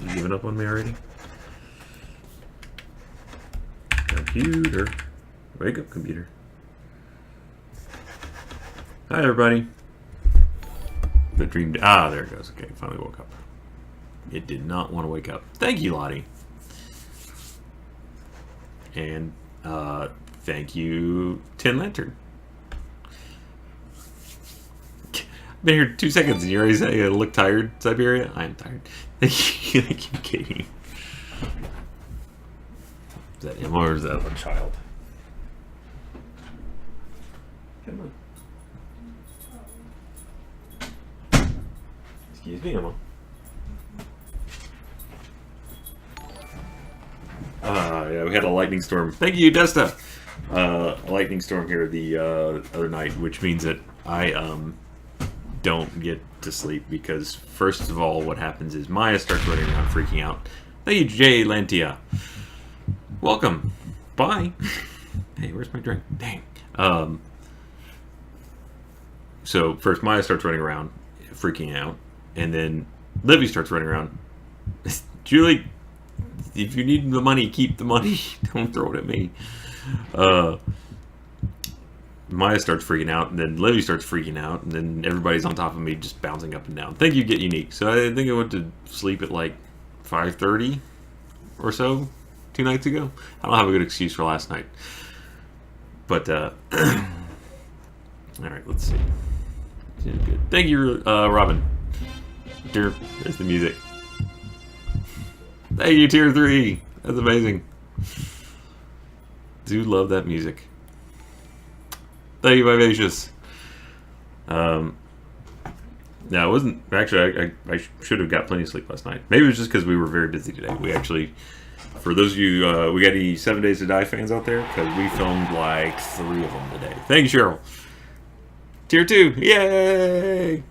You giving up on me already? Computer. Wake up, computer. Hi, everybody. The dream... Ah, there it goes. Okay, finally woke up. It did not want to wake up. Thank you, Lottie. And, thank you, Tin Lantern. Been here 2 seconds and you already say I look tired, Siberia? I am tired. Thank you, Katie. Is that Emma or is that a child? Come on. Excuse me, Emma. Yeah, we had a lightning storm. Thank you, Desta. A lightning storm here the other night, which means that I don't get to sleep because first of all, what happens is Maya starts running around freaking out. Thank you, Jay Lantia. Welcome. Bye. Hey, where's my drink? Dang. So first Maya starts running around, freaking out, and then Livy starts running around. Julie, if you need the money, keep the money. Don't throw it at me. Maya starts freaking out, and then Livy starts freaking out, and then everybody's on top of me just bouncing up and down. Thank you, Get Unique. So I think I went to sleep at like 5:30 or so 2 nights ago. I don't have a good excuse for last night. But, alright, let's see. Good. Thank you, Robin. There's the music. Thank you, Tier 3. That's amazing. Do love that music. Thank you, Vivacious. No, it wasn't. Actually, I should have got plenty of sleep last night. Maybe it was just because we were very busy today. We actually, for those of you, we got any 7 Days to Die fans out there? Because we filmed like 3 of them today. Thank you, Cheryl. Tier 2. Yay!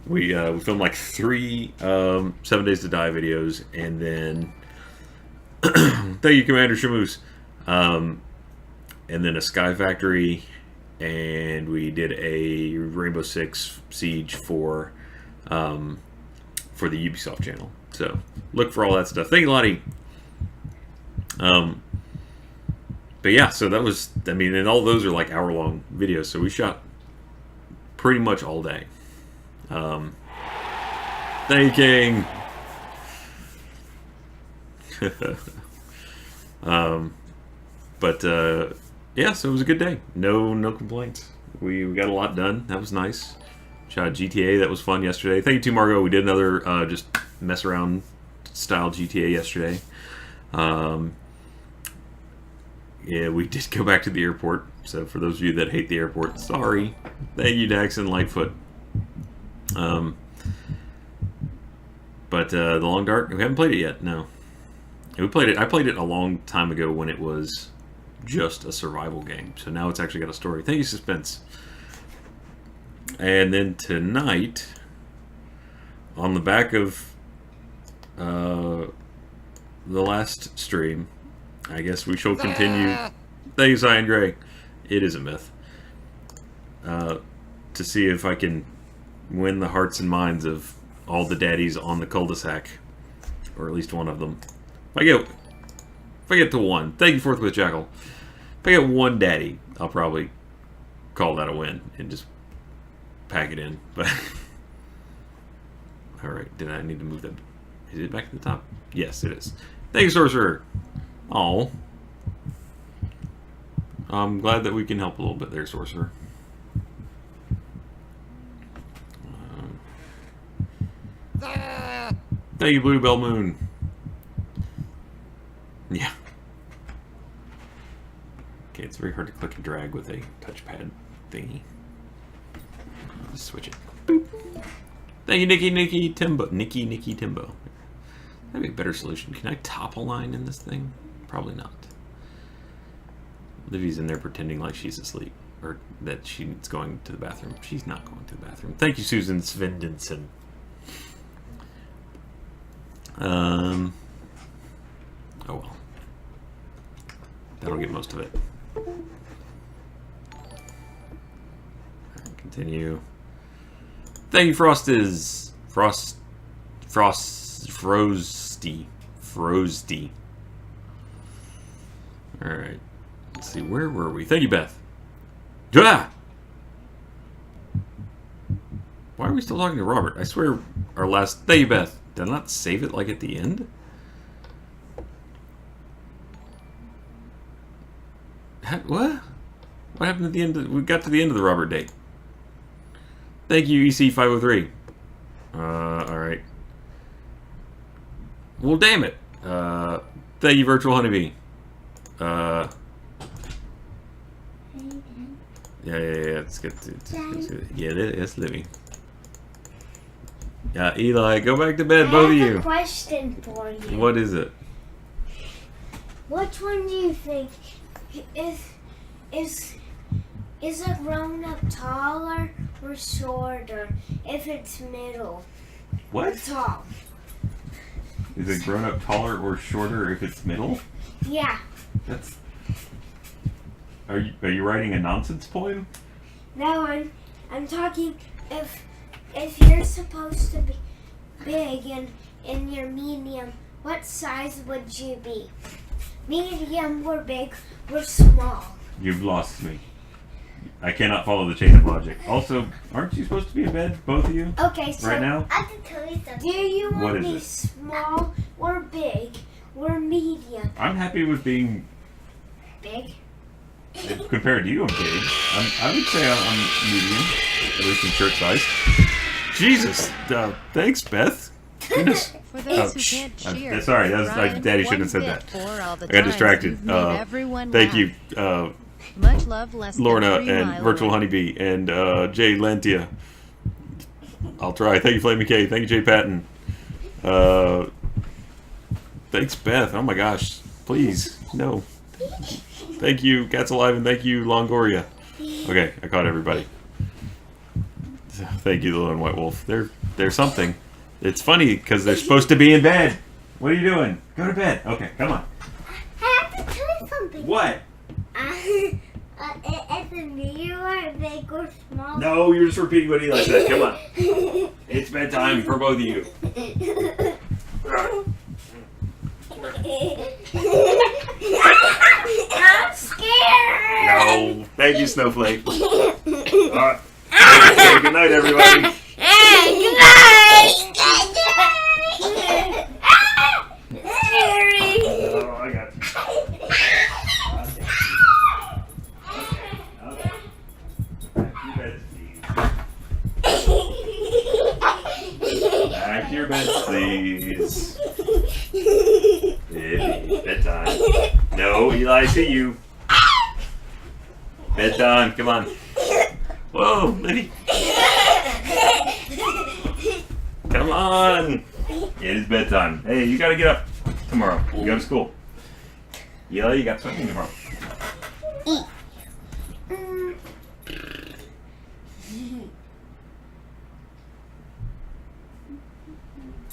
We filmed like 3 7 Days to Die videos, and then thank you, Commander Shamoose. And then a Sky Factory, and we did a Rainbow Six Siege for the Ubisoft channel. So look for all that stuff. Thank you, Lottie. But yeah, so that was, I mean, and all those are like hour-long videos. So we shot pretty much all day. Thank you, King. Yeah, so it was a good day. No complaints. We got a lot done. That was nice. Shot GTA. That was fun yesterday. Thank you to Margot. We did another just mess around style GTA yesterday. Yeah, we did go back to the airport. So for those of you that hate the airport, sorry. Thank you, Dax and Lightfoot. The Long Dark, we haven't played it yet. No, we played it. I played it a long time ago when it was just a survival game. So now it's actually got a story. Thank you, Suspense. And then tonight, on the back of the last stream, I guess we shall continue. Thank you, Cyan Gray. It is a myth. To see if I can win the hearts and minds of all the daddies on the cul-de-sac, or at least one of them. If I get to one, thank you, Forthwith Jackal. If I get one daddy, I'll probably call that a win and just pack it in. But all right, did I need to move that? Is it back to the top? Yes, it is. Thank you, Sorcerer. Oh, I'm glad that we can help a little bit there, Sorcerer. Thank you, Bluebell Moon. Yeah. Okay, it's very hard to click and drag with a touchpad thingy. Just switch it. Boop. Thank you, Nikki Timbo. Nikki Timbo. That'd be a better solution. Can I top a line in this thing? Probably not. Livy's in there pretending like she's asleep. Or that she's going to the bathroom. She's not going to the bathroom. Thank you, Susan Svendenson. Oh well. That'll get most of it. Continue. Thank you, Frost Frosty. Alright. Let's see, where were we? Thank you, Beth. Ah! Why are we still talking to Robert? I swear our last... Thank you, Beth. Did I not save it like at the end? What? What happened at the end? We got to the end of the Robert date. Thank you, EC503. Alright. Well, damn it. Thank you, Virtual Honeybee. Yeah. Let's get to it's Livy. Yeah, Eli, go back to bed, both of you. I have a question for you. What is it? Which one do you think is a grown-up taller or shorter if it's middle? What? Tall. Is a grown-up taller or shorter if it's middle? Yeah. That's... Are you writing a nonsense poem? No, I'm talking if you're supposed to be big and you're medium, what size would you be? Medium or big or small? You've lost me. I cannot follow the chain of logic. Also, aren't you supposed to be in bed, both of you? Okay, so right now? I can tell you something. Do you want to be small or big or medium? I'm happy with being big. Compared to you, I'm big. I would say I'm medium, at least in shirt size. Jesus! Thanks, Beth. Goodness. For those who can't cheer, sorry, Daddy shouldn't have said that. I got distracted. Thank you, much love, less Lorna than 3 and mile Virtual away. Honeybee and Jay Lentia. I'll try. Thank you, Flaming K. Thank you, Jay Patton. Thanks, Beth. Oh my gosh. Please. No. Thank you, Cats Alive, and thank you, Longoria. Okay, I caught everybody. Thank you, the Lone White Wolf. They're something. It's funny because they're supposed to be in bed. What are you doing? Go to bed. Okay, come on. I have to tell you something. What? Is it medium or big or small? No, you're just repeating what Eli said. Come on. It's bedtime for both of you. I'm scared. No. Thank you, Snowflake. Alright. Good night, everybody. Good night. Scary. Oh, I got you. Back to your bed, please. Bedtime. No, Eli, I see you. Bedtime, come on. Whoa, Liddy. Come on. It is bedtime. Hey, you gotta get up tomorrow. You go to school. Eli, you got something tomorrow.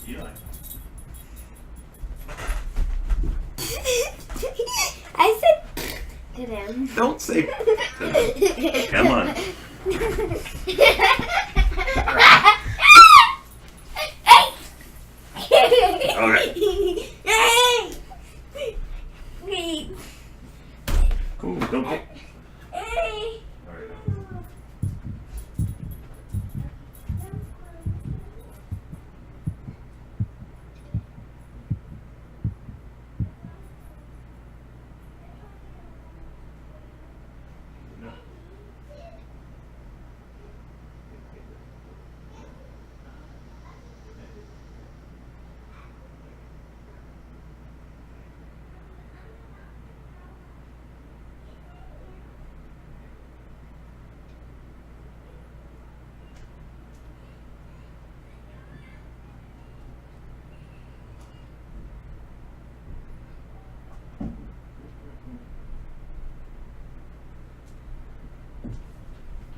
Eli. I said to them. Don't say come on. Okay. Cool, don't get...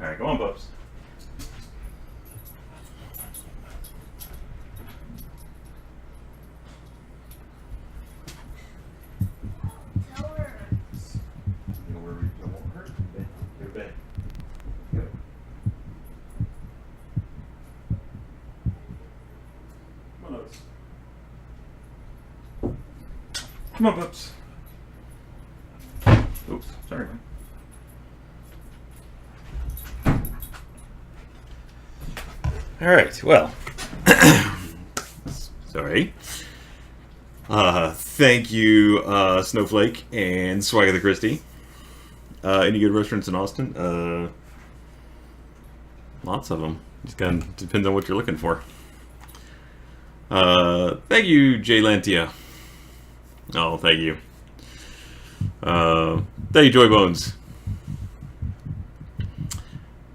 Alright, go on, Bubs. You know where we don't hurt? Your bed. Go. Come on, Otis. Come on, pups. Oops, sorry, man. All right, well, sorry. Thank you, Snowflake and Swag of the Christie. Any good restaurants in Austin? Lots of them. Just kind of depends on what you're looking for. Thank you, Jay Lantia. Oh, thank you. Thank you, Joy Bones.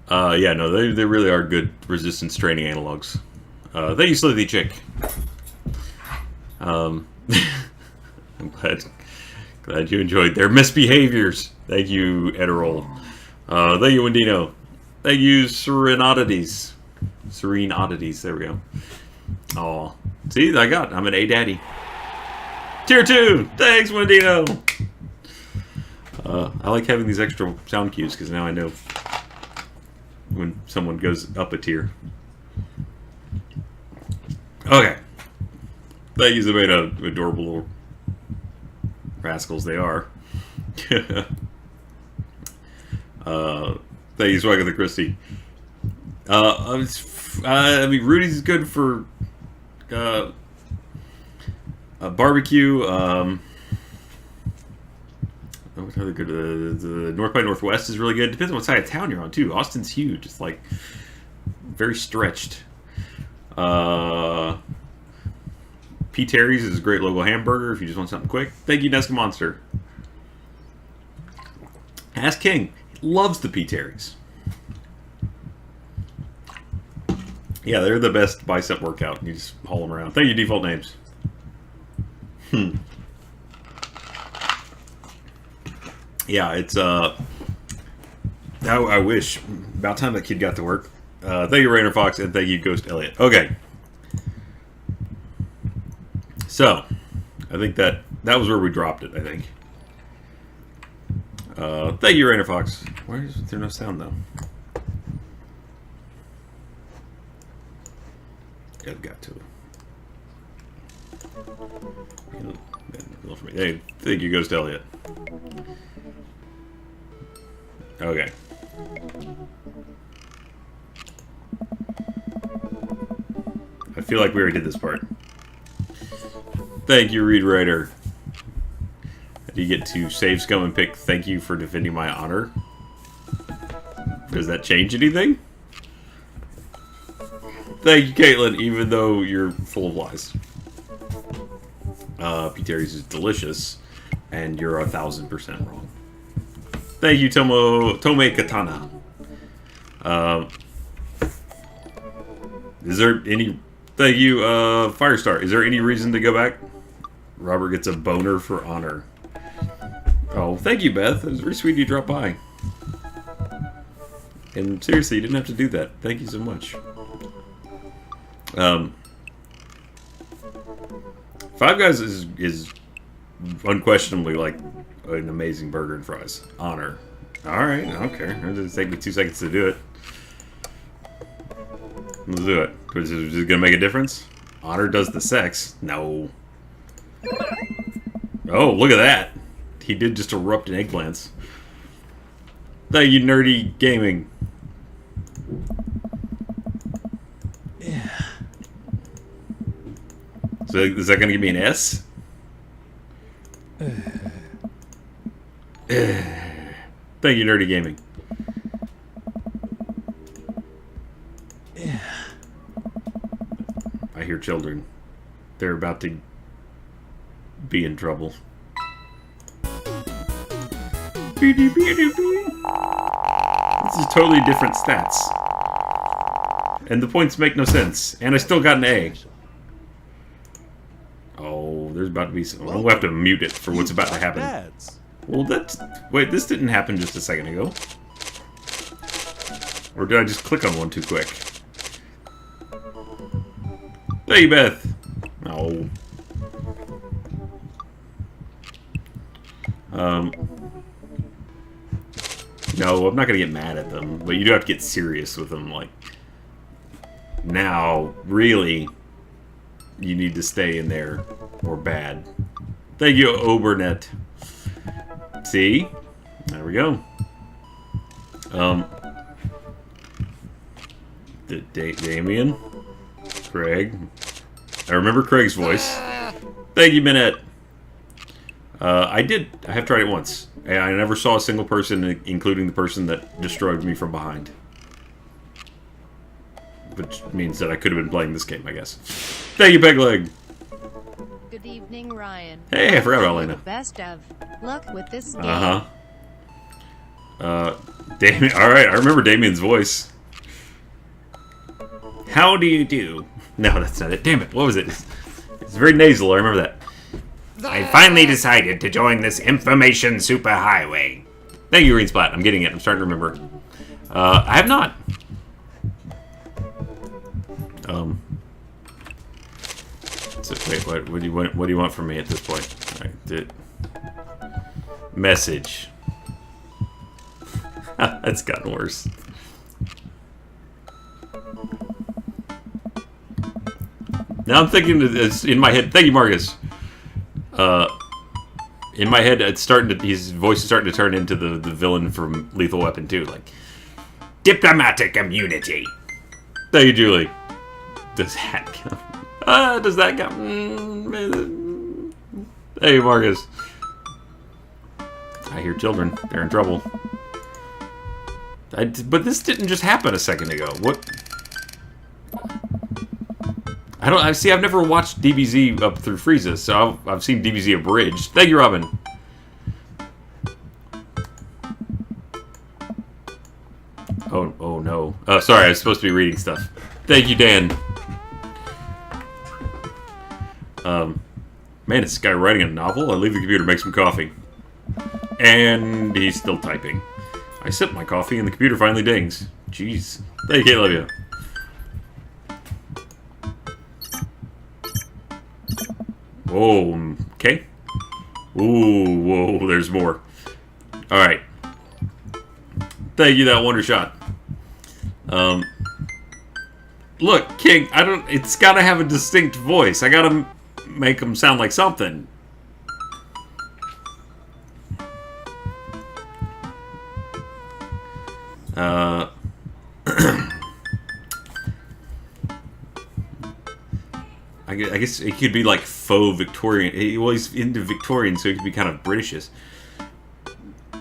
Yeah, no, they really are good resistance training analogs. Thank you, Slithy Chick. I'm glad you enjoyed their misbehaviors. Thank you, Ederol. Thank you, Wendino. Thank you, Serene Oddities. Serene Oddities, there we go. Oh, see, I'm an A-Daddy. Tier 2! Thanks, Wendino! I like having these extra sound cues, because now I know when someone goes up a tier. Okay. Thank you, Zabeda. Adorable little rascals they are. Thank you, Swag of the Christie. I mean, Rudy's is good for barbecue. What other good? The North by Northwest is really good. Depends on what side of town you're on, too. Austin's huge. It's like very stretched. P. Terry's is a great local hamburger if you just want something quick. Thank you, Nesca Monster. Ask King. He loves the P. Terry's. Yeah, they're the best bicep workout. You just haul them around. Thank you, Default Names. Yeah, it's I wish. About time that kid got to work. Thank you, Rainer Fox, and thank you, Ghost Elliot. Okay. So, I think that was where we dropped it, I think. Thank you, Rainer Fox. Why is there no sound, though? I've got to. Hey, thank you, Ghost Elliot. Okay. I feel like we already did this part. Thank you, Reed Writer. Do you get to save scum and pick thank you for defending my honor? Does that change anything? Thank you, Caitlin, even though you're full of lies. P. Terry's is delicious, and you're 1,000% wrong. Thank you, Tome Katana. Is there any... Thank you, Firestar. Is there any reason to go back? Robert gets a boner for honor. Oh, thank you, Beth. It was very sweet you dropped by. And seriously, you didn't have to do that. Thank you so much. Five Guys is unquestionably like an amazing burger and fries. Honor. Alright, I don't care. It'll take me 2 seconds to do it. Let's do it. Is it gonna make a difference? Honor does the sex. No. Oh, look at that. He did just erupt in eggplants. Thank you, Nerdy Gaming. Yeah. So is that gonna give me an S? Thank you, Nerdy Gaming. Yeah. I hear children. They're about to be in trouble. This is totally different stats. And the points make no sense. And I still got an A. Oh, there's about to be some... We'll have to mute it for what's about to happen. Well, that's... Wait, this didn't happen just a second ago. Or did I just click on one too quick? Hey, Beth! No. No, I'm not gonna get mad at them, but you do have to get serious with them, like... Now, really, you need to stay in there, or bad. Thank you, Obernet. See? There we go. Damien. Craig. I remember Craig's voice. Thank you, Minette. I have tried it once. I never saw a single person, including the person that destroyed me from behind. Which means that I could have been playing this game, I guess. Thank you, Pegleg. Good evening, Ryan. Hey, I forgot about Elena. Best of luck with this game. Damien. Alright, I remember Damien's voice. How do you do? No, that's not it. Damn it. What was it? It's very nasal. I remember that. I finally decided to join this information superhighway. Thank you, Greensplat. I'm getting it. I'm starting to remember. I have not. So wait, what do you want? What do you want from me at this point? Message. That's gotten worse. Now I'm thinking it's in my head. Thank you, Marcus. In my head, it's starting to. His voice is starting to turn into the villain from Lethal Weapon 2, like diplomatic immunity. Thank you, Julie. Does that count? Does that count? Hey, Marcus. I hear children. They're in trouble. But this didn't just happen a second ago. What? I've never watched DBZ up through Frieza, so I've seen DBZ abridged. Thank you, Robin. Oh no. Sorry, I was supposed to be reading stuff. Thank you, Dan. Man, is this guy writing a novel? I leave the computer, make some coffee. And he's still typing. I sip my coffee and the computer finally dings. Jeez. Thank you, Olivia. Whoa, okay. Ooh, whoa, there's more. Alright. Thank you, that wonder shot. Look, King, it's gotta have a distinct voice. I gotta make him sound like something. I guess it could be like faux Victorian. Well, he's into Victorian, so he could be kind of Britishish.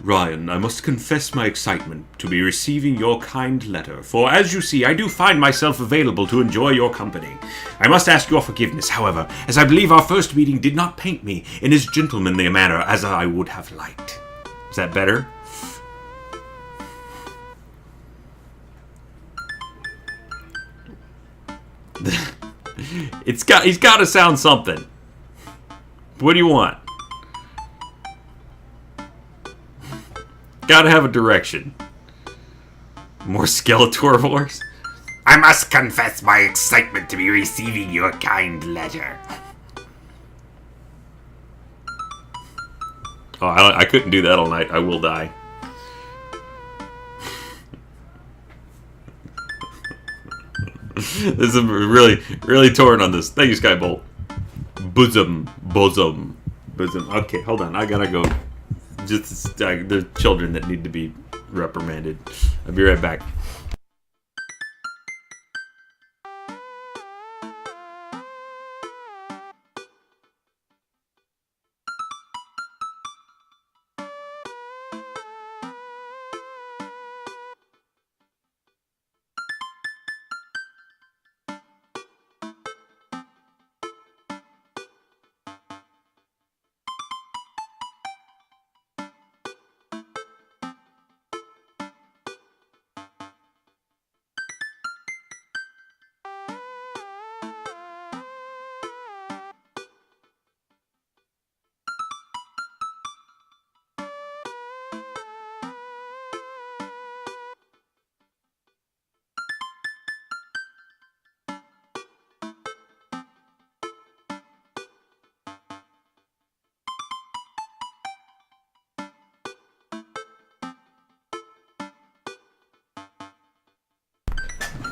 Ryan, I must confess my excitement to be receiving your kind letter, for as you see, I do find myself available to enjoy your company. I must ask your forgiveness, however, as I believe our first meeting did not paint me in as gentlemanly a manner as I would have liked. Is that better? He's got to sound something. What do you want? Gotta have a direction. More Skeletor voice? I must confess my excitement to be receiving your kind letter. Oh, I couldn't do that all night. I will die. This is really, really torn on this. Thank you, Skybolt. Bosom. Okay, hold on. I gotta go. Just there's children that need to be reprimanded. I'll be right back.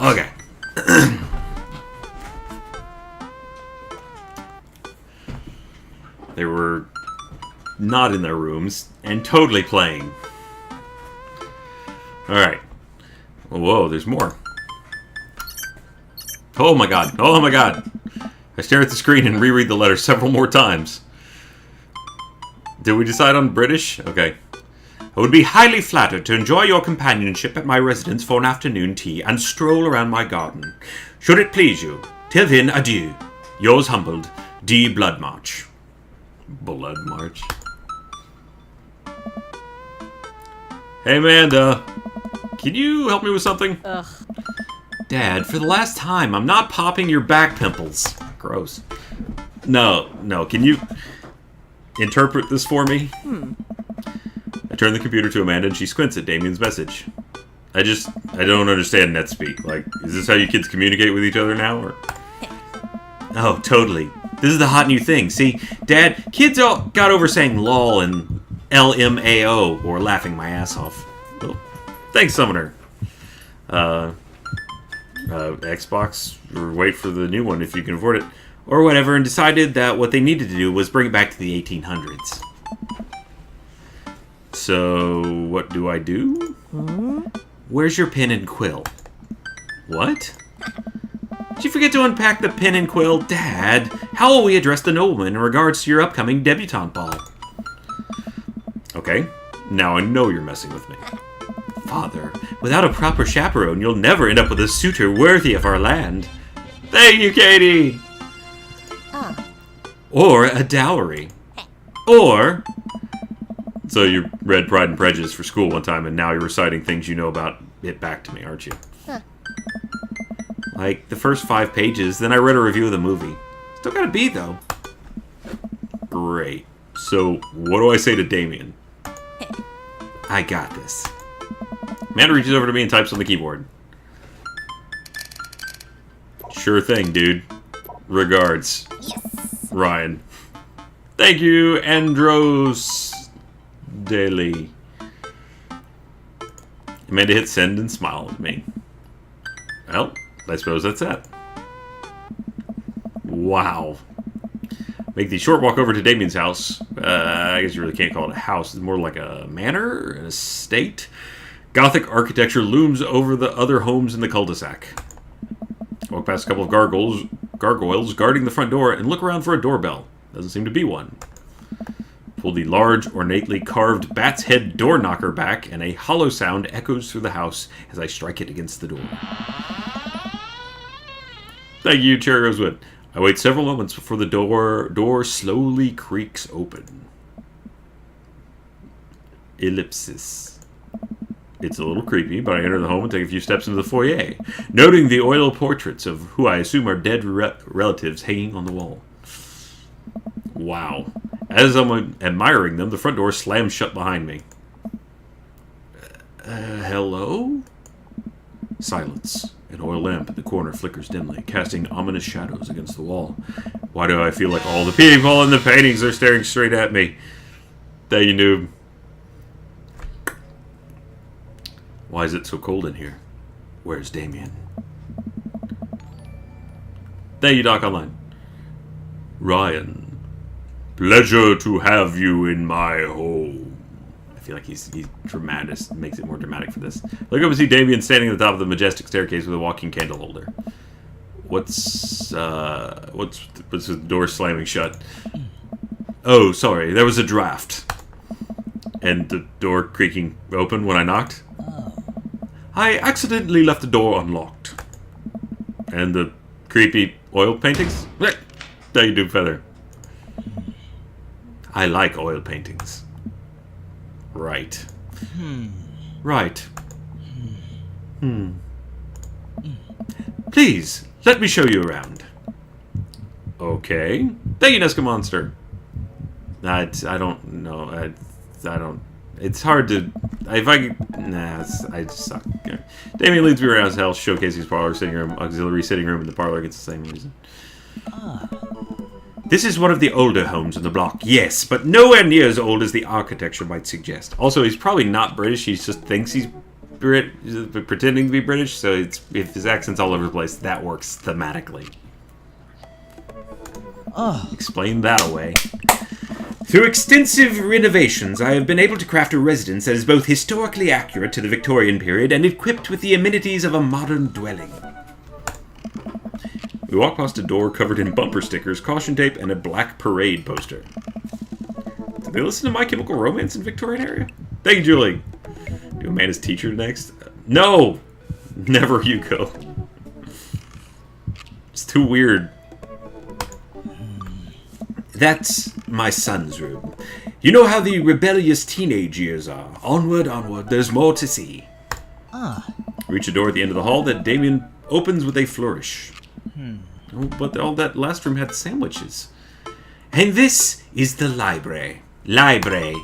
Okay. They were not in their rooms and totally playing. Alright. Whoa, there's more. Oh my god. Oh my god. I stare at the screen and reread the letter several more times. Did we decide on British? Okay. I would be highly flattered to enjoy your companionship at my residence for an afternoon tea and stroll around my garden. Should it please you. Till then, adieu. Yours humbled, D. Bloodmarch. Bloodmarch. Hey, Amanda. Can you help me with something? Ugh. Dad, for the last time, I'm not popping your back pimples. Gross. No. Can you interpret this for me? I turn the computer to Amanda and she squints at Damien's message. I don't understand NetSpeak. Like, is this how you kids communicate with each other now? Or? Oh, totally. This is the hot new thing. See, Dad, kids all got over saying lol and LMAO or laughing my ass off. Well, thanks, Summoner. Xbox, or wait for the new one if you can afford it, or whatever, and decided that what they needed to do was bring it back to the 1800s. So, what do I do? Where's your pen and quill? What? Did you forget to unpack the pen and quill? Dad, how will we address the nobleman in regards to your upcoming debutante ball? Okay, now I know you're messing with me. Father, without a proper chaperone, you'll never end up with a suitor worthy of our land. Thank you, Katie! Or a dowry. Or... So you read Pride and Prejudice for school one time, and now you're reciting things you know about it back to me, aren't you? Huh. Like, the first 5 pages, then I read a review of the movie. Still got a B, though. Great. So, what do I say to Damien? I got this. Amanda reaches over to me and types on the keyboard. Sure thing, dude. Regards. Yes. Ryan. Thank you, Andros Daily. Amanda hits send and smiled at me. Well, I suppose that's that. Wow. Make the short walk over to Damien's house. I guess you really can't call it a house. It's more like a manor, an estate. Gothic architecture looms over the other homes in the cul-de-sac. Walk past a couple of gargoyles guarding the front door and look around for a doorbell. Doesn't seem to be one. Pull the large, ornately carved bat's head door knocker back, and a hollow sound echoes through the house as I strike it against the door. Thank you, Cherry Rosewood. I wait several moments before the door slowly creaks open. Ellipsis. It's a little creepy, but I enter the home and take a few steps into the foyer, noting the oil portraits of who I assume are dead relatives hanging on the wall. Wow. As I'm admiring them, the front door slams shut behind me. Hello? Silence. An oil lamp in the corner flickers dimly, casting ominous shadows against the wall. Why do I feel like all the people in the paintings are staring straight at me? There you noob. Why is it so cold in here? Where's Damien? Thank you, Doc Online. Ryan, pleasure to have you in my home. I feel like he's dramatic, makes it more dramatic for this. Look up and see Damien standing at the top of the majestic staircase with a walking candle holder. What's with the door slamming shut? Oh, sorry, there was a draft. And the door creaking open when I knocked? I accidentally left the door unlocked. And the creepy oil paintings? There you do, Feather. I like oil paintings. Right. Right. Please, let me show you around. Okay. Thank you, Nesca Monster. I don't know. I don't... It's hard to... If I could... Nah, I just suck. Yeah. Damien leads me around his house, showcasing his parlor, sitting room, auxiliary sitting room, and the parlor gets the same reason. This is one of the older homes on the block. Yes, but nowhere near as old as the architecture might suggest. Also, he's probably not British. He just thinks he's pretending to be British, so if his accent's all over the place, that works thematically. Explain that away. Through extensive renovations, I have been able to craft a residence that is both historically accurate to the Victorian period and equipped with the amenities of a modern dwelling. We walk past a door covered in bumper stickers, caution tape, and a black parade poster. Did they listen to My Chemical Romance in Victorian area? Thank you, Julie. Do Amanda's teacher next? No! Never Hugo. It's too weird. That's my son's room. You know how the rebellious teenage years are. Onward, onward, there's more to see. Reach a door at the end of the hall that Damien opens with a flourish. Oh, but all that last room had sandwiches. And this is the library. Library.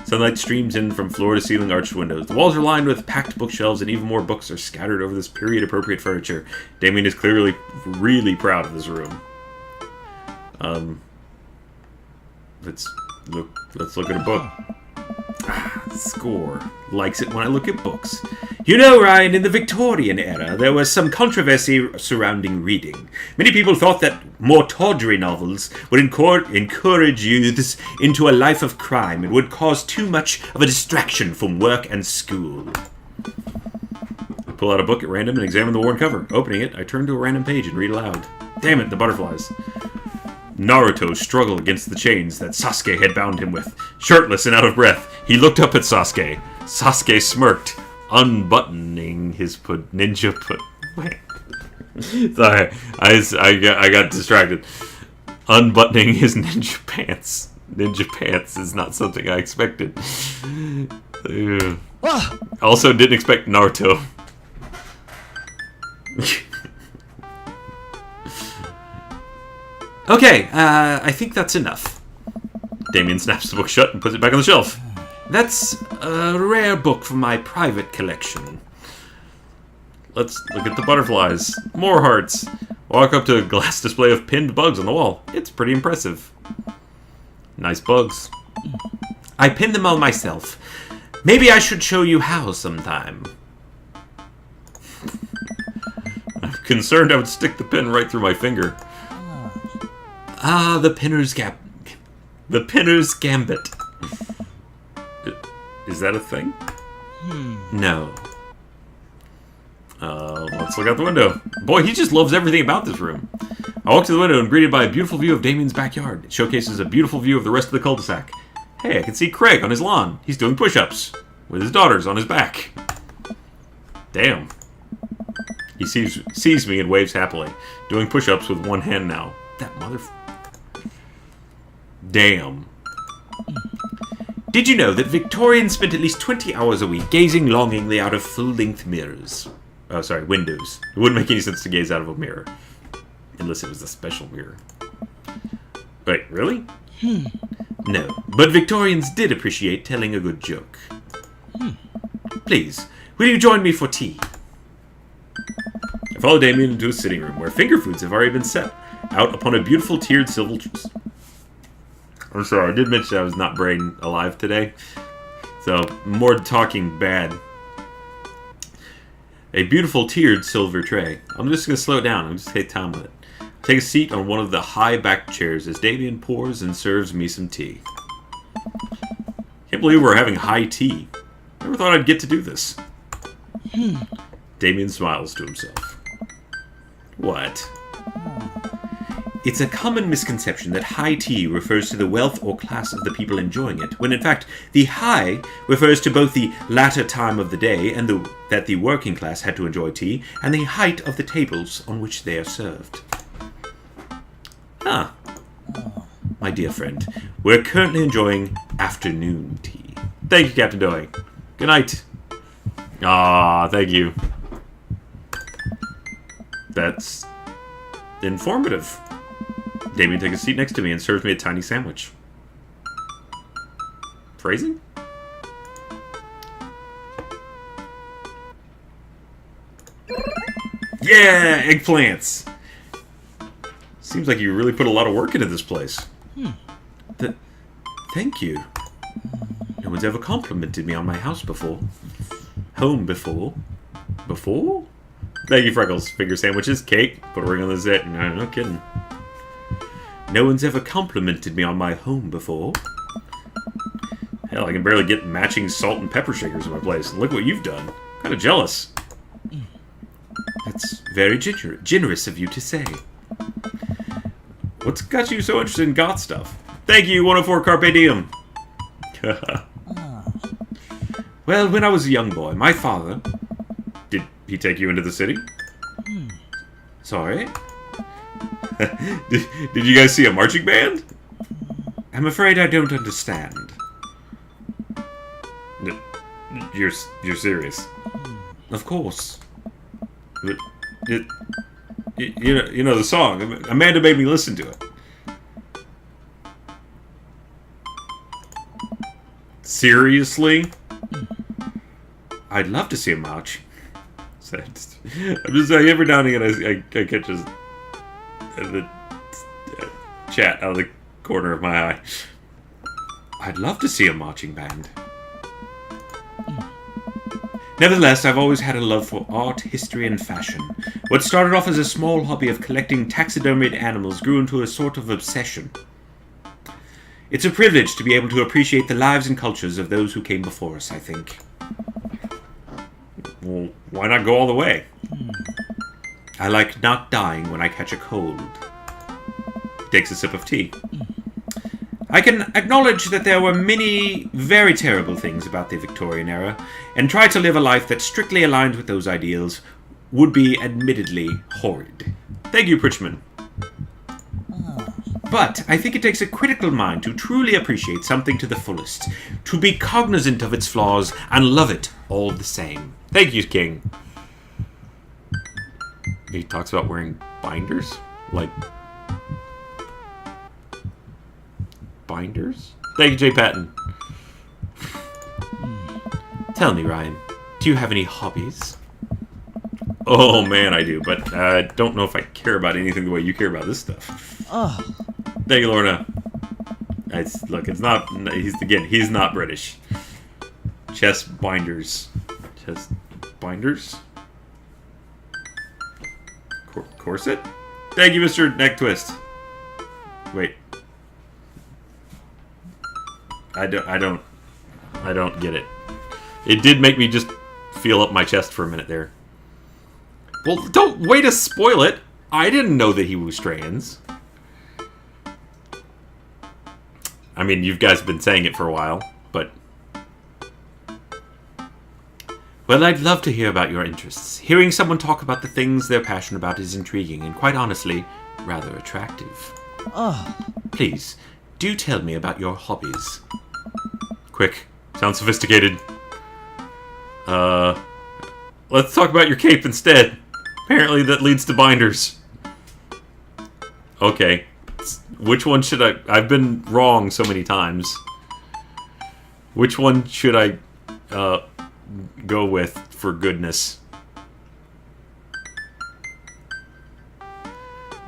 Sunlight streams in from floor-to-ceiling arched windows. The walls are lined with packed bookshelves, and even more books are scattered over this period-appropriate furniture. Damien is clearly really proud of this room. Let's look at a book. Score. Likes it when I look at books. You know, Ryan, in the Victorian era, there was some controversy surrounding reading. Many people thought that more tawdry novels would encourage youths into a life of crime and would cause too much of a distraction from work and school. I pull out a book at random and examine the worn cover. Opening it, I turn to a random page and read aloud. Damn it, the butterflies. Naruto struggled against the chains that Sasuke had bound him with. Shirtless and out of breath, he looked up at Sasuke. Sasuke smirked, unbuttoning his ninja. Sorry, I got distracted. Unbuttoning his ninja pants. Ninja pants is not something I expected. Also, didn't expect Naruto. Okay, I think that's enough. Damien snaps the book shut and puts it back on the shelf. That's a rare book from my private collection. Let's look at the butterflies. More hearts. Walk up to a glass display of pinned bugs on the wall. It's pretty impressive. Nice bugs. I pinned them all myself. Maybe I should show you how sometime. I'm concerned I would stick the pin right through my finger. The Pinner's Gambit. Is that a thing? No. Let's look out the window. Boy, he just loves everything about this room. I walk to the window and greeted by a beautiful view of Damien's backyard. It showcases a beautiful view of the rest of the cul-de-sac. Hey, I can see Craig on his lawn. He's doing push-ups with his daughters on his back. Damn. He sees me and waves happily, doing push-ups with one hand now. That Damn. Did you know that Victorians spent at least 20 hours a week gazing longingly out of full-length mirrors? Oh, sorry, windows. It wouldn't make any sense to gaze out of a mirror. Unless it was a special mirror. Wait, really? No, but Victorians did appreciate telling a good joke. Please, will you join me for tea? I follow Damien into his sitting room, where finger foods have already been set out upon a beautiful tiered silver... I'm sorry, I did mention I was not brain alive today. So, more talking bad. A beautiful tiered silver tray. I'm just going to slow it down. I'm just take time with it. Take a seat on one of the high-backed chairs as Damien pours and serves me some tea. Can't believe we're having high tea. Never thought I'd get to do this. Damien smiles to himself. What? It's a common misconception that high tea refers to the wealth or class of the people enjoying it, when in fact the high refers to both the latter time of the day and that the working class had to enjoy tea, and the height of the tables on which they are served. Ah, my dear friend, we're currently enjoying afternoon tea. Thank you, Captain Doe. Good night. Ah, thank you. That's informative. Damien takes a seat next to me and serves me a tiny sandwich. Phrasing? Yeah, eggplants. Seems like you really put a lot of work into this place. Thank you. No one's ever complimented me on my house before. Home before. Before? Thank you, Freckles. Finger sandwiches, cake, put a ring on the zit. No kidding. No one's ever complimented me on my home before. Hell, I can barely get matching salt and pepper shakers in my place. Look what you've done. Kind of jealous. That's very generous of you to say. What's got you so interested in goth stuff? Thank you, 104 Carpe Diem. Well, when I was a young boy, my father... Did he take you into the city? Sorry? Did you guys see a marching band? I'm afraid I don't understand. You're serious? Of course. You know the song. Amanda made me listen to it. Seriously? I'd love to see a march. I'm just saying, every now and again I catch the chat out of the corner of my eye. I'd love to see a marching band. Nevertheless, I've always had a love for art, history, and fashion. What started off as a small hobby of collecting taxidermied animals grew into a sort of obsession. It's a privilege to be able to appreciate the lives and cultures of those who came before us, I think. Well, why not go all the way? I like not dying when I catch a cold. He takes a sip of tea. I can acknowledge that there were many very terrible things about the Victorian era, and try to live a life that strictly aligned with those ideals would be admittedly horrid. Thank you, Pritchman. But I think it takes a critical mind to truly appreciate something to the fullest, to be cognizant of its flaws and love it all the same. Thank you, King. He talks about wearing binders? Like... binders? Thank you, Jay Patton. Tell me, Ryan, do you have any hobbies? Oh man, I do, but I don't know if I care about anything the way you care about this stuff. Thank you, Lorna. Look, it's not... he's not British. Chest binders. Chest binders? Corset? Thank you, Mr. Neck Twist. Wait. I don't get it. It did make me just feel up my chest for a minute there. Well, don't way to spoil it. I didn't know that he was trans. I mean, you guys have been saying it for a while, but... Well, I'd love to hear about your interests. Hearing someone talk about the things they're passionate about is intriguing and, quite honestly, rather attractive. Please, do tell me about your hobbies. Quick. Sounds sophisticated. Let's talk about your cape instead. Apparently that leads to binders. Okay. Which one should I... I've been wrong so many times. Which one should I go with for goodness?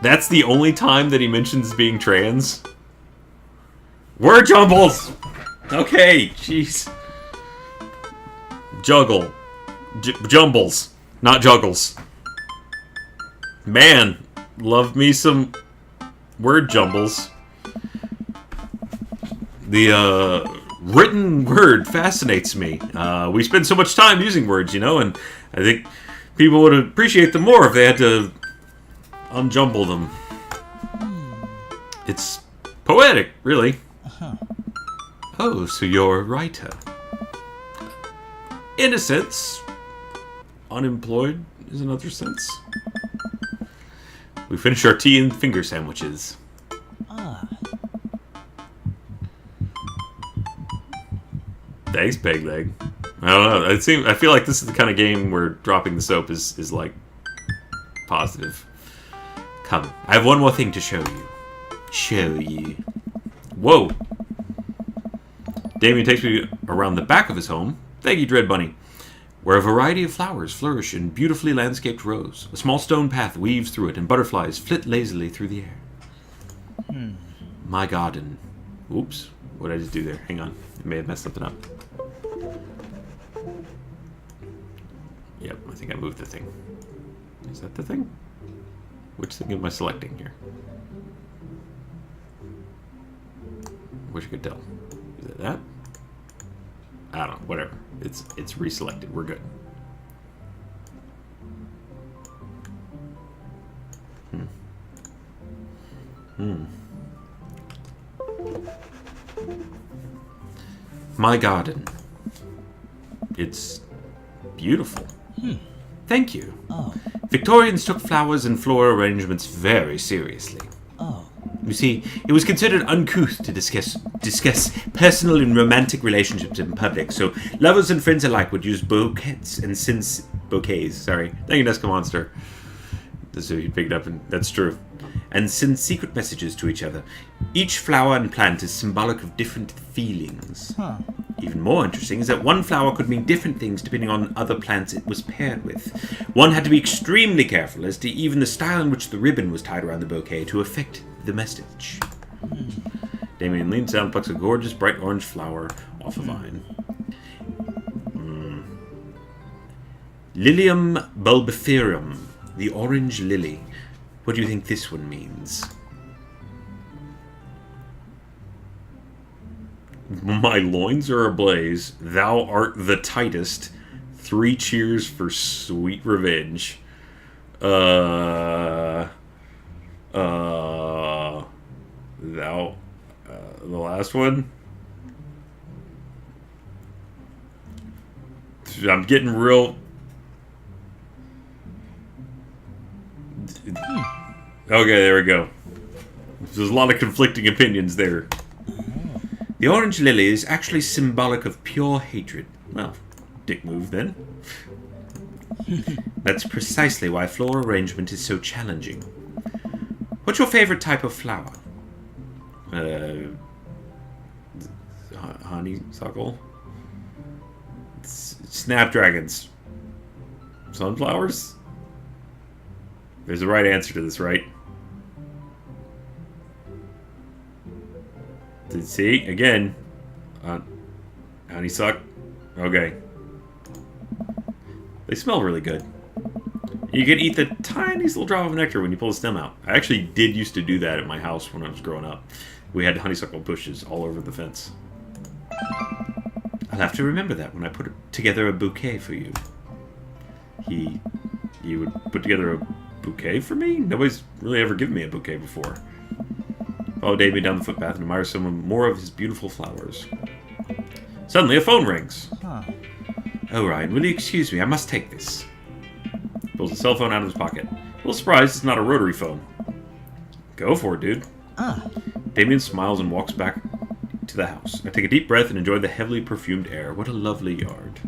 That's the only time that he mentions being trans? Word jumbles! Okay, jeez. Juggle. Jumbles. Not juggles. Man, love me some word jumbles. The written word fascinates me. We spend so much time using words, you know, and I think people would appreciate them more if they had to unjumble them. It's poetic, really. Oh, so you're a writer. In a sense. Unemployed is another sense. We finished our tea and finger sandwiches. Thanks, Peg Leg. I don't know. I feel like this is the kind of game where dropping the soap is like positive. Come, I have one more thing to show you. Show you. Whoa. Damien takes me around the back of his home. Thank you, Dread Bunny. Where a variety of flowers flourish in beautifully landscaped rows. A small stone path weaves through it, and butterflies flit lazily through the air. My garden. Oops. What did I just do there? Hang on. I may have messed something up. Yep, I think I moved the thing. Is that the thing? Which thing am I selecting here? Wish I could tell. Is it that? I don't know. Whatever. It's reselected. We're good. My garden. It's beautiful. Thank you. Oh. Victorians took flowers and floral arrangements very seriously. Oh. You see, it was considered uncouth to discuss personal and romantic relationships in public, so lovers and friends alike would use bouquets. Sorry. Thank you, Nesca Monster. So you picked up, and that's true. And send secret messages to each other. Each flower and plant is symbolic of different feelings. Huh. Even more interesting is that one flower could mean different things depending on other plants it was paired with. One had to be extremely careful as to even the style in which the ribbon was tied around the bouquet to affect the message. Damien leans down and plucks a gorgeous bright orange flower off a vine. Lilium bulbiferum, the orange lily. What do you think this one means? My loins are ablaze. Thou art the tightest. 3 cheers for sweet revenge. The last one? I'm getting real... Okay, there we go. There's a lot of conflicting opinions there. The orange lily is actually symbolic of pure hatred. Well, dick move then. That's precisely why floral arrangement is so challenging. What's your favorite type of flower? Honeysuckle? Snapdragons. Sunflowers? There's a right answer to this, right? See? Again. Honeysuckle. Okay. They smell really good. You can eat the tiniest little drop of nectar when you pull the stem out. I actually did used to do that at my house when I was growing up. We had honeysuckle bushes all over the fence. I'll have to remember that when I put together a bouquet for you. You would put together a bouquet for me? Nobody's really ever given me a bouquet before. Follow Damien down the footpath and admire some more of his beautiful flowers. Suddenly a phone rings. Huh. Oh, Ryan, will you excuse me? I must take this. Pulls a cell phone out of his pocket. A little surprised it's not a rotary phone. Go for it, dude. Damien smiles and walks back to the house. I take a deep breath and enjoy the heavily perfumed air. What a lovely yard.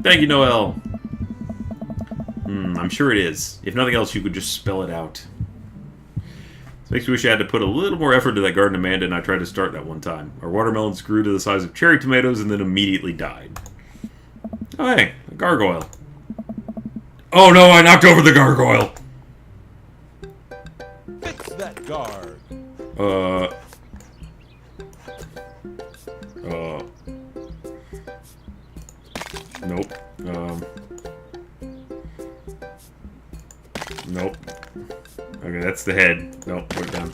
Thank you, Noel. I'm sure it is. If nothing else, you could just spell it out. This makes me wish I had to put a little more effort into that garden Amanda and I tried to start that one time. Our watermelons grew to the size of cherry tomatoes and then immediately died. Oh, hey, a gargoyle. Oh no, I knocked over the gargoyle! Fix that guard. Nope. Nope. Okay, that's the head. Nope, put it down.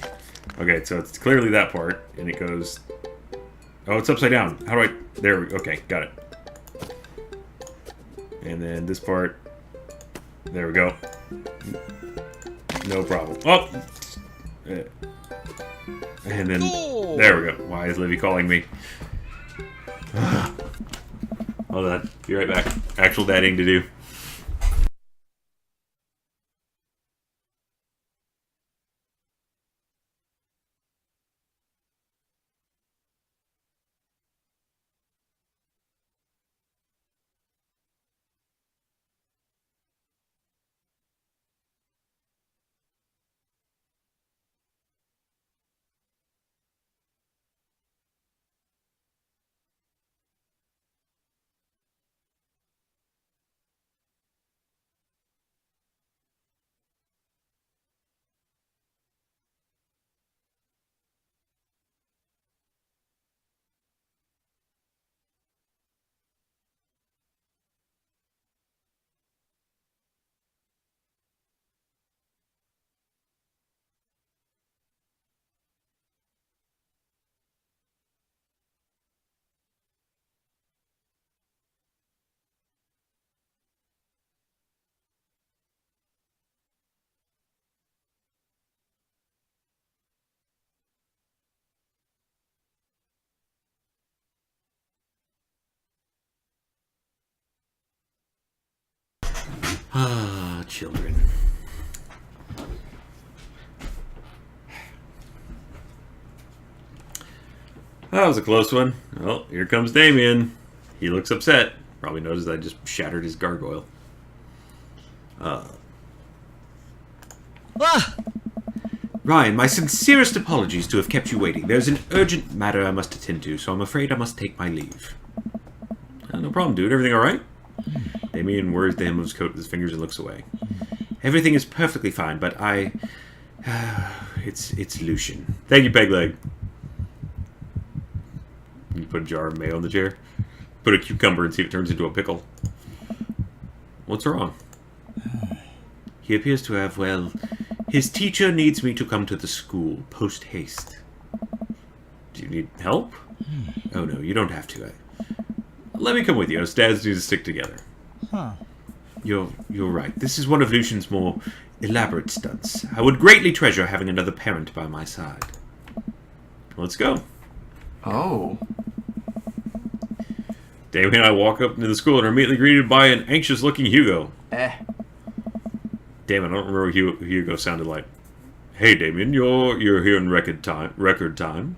Okay, so it's clearly that part, and it goes... Oh, it's upside down. How do I... There we go. Okay, got it. And then this part... There we go. No problem. Oh! And then... There we go. Why is Livy calling me? Hold on. Be right back. Actual dadding to do. Ah, children. That was a close one. Well, here comes Damien. He looks upset. Probably noticed I just shattered his gargoyle. Ryan, my sincerest apologies to have kept you waiting. There's an urgent matter I must attend to, so I'm afraid I must take my leave. No problem, dude. Everything alright? Damien whirs the hem of his coat with his fingers and looks away. Everything is perfectly fine, but I... it's Lucian. Thank you, Pegleg. You put a jar of mayo in the chair. Put a cucumber and see if it turns into a pickle. What's wrong? He appears to have, well... His teacher needs me to come to the school, post-haste. Do you need help? Oh no, you don't have to. Let me come with you. Us dads need to stick together. You're right. This is one of Lucian's more elaborate stunts. I would greatly treasure having another parent by my side. Let's go. Oh. Damien and I walk up into the school and are immediately greeted by an anxious-looking Hugo. Damn it, I don't remember what Hugo sounded like. Hey, Damien, you're here in record time.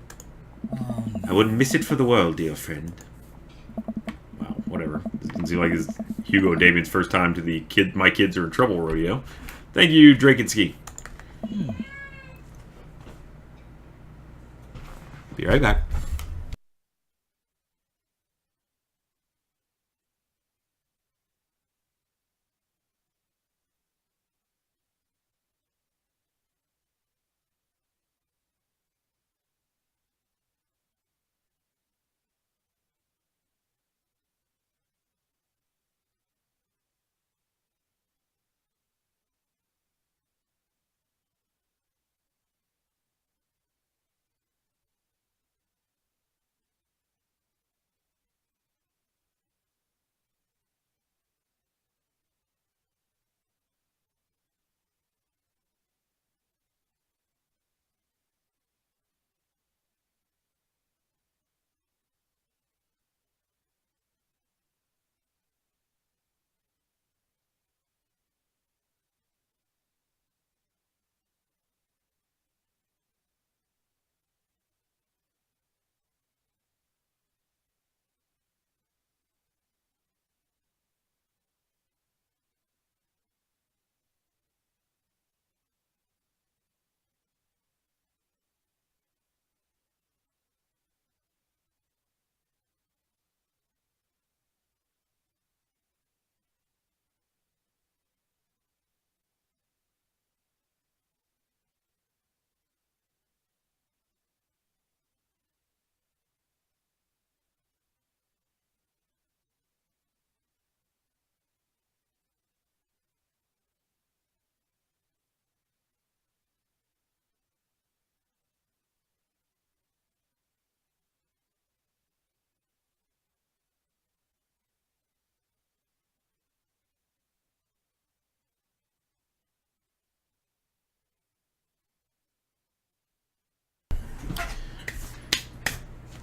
I wouldn't miss it for the world, dear friend. Wow, whatever. Doesn't seem like it's Hugo and Damien's first time to the My Kids Are in Trouble rodeo. Thank you, Drake and Ski. Be right back.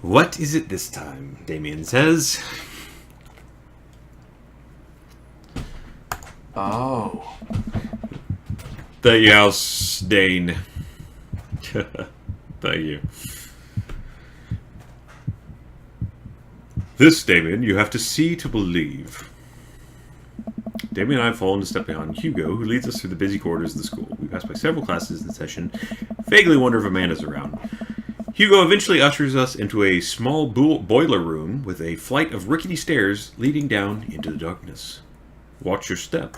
What is it this time? Damien says. Oh. Thank you, House Dane. Thank you. This, Damien, you have to see to believe. Damien and I fall into step behind Hugo, who leads us through the busy corridors of the school. We pass by several classes in session, vaguely wonder if Amanda's around. Hugo eventually ushers us into a small boiler room with a flight of rickety stairs leading down into the darkness. Watch your step.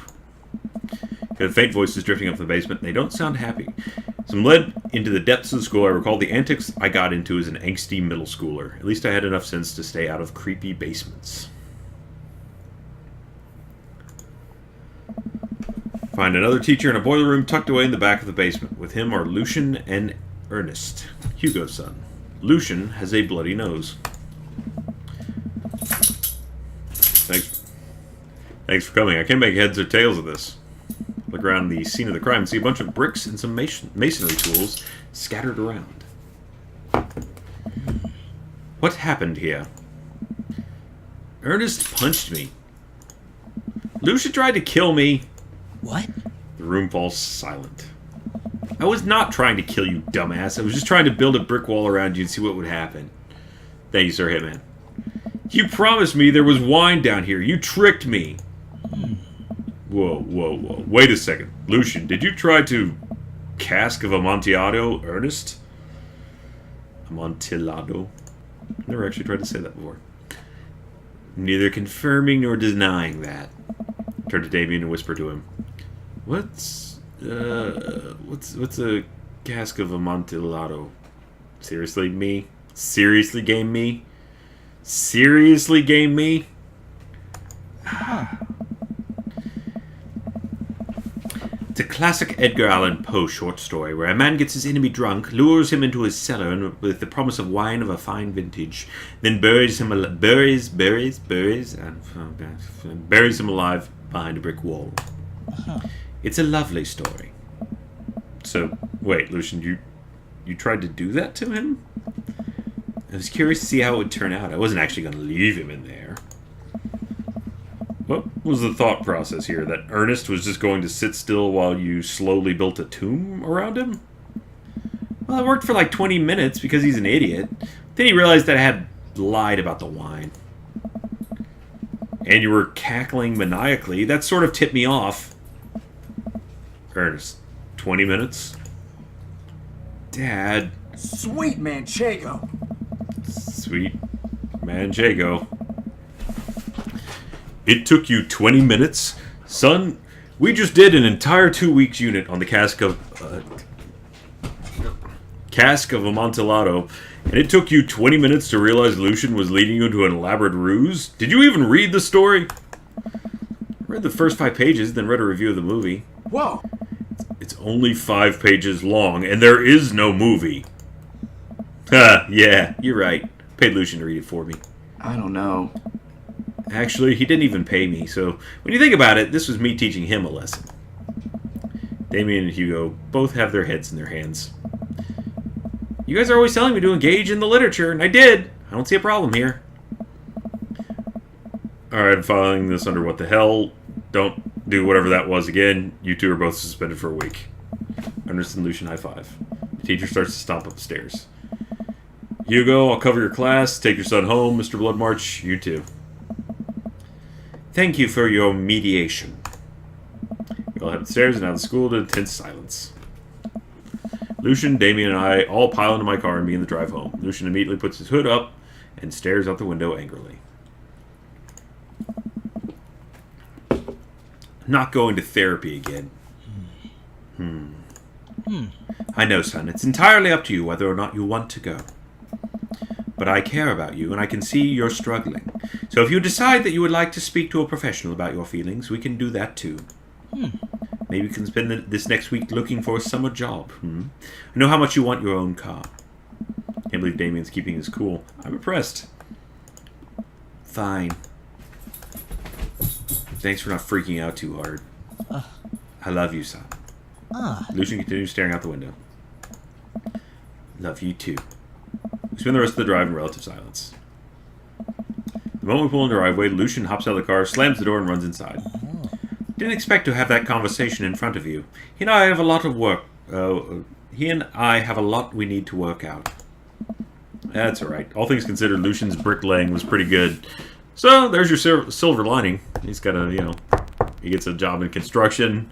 Got faint voices drifting up from the basement, and they don't sound happy. As I'm led into the depths of the school, I recall the antics I got into as an angsty middle schooler. At least I had enough sense to stay out of creepy basements. Find another teacher in a boiler room tucked away in the back of the basement. With him are Lucian and Ernest, Hugo's son. Lucian has a bloody nose. Thanks for coming. I can't make heads or tails of this. Look around the scene of the crime and see a bunch of bricks and some masonry tools scattered around. What happened here? Ernest punched me. Lucian tried to kill me. What? The room falls silent. I was not trying to kill you, dumbass. I was just trying to build a brick wall around you and see what would happen. Thank you, Sir Hitman. You promised me there was wine down here. You tricked me. Whoa, whoa, whoa. Wait a second. Lucian, did you try to cask of Amontillado, Ernest? Amontillado? Never actually tried to say that before. Neither confirming nor denying that. Turned to Damien and whispered to him. What's a cask of Amontillado? Seriously, me? Seriously, game me? Seriously, game me? It's a classic Edgar Allan Poe short story where a man gets his enemy drunk, lures him into his cellar and with the promise of wine of a fine vintage, then buries him alive behind a brick wall. It's a lovely story. So, wait, Lucian, you tried to do that to him? I was curious to see how it would turn out. I wasn't actually going to leave him in there. What was the thought process here? That Ernest was just going to sit still while you slowly built a tomb around him? Well, it worked for like 20 minutes because he's an idiot. Then he realized that I had lied about the wine. And you were cackling maniacally. That sort of tipped me off. Ernest, 20 minutes? Dad. Sweet Manchego. Sweet Manchego. It took you 20 minutes? Son, we just did an entire 2 weeks unit on the cask of Amontillado, and it took you 20 minutes to realize Lucian was leading you into an elaborate ruse? Did you even read the story? I read the first 5 pages, then read a review of the movie. Whoa. It's only 5 pages long, and there is no movie. Ha, yeah, you're right. Paid Lucian to read it for me. I don't know. Actually, he didn't even pay me, so when you think about it, this was me teaching him a lesson. Damien and Hugo both have their heads in their hands. You guys are always telling me to engage in the literature, and I did. I don't see a problem here. Alright, I'm filing this under what the hell. Don't do whatever that was again. You two are both suspended for a week. Ernest and Lucian high five. The teacher starts to stomp up the stairs. Hugo, I'll cover your class. Take your son home. Mr. Bloodmarch, you too. Thank you for your mediation. We all head upstairs and out of the school to intense silence. Lucian, Damien, and I all pile into my car and begin the drive home. Lucian immediately puts his hood up and stares out the window angrily. Not going to therapy again. I know, son. It's entirely up to you whether or not you want to go. But I care about you, and I can see you're struggling. So if you decide that you would like to speak to a professional about your feelings, we can do that too. Maybe you can spend this next week looking for a summer job. I know how much you want your own car. Can't believe Damien's keeping his cool. I'm impressed. Fine. Thanks for not freaking out too hard. I love you, son. Lucian continues staring out the window. Love you too. We spend the rest of the drive in relative silence. The moment we pull in the driveway, Lucian hops out of the car, slams the door, and runs inside. Didn't expect to have that conversation in front of you. He and I have a lot of work. He and I have a lot we need to work out. That's alright. All things considered, Lucian's bricklaying was pretty good. So, there's your silver lining. He's got a, he gets a job in construction,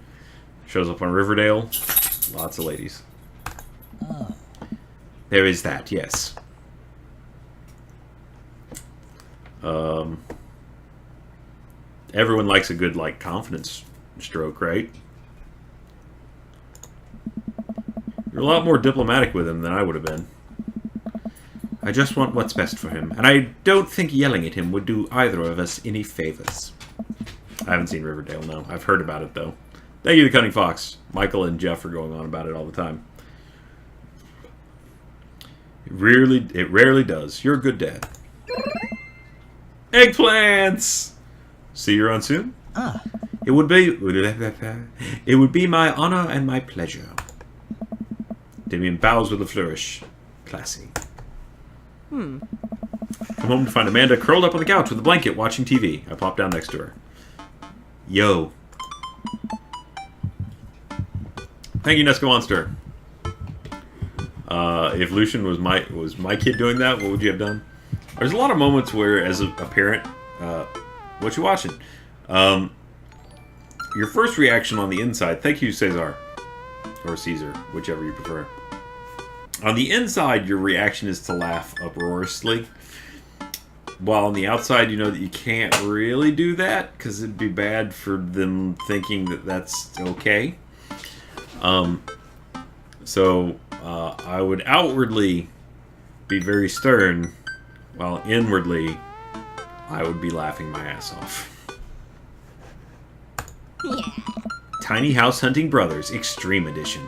shows up on Riverdale. Lots of ladies. There is that, yes. Everyone likes a good, confidence stroke, right? You're a lot more diplomatic with him than I would have been. I just want what's best for him, and I don't think yelling at him would do either of us any favors. I haven't seen Riverdale, no. I've heard about it, though. Thank you, The Cunning Fox. Michael and Jeff are going on about it all the time. It rarely does. You're a good dad. Eggplants! See you around soon? It would be my honor and my pleasure. Damien bows with a flourish. Classy. Come home to find Amanda curled up on the couch with a blanket watching TV. I plop down next to her. Yo. Thank you, Nesco Monster. If Lucian was my kid doing that, what would you have done? There's a lot of moments where, as a parent, what you watching? Your first reaction on the inside. Thank you, Cesar, or Caesar, whichever you prefer. On the inside, your reaction is to laugh uproariously. While on the outside, you know that you can't really do that because it'd be bad for them thinking that that's okay. So I would outwardly be very stern, while inwardly I would be laughing my ass off. Yeah. Tiny House Hunting Brothers Extreme Edition.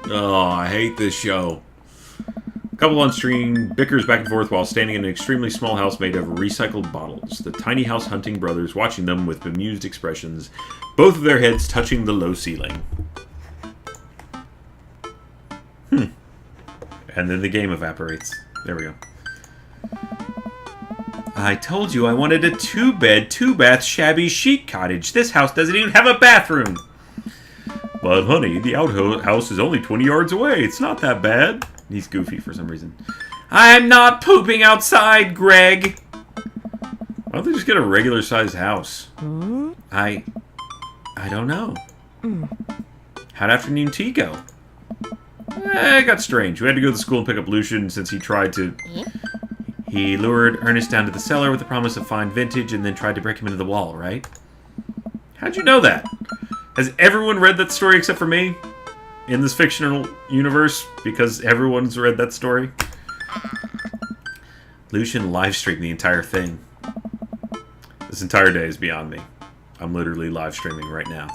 Oh, I hate this show. A couple on stream bickers back and forth while standing in an extremely small house made of recycled bottles. The Tiny House Hunting Brothers watching them with bemused expressions, both of their heads touching the low ceiling. And then the game evaporates. There we go. I told you I wanted a 2-bed, 2-bath, shabby chic cottage. This house doesn't even have a bathroom. But honey, the outhouse is only 20 yards away. It's not that bad. He's goofy for some reason. I'm not pooping outside, Greg. Why don't they just get a regular-sized house? I don't know. How'd afternoon tea go? It got strange. We had to go to school and pick up Lucian since he tried to... He lured Ernest down to the cellar with the promise of fine vintage and then tried to break him into the wall, right? How'd you know that? Has everyone read that story except for me? In this fictional universe? Because everyone's read that story? Lucian live-streamed the entire thing. This entire day is beyond me. I'm literally live streaming right now.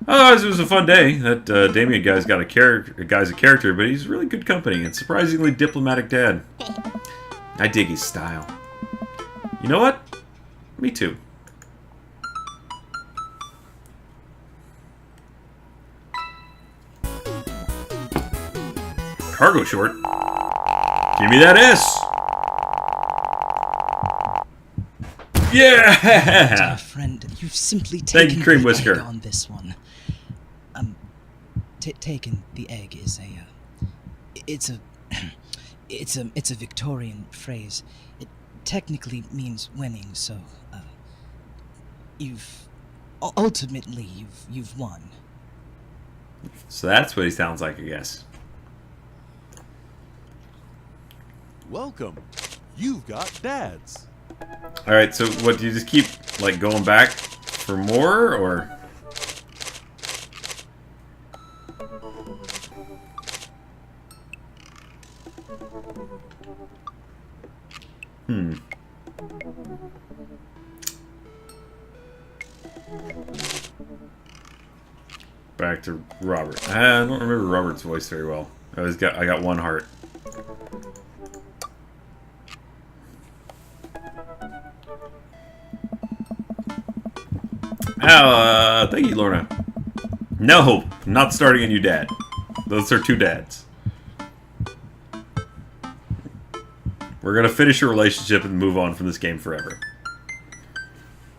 Otherwise, it was a fun day. That Damien guy's got a character, but he's really good company and surprisingly diplomatic dad. I dig his style. You know what? Me too. Cargo short. Give me that S. Yeah. Dear friend, you've simply Thank taken you, Cream the Whisker. egg on this one. Taken the egg is it's a Victorian phrase. It technically means winning, so ultimately you've won. So that's what he sounds like, I guess. Welcome. You've got dads. Alright, so what, do you just keep, like, going back for more, or...? Back to Robert. I don't remember Robert's voice very well. I got one heart. Thank you, Lorna. No, I'm not starting a new dad. Those are 2 dads. We're gonna finish a relationship and move on from this game forever.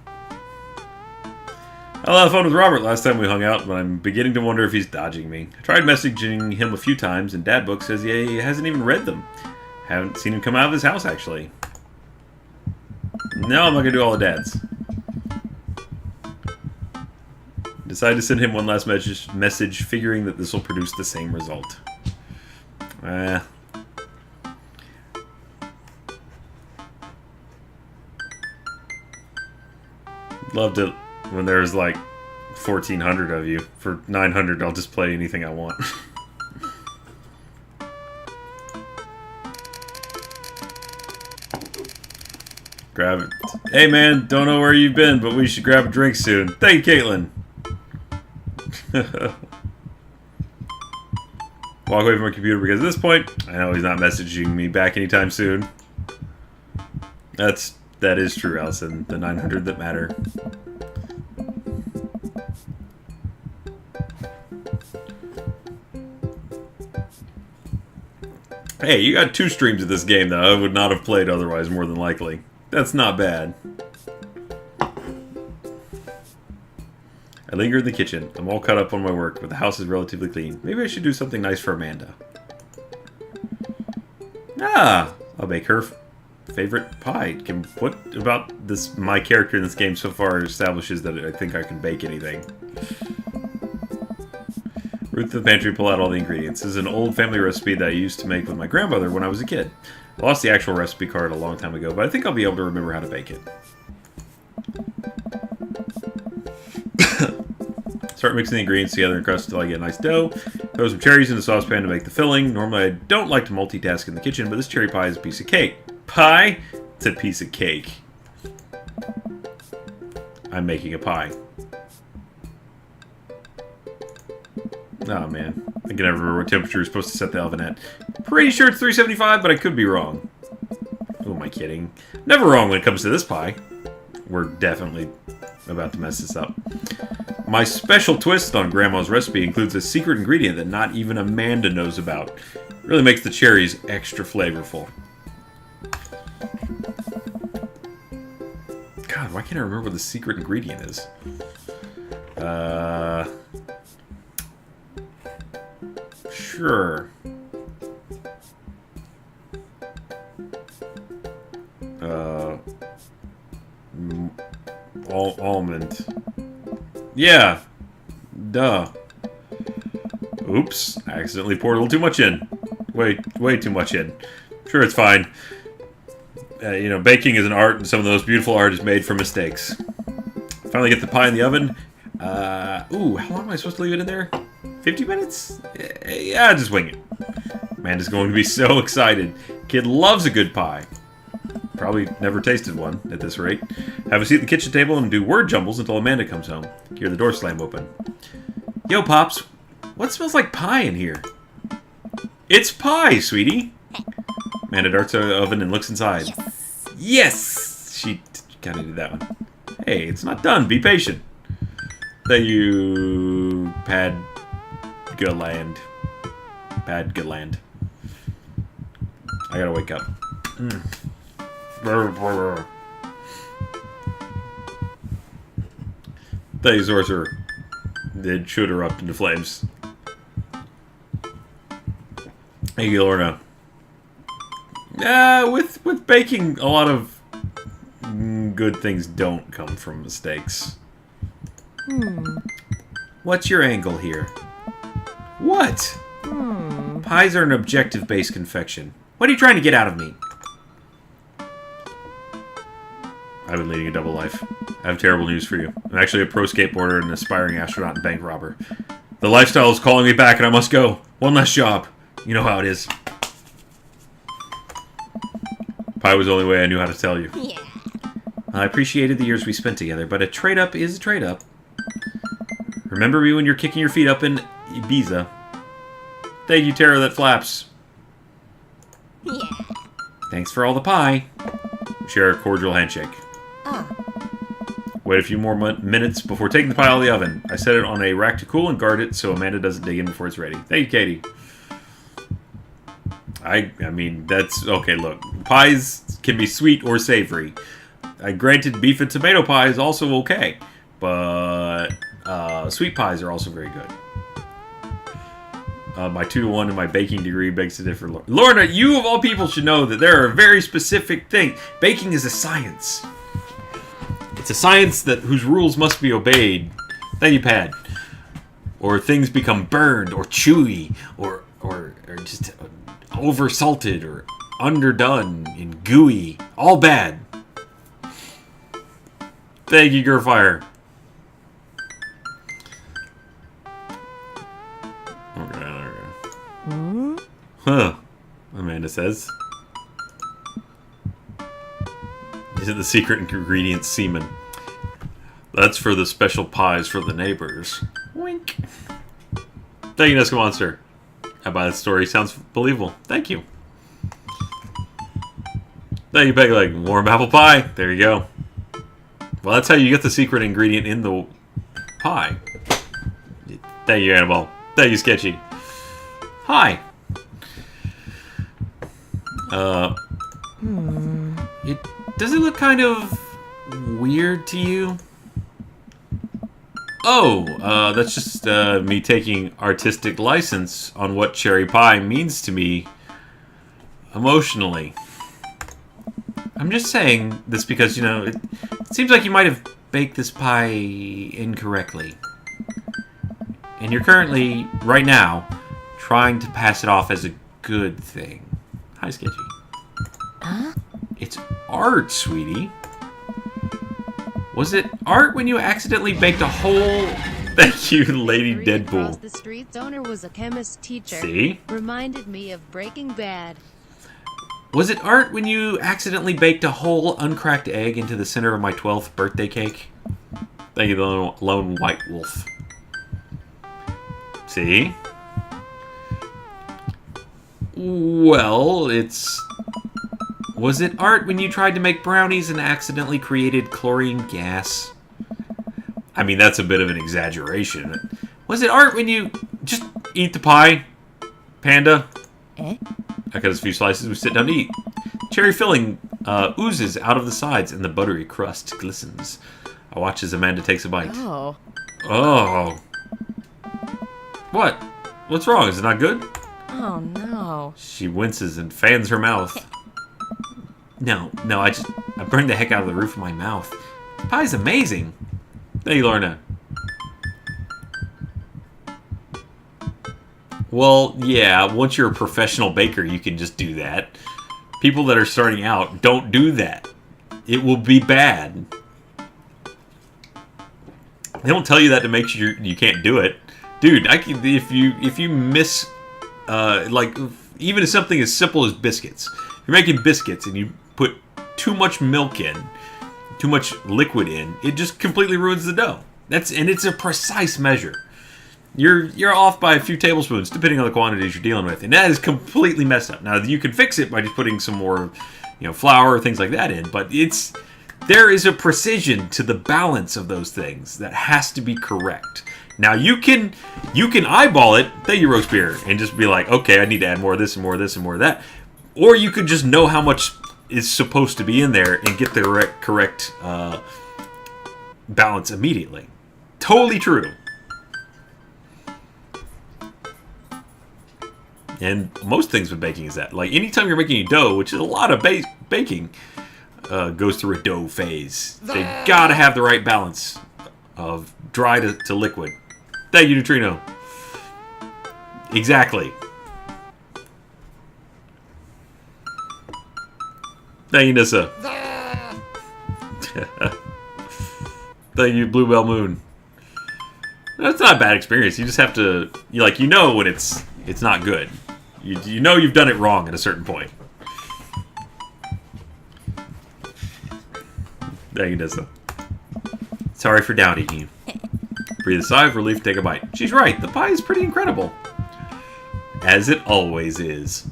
I had a lot of fun with Robert last time we hung out, but I'm beginning to wonder if he's dodging me. I tried messaging him a few times, and Dad Book says he hasn't even read them. Haven't seen him come out of his house, actually. No, I'm not gonna do all the dads. Decided to send him one last message, figuring that this will produce the same result. Loved it when there's like 1,400 of you. For 900, I'll just play anything I want. Grab it. Hey man, don't know where you've been, but we should grab a drink soon. Thank you, Caitlin. Walk away from my computer because at this point, I know he's not messaging me back anytime soon. That is true, Allison. The 900 that matter. Hey, you got 2 streams of this game that I would not have played otherwise, more than likely. That's not bad. At linger in the kitchen. I'm all caught up on my work, but the house is relatively clean. Maybe I should do something nice for Amanda. Ah! I'll bake her favorite pie. What about this? My character in this game so far establishes that I think I can bake anything. Root to the pantry, pull out all the ingredients. This is an old family recipe that I used to make with my grandmother when I was a kid. I lost the actual recipe card a long time ago, but I think I'll be able to remember how to bake it. Start mixing the ingredients together and crust until I get a nice dough. Throw some cherries in the saucepan to make the filling. Normally I don't like to multitask in the kitchen, but this cherry pie is a piece of cake. Pie? It's a piece of cake. I'm making a pie. Oh man, I can never remember what temperature you're supposed to set the oven at. Pretty sure it's 375, but I could be wrong. Who am I kidding? Never wrong when it comes to this pie. We're definitely about to mess this up. My special twist on Grandma's recipe includes a secret ingredient that not even Amanda knows about. It really makes the cherries extra flavorful. God, why can't I remember what the secret ingredient is? Sure. Almond. Yeah. Duh. Oops. I accidentally poured a little too much in. Way too much in. Sure, it's fine. You know, baking is an art, and some of the most beautiful art is made from mistakes. Finally get the pie in the oven. Ooh, how long am I supposed to leave it in there? 50 minutes? Yeah, just wing it. Amanda's going to be so excited. Kid loves a good pie. Probably never tasted one at this rate. Have a seat at the kitchen table and do word jumbles until Amanda comes home. Hear the door slam open. Yo, Pops. What smells like pie in here? It's pie, sweetie. Amanda darts out of the oven and looks inside. Yes! She kind of did that one. Hey, it's not done. Be patient. Thank you, Padgaland. Padgaland. I gotta wake up. The sorcerer did shoot her up into flames. Thank you, Lorna. With baking, a lot of good things don't come from mistakes. What's your angle here? What? Pies are an objective-based confection. What are you trying to get out of me? I've been leading a double life. I have terrible news for you. I'm actually a pro skateboarder and an aspiring astronaut and bank robber. The lifestyle is calling me back and I must go. One last job. You know how it is. Pie was the only way I knew how to tell you. Yeah. I appreciated the years we spent together, but a trade-up is a trade-up. Remember me when you're kicking your feet up in Ibiza. Thank you, Tara that flaps. Yeah. Thanks for all the pie. Share a cordial handshake. Wait a few more minutes before taking the pie out of the oven. I set it on a rack to cool and guard it so Amanda doesn't dig in before it's ready. Thank you, Katie. I mean, that's... Okay, look. Pies can be sweet or savory. Granted, beef and tomato pie is also okay. But sweet pies are also very good. My 2-to-1 in my baking degree begs to differ. Lorna, you of all people should know that there are very specific things. Baking is a science. It's a science whose rules must be obeyed. Thank you, Pad. Or things become burned, or chewy, or just over-salted, or underdone, and gooey. All bad. Thank you, Gurfire. Huh, Amanda says. Is it the secret ingredient semen? That's for the special pies for the neighbors. Wink. Thank you, Nesca Monster. I buy the story. Sounds believable. Thank you. Thank you, Pegleg. Warm apple pie. There you go. Well, that's how you get the secret ingredient in the pie. Thank you, Annabelle. Thank you, Sketchy. Hi. Does it look kind of weird to you? That's just me taking artistic license on what cherry pie means to me emotionally. I'm just saying this because, you know, it seems like you might have baked this pie incorrectly. And you're currently, right now, trying to pass it off as a good thing. Hi, Sketchy. Huh? It's art, sweetie. Was it art when you accidentally baked a hole? Thank you, Lady Across Deadpool. the street's owner was a chemist teacher. See? Reminded me of Breaking Bad. Was it art when you accidentally baked a whole uncracked egg into the center of my 12th birthday cake? Thank you, the Lone White Wolf. See? Well, it's... Was it art when you tried to make brownies and accidentally created chlorine gas? I mean, that's a bit of an exaggeration. Was it art when you... Just eat the pie, Panda? I cut a few slices, we sit down to eat. Cherry filling oozes out of the sides and the buttery crust glistens. I watch as Amanda takes a bite. Oh. Oh. What? What's wrong? Is it not good? Oh no. She winces and fans her mouth. No, I burned the heck out of the roof of my mouth. The pie's amazing. Thank you, Lorna. Well, yeah, once you're a professional baker, you can just do that. People that are starting out, don't do that. It will be bad. They don't tell you that to make sure you can't do it. Dude, if you miss, like, even something as simple as biscuits. If you're making biscuits and you put too much milk in, too much liquid in, it just completely ruins the dough. And it's a precise measure. You're off by a few tablespoons, depending on the quantities you're dealing with, and that is completely messed up. Now you can fix it by just putting some more, flour or things like that in, but there is a precision to the balance of those things that has to be correct. Now you can eyeball it, thank you, roast beer, and just be like, okay, I need to add more of this and more of this and more of that, or you could just know how much is supposed to be in there and get the correct balance immediately. Totally true. And most things with baking is that. Like, anytime you're making a dough, which is a lot of baking, goes through a dough phase. They gotta have the right balance of dry to liquid. Thank you, Neutrino. Exactly. Thank you, Nissa. Thank you, Bluebell Moon. That's not a bad experience. You just have to, when it's not good. You know you've done it wrong at a certain point. Thank you, Nissa. Sorry for doubting you. Breathe a sigh of relief, take a bite. She's right, the pie is pretty incredible. As it always is.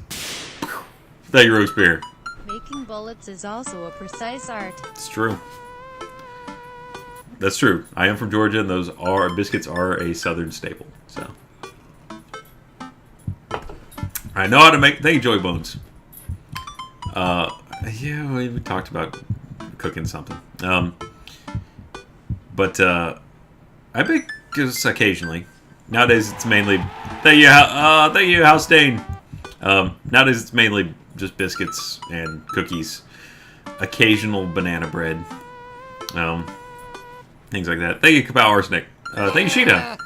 Thank you, roast beer. Making bullets is also a precise art. It's true. That's true. I am from Georgia, and biscuits are a southern staple. So I know how to make. Thank you, Joy Bones. Yeah, we talked about cooking something. But I bake just occasionally. Nowadays, it's mainly thank you, House Dane. Nowadays, it's mainly just biscuits and cookies. Occasional banana bread. Things like that. Thank you, Kapow Arsenic. Thank you, Sheena.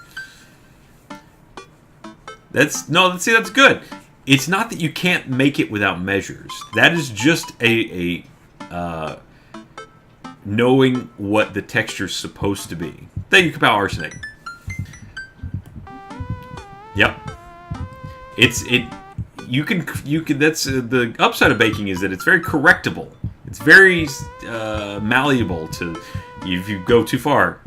That's good. It's not that you can't make it without measures. That is just a knowing what the texture's supposed to be. Thank you, Kapow Arsenic. Yep. You can. That's the upside of baking is that it's very correctable. It's very malleable to. If you go too far.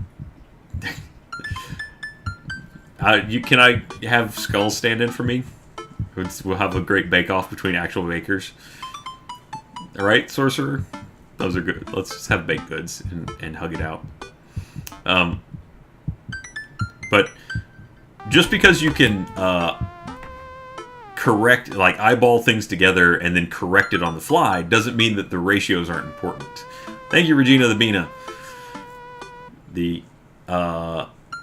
Can I have Skulls stand in for me? We'll have a great bake-off between actual bakers. Alright, Sorcerer? Those are good. Let's just have baked goods and hug it out. But just because you can correct, eyeball things together and then correct it on the fly, doesn't mean that the ratios aren't important. Thank you, Regina the Bina.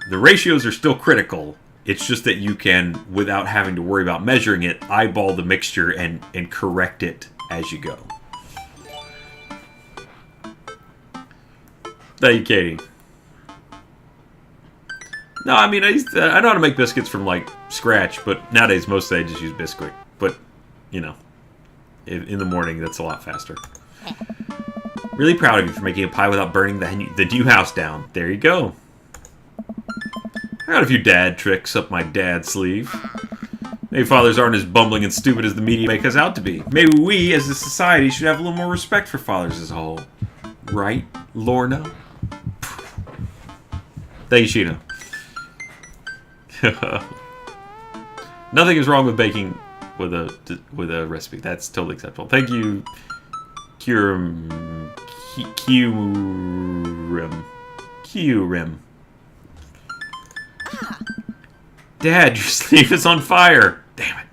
The ratios are still critical. It's just that you can, without having to worry about measuring it, eyeball the mixture and correct it as you go. Thank you, Katie. No, I mean, I know how to make biscuits from, like, scratch, but nowadays, most I just use Bisquick. But, you know, in the morning, that's a lot faster. Really proud of you for making a pie without burning the new house down. There you go. I got a few dad tricks up my dad's sleeve. Maybe fathers aren't as bumbling and stupid as the media make us out to be. Maybe we, as a society, should have a little more respect for fathers as a whole. Right, Lorna? Thank you, Sheena. Nothing is wrong with baking with a recipe. That's totally acceptable. Thank you, Kyurem. Dad, your sleeve is on fire! Damn it.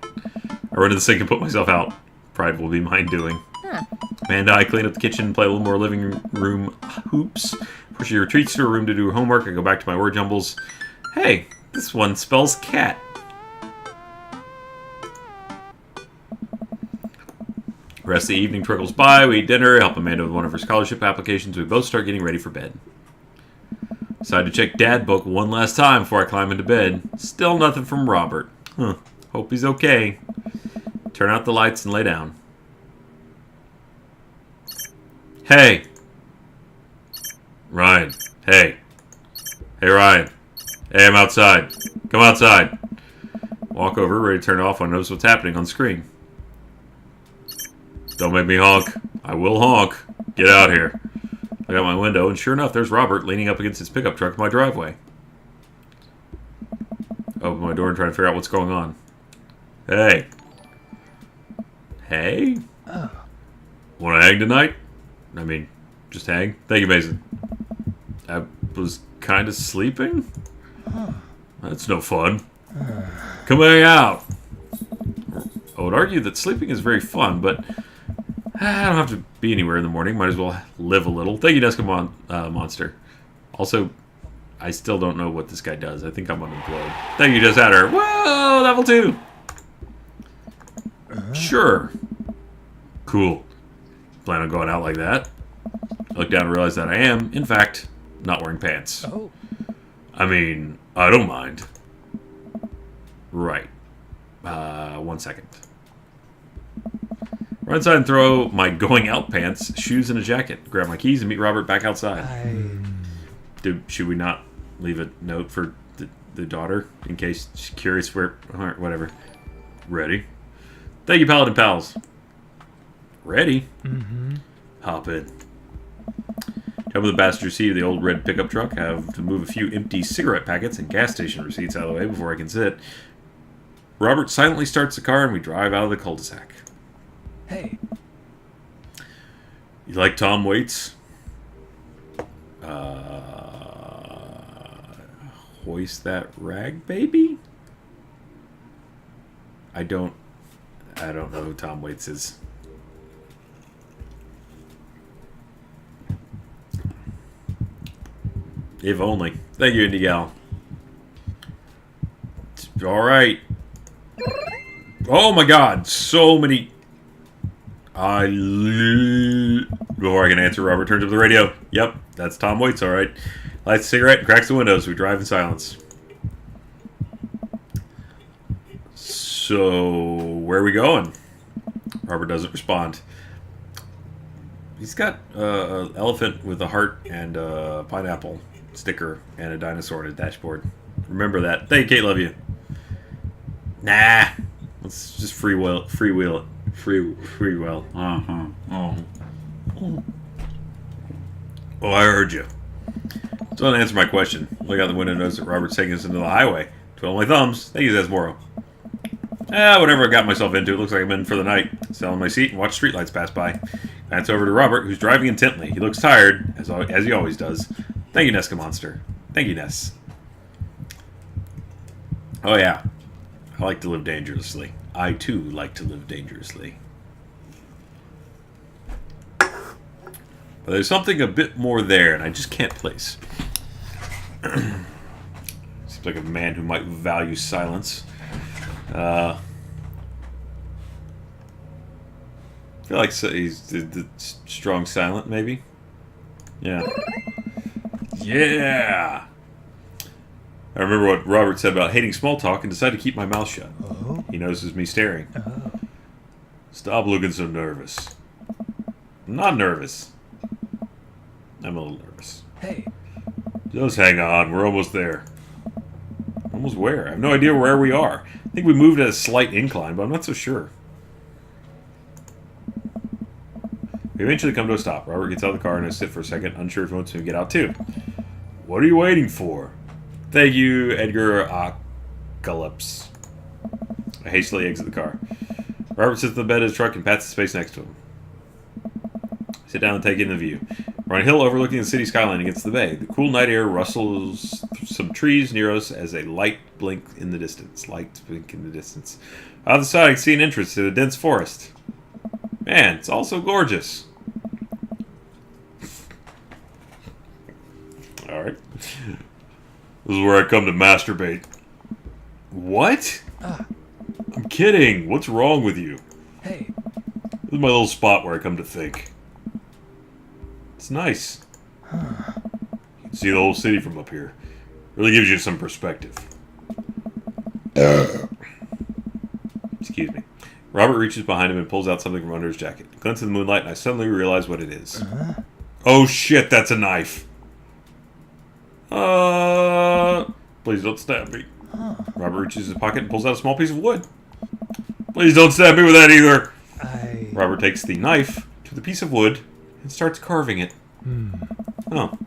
I run to the sink and put myself out. Pride will be mine doing. Amanda, I clean up the kitchen and play a little more living room hoops. Before she retreats to her room to do her homework, I go back to my word jumbles. Hey, this one spells cat. The rest of the evening trickles by. We eat dinner, help Amanda with one of her scholarship applications. We both start getting ready for bed. Decide to check Dad book one last time before I climb into bed. Still nothing from Robert. Hope he's okay. Turn out the lights and lay down. Hey. Ryan. Hey. Hey, Ryan. Hey, I'm outside. Come outside. Walk over, ready to turn it off. I notice what's happening on screen. Don't make me honk. I will honk. Get out here. I got my window, and sure enough, there's Robert leaning up against his pickup truck in my driveway. Open my door and try to figure out what's going on. Hey. Hey? Want to hang tonight? I mean, just hang. Thank you, Mason. I was kind of sleeping? That's no fun. Come hang out. I would argue that sleeping is very fun, but I don't have to be anywhere in the morning. Might as well live a little. Thank you, Nesca Monster. Also, I still don't know what this guy does. I think I'm unemployed. Thank you, Just Adder. Whoa, level 2. Sure. Cool. Plan on going out like that. I look down and realize that I am, in fact, not wearing pants. Oh. I mean, I don't mind. Right. 1 second. Run inside and throw my going out pants, shoes, and a jacket. Grab my keys and meet Robert back outside. Should we not leave a note for the daughter in case she's curious where... Whatever. Ready? Thank you, Paladin Pals. Ready? Mm-hmm. Hop in. Jump in the passenger seat of the old red pickup truck. I have to move a few empty cigarette packets and gas station receipts out of the way before I can sit. Robert silently starts the car and we drive out of the cul-de-sac. Hey. You like Tom Waits? Hoist that rag, baby? I don't know who Tom Waits is. If only. Thank you, Indie Gal. Alright. Oh my god, so many... Before I can answer, Robert turns up the radio. Yep, that's Tom Waits, alright. Lights a cigarette and cracks the windows. We drive in silence. So, where are we going? Robert doesn't respond. He's got an elephant with a heart and a pineapple sticker and a dinosaur on his dashboard. Remember that. Thank you, Kate. Love you. Nah. Let's just free will it. Free will. Oh, I heard you. Still didn't answer my question. Look out the window, notice that Robert's taking us into the highway. Twiddle my thumbs. Thank you, Zesmoro. Whatever I got myself into, it looks like I'm in for the night. Sell in my seat and watch streetlights pass by. Glance over to Robert, who's driving intently. He looks tired, as he always does. Thank you, Nesca Monster. Thank you, Ness. Oh, yeah. I like to live dangerously. I, too, like to live dangerously. But there's something a bit more there, and I just can't place. Seems like a man who might value silence. I feel like he's the strong silent, maybe? Yeah. Yeah! I remember what Robert said about hating small talk and decided to keep my mouth shut. Oh? He notices me staring. Oh. Stop looking so nervous. I'm not nervous. I'm a little nervous. Hey, Just hang on, we're almost there. Almost where? I have no idea where we are. I think we moved at a slight incline, but I'm not so sure. We eventually come to a stop. Robert gets out of the car and I sit for a second, unsure if he wants me to get out too. What are you waiting for? Thank you, Edgar Acalypse. I hastily exit the car. Robert sits on the bed of his truck and pats the space next to him. I sit down and take in the view. We're on a hill overlooking the city skyline against the bay. The cool night air rustles some trees near us as a light blink in the distance. Lights blink in the distance. Out of the side, I can see an entrance to a dense forest. Man, it's all so gorgeous. Alright. This is where I come to masturbate. What? I'm kidding. What's wrong with you? hey, This is my little spot where I come to think. It's nice. You can see the whole city from up here. Really gives you some perspective. Excuse me. Robert reaches behind him and pulls out something from under his jacket. Glints in the moonlight, and I suddenly realize what it is. Oh shit, that's a knife. Please don't stab me. Robert reaches his pocket and pulls out a small piece of wood. Please don't stab me with that either. Robert takes the knife to the piece of wood and starts carving it. Oh.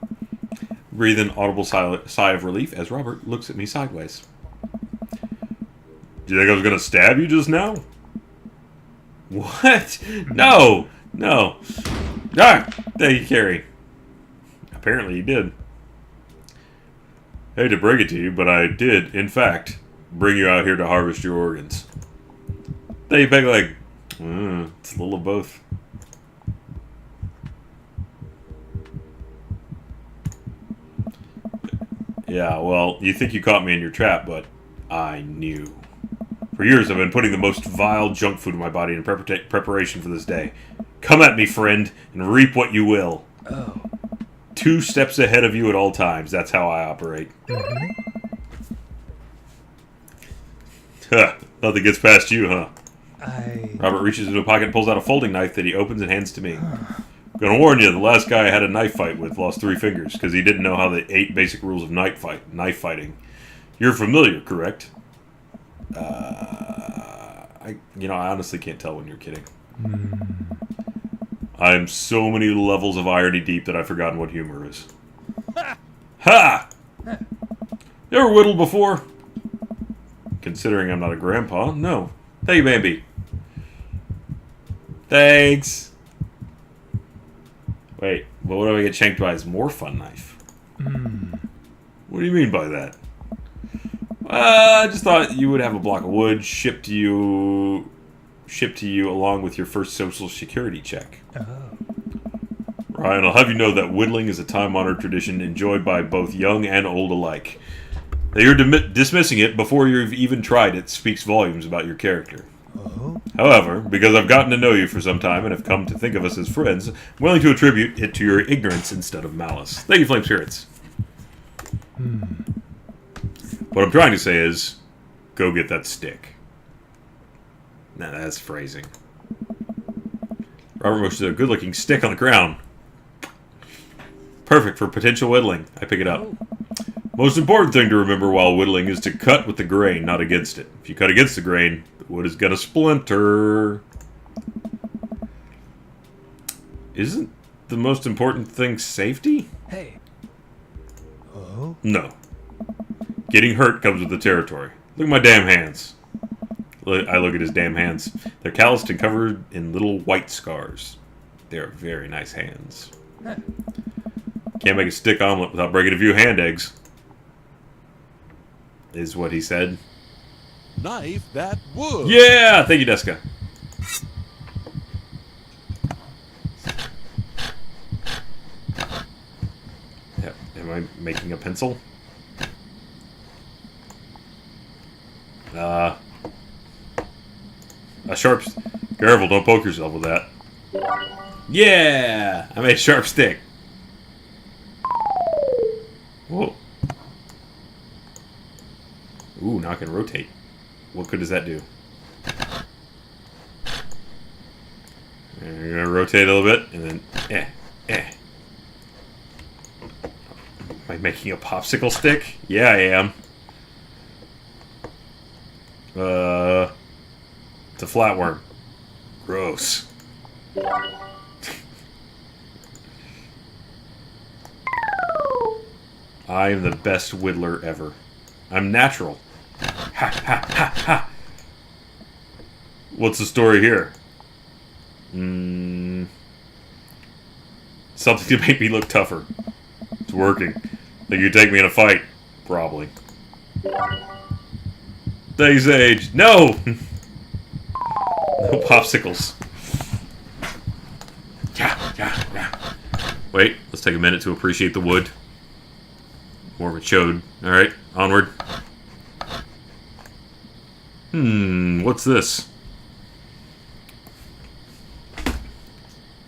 Breathe an audible sigh of relief as Robert looks at me sideways. Do you think I was going to stab you just now? What? No! No. Ah! Thank you, Carrie. Apparently you did. I hate to break it to you, but I did, in fact, bring you out here to harvest your organs. Then you beg like, it's a little of both. Yeah, well, you think you caught me in your trap, but I knew. For years I've been putting the most vile junk food in my body in preparation for this day. Come at me, friend, and reap what you will. oh, 2 steps ahead of you at all times. That's how I operate. Huh. Nothing gets past you, huh? Robert reaches into a pocket and pulls out a folding knife that he opens and hands to me. Gonna warn you, the last guy I had a knife fight with lost 3 fingers because he didn't know how the 8 basic rules of knife fighting. You're familiar, correct? I honestly can't tell when you're kidding. I'm so many levels of irony deep that I've forgotten what humor is. Ha! You ever whittled before? Considering I'm not a grandpa, no. Thank you, Bambi. Thanks. Wait, but what do I get shanked by his more fun knife? What do you mean by that? I just thought you would have a block of wood shipped to you along with your first social security check. Ryan, I'll have you know that whittling is a time-honored tradition enjoyed by both young and old alike. That you're dismissing it before you've even tried it speaks volumes about your character. However, because I've gotten to know you for some time and have come to think of us as friends, I'm willing to attribute it to your ignorance instead of malice. Thank you, Flame Spirits. What I'm trying to say is, go get that stick. Nah, that's phrasing. Robert motions a good-looking stick on the ground. Perfect for potential whittling. I pick it up. Most important thing to remember while whittling is to cut with the grain, not against it. If you cut against the grain, the wood is gonna splinter. Isn't the most important thing safety? hey, No. Getting hurt comes with the territory. Look at my damn hands. I look at his damn hands. They're calloused and covered in little white scars. They're very nice hands. Can't make a stick omelet without breaking a few hand eggs. Is what he said. Knife that wood. Yeah! Thank you, Deska. Am I making a pencil? A sharp... Careful, don't poke yourself with that. Yeah! I made a sharp stick. Whoa. Ooh, now I can rotate. What good does that do? And you're gonna rotate a little bit, and then... Am I making a popsicle stick? Yeah, I am. It's a flatworm. Gross. I am the best whittler ever. I'm natural. Ha ha ha ha! What's the story here? Something to make me look tougher. It's working. Think you take me in a fight? Probably. Thanks, Age. No! No popsicles. Yeah. Wait, let's take a minute to appreciate the wood. More of a chode. Alright, onward. What's this?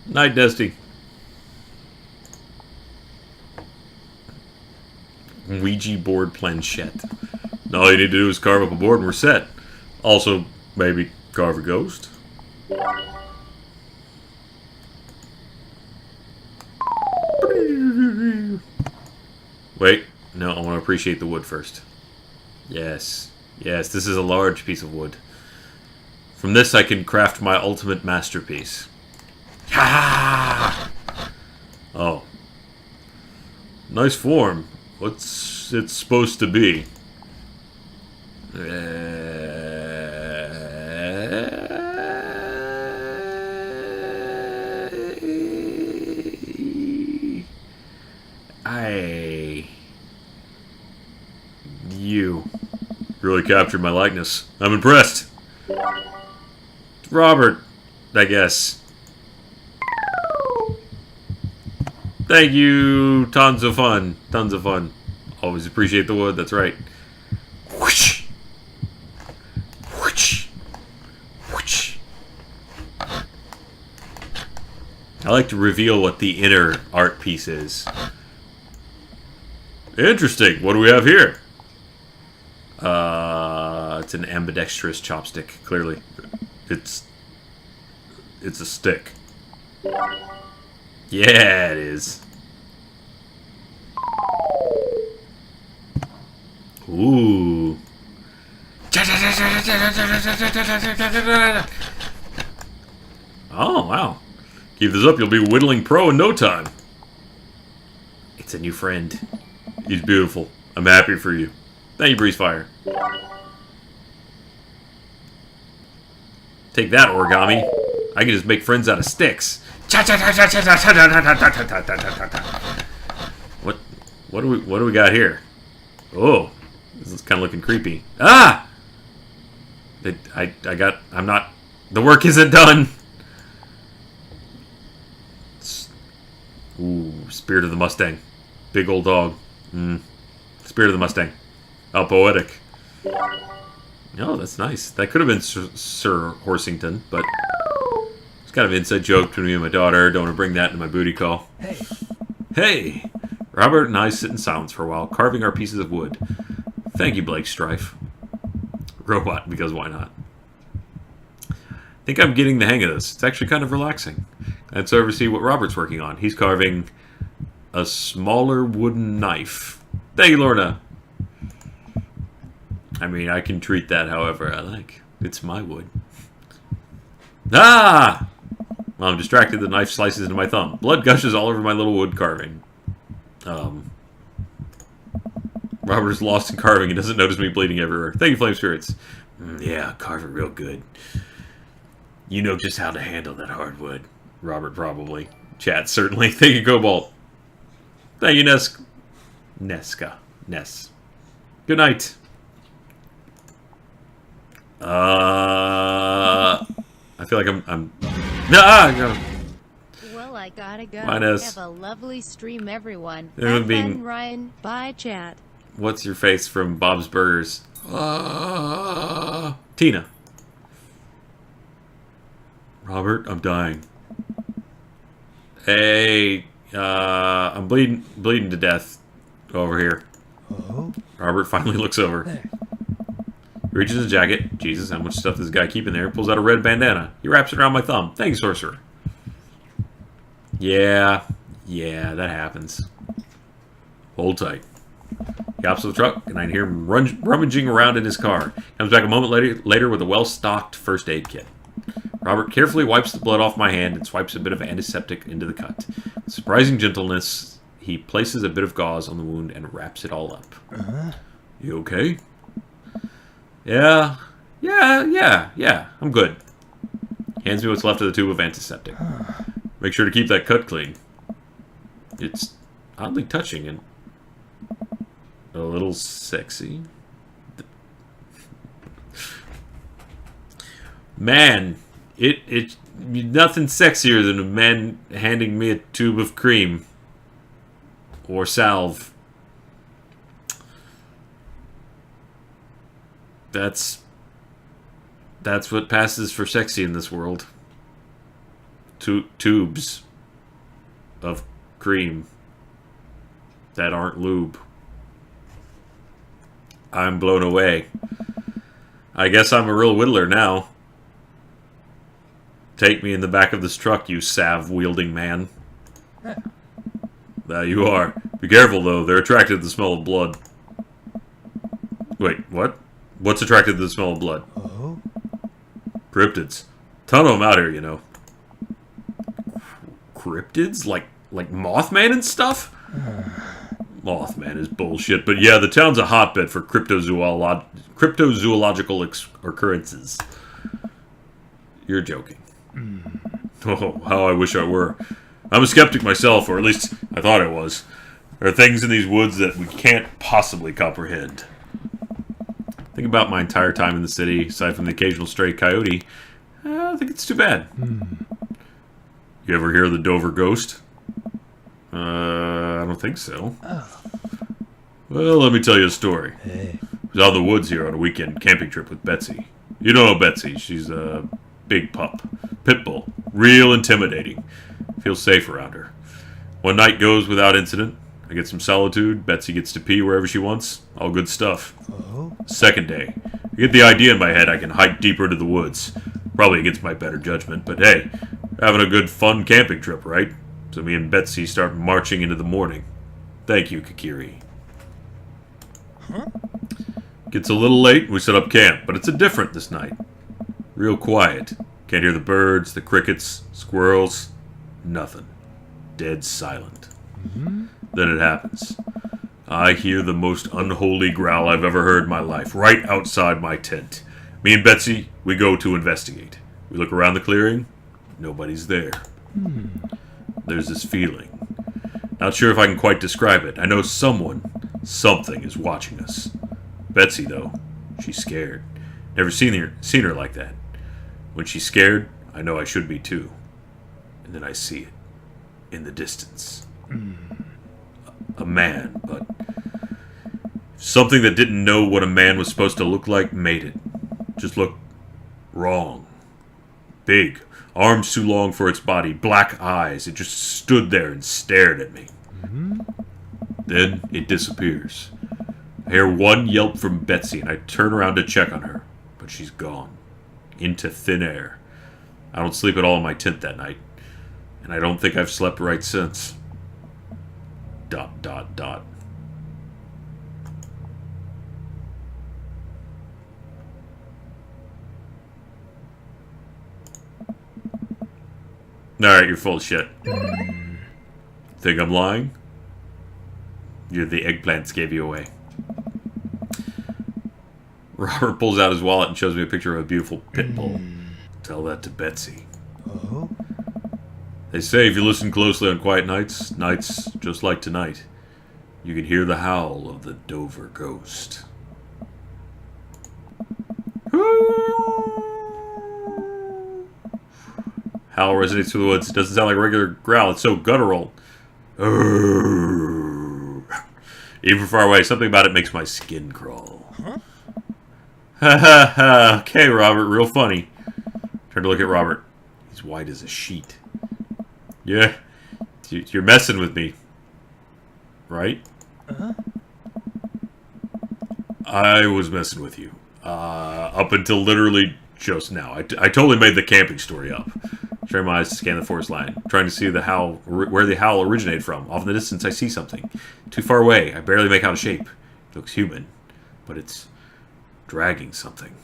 Night, Dusty. Ouija board planchette. All you need to do is carve up a board and we're set. Also, maybe carve a ghost. Wait, no, I want to appreciate the wood first. Yes, this is a large piece of wood. From this I can craft my ultimate masterpiece. Ha! Oh. Nice form. What's it supposed to be? You really captured my likeness. I'm impressed. Robert, I guess. Thank you. Tons of fun. Tons of fun. Always appreciate the wood. That's right. Whoosh. Whoosh. Whoosh. I like to reveal what the inner art piece is. Interesting. What do we have here? It's an ambidextrous chopstick. Clearly, it's a stick. Yeah, it is. Ooh. Oh, wow. Keep this up, you'll be whittling pro in no time. It's a new friend. He's beautiful. I'm happy for you. Thank you, Breezefire. Take that, origami. I can just make friends out of sticks. What do we got here? Oh, this is kind of looking creepy. Ah! I'm not. The work isn't done. Ooh, Spirit of the Mustang. Big old dog. Spirit of the Mustang. How poetic. Oh, that's nice. That could have been Sir Horsington, but it's kind of an inside joke between me and my daughter. Don't want to bring that into my booty call. Hey! Robert and I sit in silence for a while, carving our pieces of wood. Thank you, Blake Strife. Robot, because why not? I think I'm getting the hang of this. It's actually kind of relaxing. Let's oversee what Robert's working on. He's carving a smaller wooden knife. Thank you, Lorna. I mean, I can treat that however I like. It's my wood. Ah! Well, I'm distracted. The knife slices into my thumb. Blood gushes all over my little wood carving. Robert is lost in carving and doesn't notice me bleeding everywhere. Thank you, Flame Spirits. Yeah, carve it real good. You know just how to handle that hardwood. Robert, probably. Chat, certainly. Thank you, Cobalt. Thank you, Nesca. Ness. Good night. I feel like I'm no. Well, I gotta go. Mine is. Have a lovely stream, everyone. It would Have be- fun, Ryan. Bye, chat. what's your face from Bob's Burgers? Tina. Robert, I'm dying. Hey, I'm bleeding to death. Over here. Oh? Robert finally looks over. Reaches his jacket. Jesus, how much stuff does this guy keep in there? Pulls out a red bandana. He wraps it around my thumb. Thanks, sorcerer. Yeah, that happens. Hold tight. He hops to the truck, and I hear him rummaging around in his car. Comes back a moment later with a well-stocked first aid kit. Robert carefully wipes the blood off my hand and swipes a bit of antiseptic into the cut. With surprising gentleness, he places a bit of gauze on the wound and wraps it all up. You okay? Yeah, I'm good. Hands me what's left of the tube of antiseptic. Make sure to keep that cut clean. It's oddly touching and a little sexy. Man, it's nothing sexier than a man handing me a tube of cream. Or salve. That's what passes for sexy in this world. Tubes of cream that aren't lube. I'm blown away. I guess I'm a real whittler now. Take me in the back of this truck, you salve-wielding man. There you are. Be careful, though. They're attracted to the smell of blood. Wait, what? What's attracted to the smell of blood? Oh? Cryptids. Ton of them out here, you know. Cryptids? Like Mothman and stuff? Mothman is bullshit, but yeah, the town's a hotbed for cryptozoological occurrences. You're joking. Oh, how I wish I were. I'm a skeptic myself, or at least I thought I was. There are things in these woods that we can't possibly comprehend. Think about my entire time in the city, aside from the occasional stray coyote. I don't think it's too bad. You ever hear of the Dover Ghost? I don't think so. Well, let me tell you a story. Hey. I was out in the woods here on a weekend camping trip with Betsy. You know Betsy. She's a big pup. Pit bull. Real intimidating. Feel safe around her. One night goes without incident. I get some solitude. Betsy gets to pee wherever she wants. All good stuff. Oh? Second day. I get the idea in my head I can hike deeper into the woods. Probably against my better judgment, but hey, having a good, fun camping trip, right? So me and Betsy start marching into the morning. Thank you, Kakiri. Gets a little late, we set up camp, but it's a different this night. Real quiet. Can't hear the birds, the crickets, squirrels, nothing. Dead silent. Then it happens. I hear the most unholy growl I've ever heard in my life, right outside my tent. Me and Betsy, we go to investigate. We look around the clearing, nobody's there. There's this feeling. Not sure if I can quite describe it. I know something is watching us. Betsy, though, she's scared. Never seen her like that. When she's scared, I know I should be too. And then I see it. In the distance. A man, but something that didn't know what a man was supposed to look like made it. Just looked wrong. Big. Arms too long for its body. Black eyes. It just stood there and stared at me. Then it disappears. I hear one yelp from Betsy and I turn around to check on her. But she's gone. Into thin air. I don't sleep at all in my tent that night. And I don't think I've slept right since. ... Alright, you're full of shit. Think I'm lying? The eggplants gave you away. Robert pulls out his wallet and shows me a picture of a beautiful pit bull. Tell that to Betsy. Oh? They say if you listen closely on quiet nights just like tonight, you can hear the howl of the Dover Ghost. Howl resonates through the woods. It doesn't sound like a regular growl. It's so guttural. Even from far away, something about it makes my skin crawl. Huh? Ha ha ha. Okay, Robert, real funny. Turn to look at Robert. He's white as a sheet. Yeah, you're messing with me. Right? Uh-huh. I was messing with you. Up until literally just now. I totally made the camping story up. Trying my eyes to scan the forest line. Trying to see the howl, where the howl originated from. Off in the distance, I see something. Too far away. I barely make out a shape. It looks human. But it's dragging something.